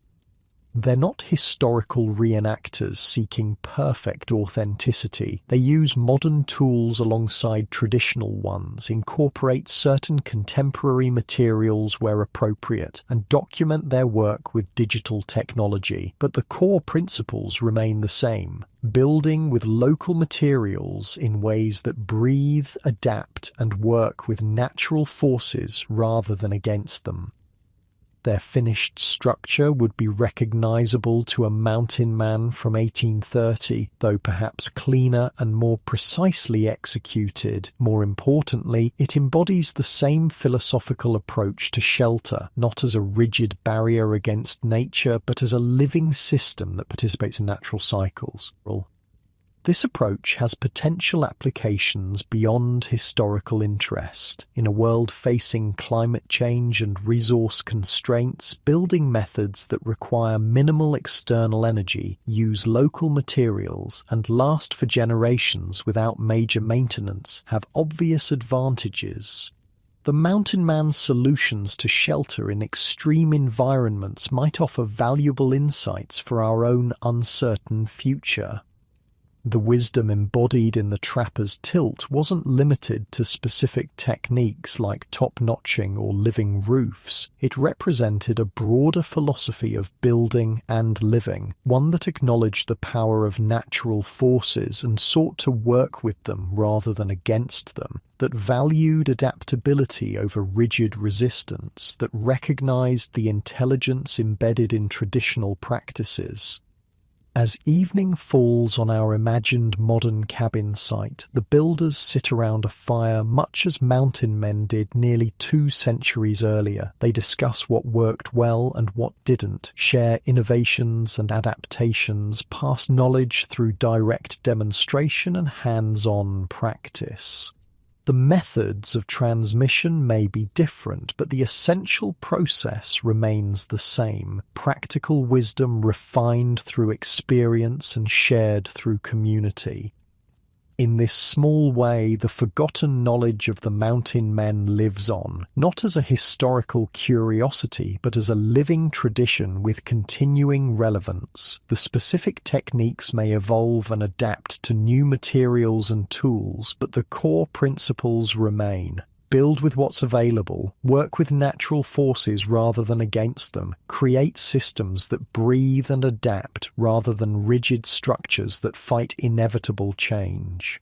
A: They're not historical reenactors seeking perfect authenticity. They use modern tools alongside traditional ones, incorporate certain contemporary materials where appropriate, and document their work with digital technology. But the core principles remain the same. Building with local materials in ways that breathe, adapt, and work with natural forces rather than against them. Their finished structure would be recognizable to a mountain man from 1830, though perhaps cleaner and more precisely executed. More importantly, it embodies the same philosophical approach to shelter, not as a rigid barrier against nature, but as a living system that participates in natural cycles. This approach has potential applications beyond historical interest. In a world facing climate change and resource constraints, building methods that require minimal external energy, use local materials, and last for generations without major maintenance have obvious advantages. The mountain man's solutions to shelter in extreme environments might offer valuable insights for our own uncertain future. The wisdom embodied in the trapper's tilt wasn't limited to specific techniques like top-notching or living roofs. It represented a broader philosophy of building and living, one that acknowledged the power of natural forces and sought to work with them rather than against them, that valued adaptability over rigid resistance, that recognized the intelligence embedded in traditional practices. As evening falls on our imagined modern cabin site, the builders sit around a fire much as mountain men did nearly 2 centuries earlier. They discuss what worked well and what didn't, share innovations and adaptations, pass knowledge through direct demonstration and hands-on practice. The methods of transmission may be different, but the essential process remains the same. Practical wisdom refined through experience and shared through community. In this small way, the forgotten knowledge of the mountain men lives on, not as a historical curiosity, but as a living tradition with continuing relevance. The specific techniques may evolve and adapt to new materials and tools, but the core principles remain. Build with what's available, work with natural forces rather than against them, create systems that breathe and adapt rather than rigid structures that fight inevitable change.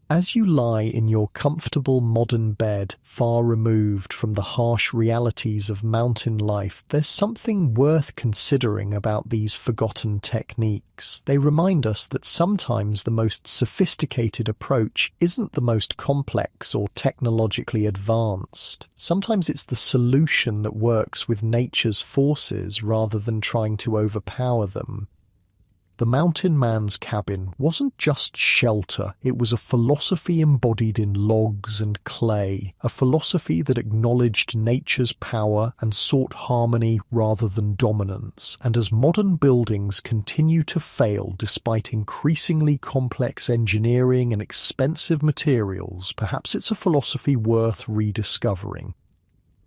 A: As you lie in your comfortable modern bed, far removed from the harsh realities of mountain life, there's something worth considering about these forgotten techniques. They remind us that sometimes the most sophisticated approach isn't the most complex or technologically advanced. Sometimes it's the solution that works with nature's forces rather than trying to overpower them. The mountain man's cabin wasn't just shelter, it was a philosophy embodied in logs and clay, a philosophy that acknowledged nature's power and sought harmony rather than dominance. And as modern buildings continue to fail despite increasingly complex engineering and expensive materials, perhaps it's a philosophy worth rediscovering.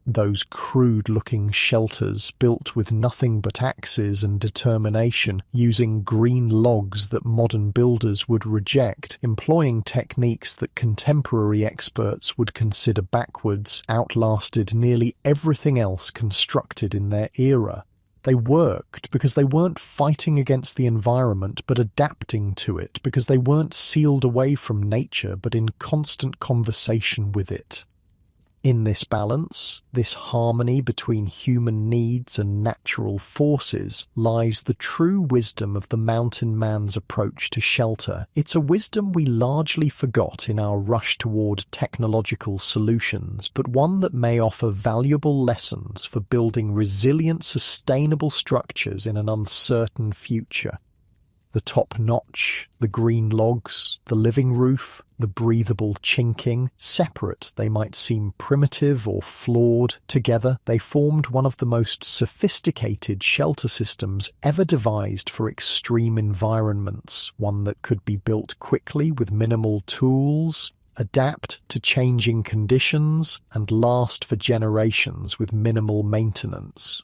A: Those crude-looking shelters built with nothing but axes and determination, using green logs that modern builders would reject, employing techniques that contemporary experts would consider backwards, outlasted nearly everything else constructed in their era. They worked because they weren't fighting against the environment but adapting to it, because they weren't sealed away from nature but in constant conversation with it. In this balance, this harmony between human needs and natural forces, lies the true wisdom of the mountain man's approach to shelter. It's a wisdom we largely forgot in our rush toward technological solutions, but one that may offer valuable lessons for building resilient, sustainable structures in an uncertain future. The top-notch, the green logs, the living roof, the breathable chinking, separate they might seem primitive or flawed, together they formed one of the most sophisticated shelter systems ever devised for extreme environments, one that could be built quickly with minimal tools, adapt to changing conditions, and last for generations with minimal maintenance.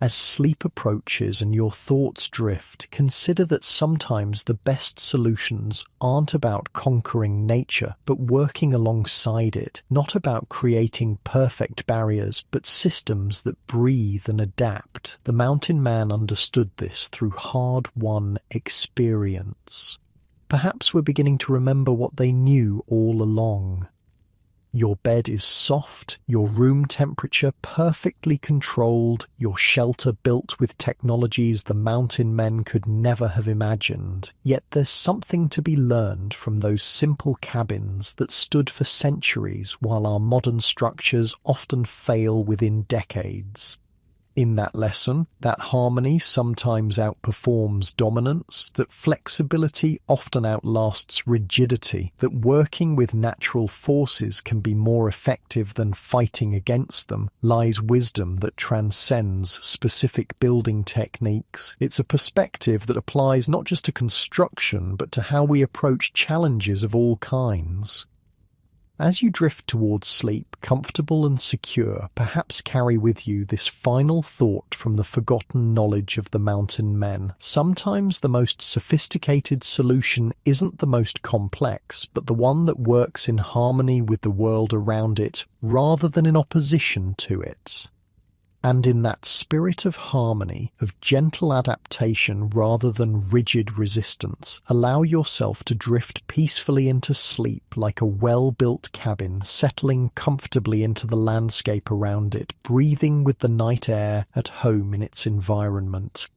A: As sleep approaches and your thoughts drift, consider that sometimes the best solutions aren't about conquering nature, but working alongside it, not about creating perfect barriers, but systems that breathe and adapt. The mountain man understood this through hard-won experience. Perhaps we're beginning to remember what they knew all along. Your bed is soft, your room temperature perfectly controlled, your shelter built with technologies the mountain men could never have imagined. Yet there's something to be learned from those simple cabins that stood for centuries while our modern structures often fail within decades. In that lesson, that harmony sometimes outperforms dominance, that flexibility often outlasts rigidity, that working with natural forces can be more effective than fighting against them, lies wisdom that transcends specific building techniques. It's a perspective that applies not just to construction, but to how we approach challenges of all kinds. As you drift towards sleep, comfortable and secure, perhaps carry with you this final thought from the forgotten knowledge of the mountain men. Sometimes the most sophisticated solution isn't the most complex, but the one that works in harmony with the world around it, rather than in opposition to it. And in that spirit of harmony, of gentle adaptation rather than rigid resistance, allow yourself to drift peacefully into sleep like a well-built cabin, settling comfortably into the landscape around it, breathing with the night air at home in its environment.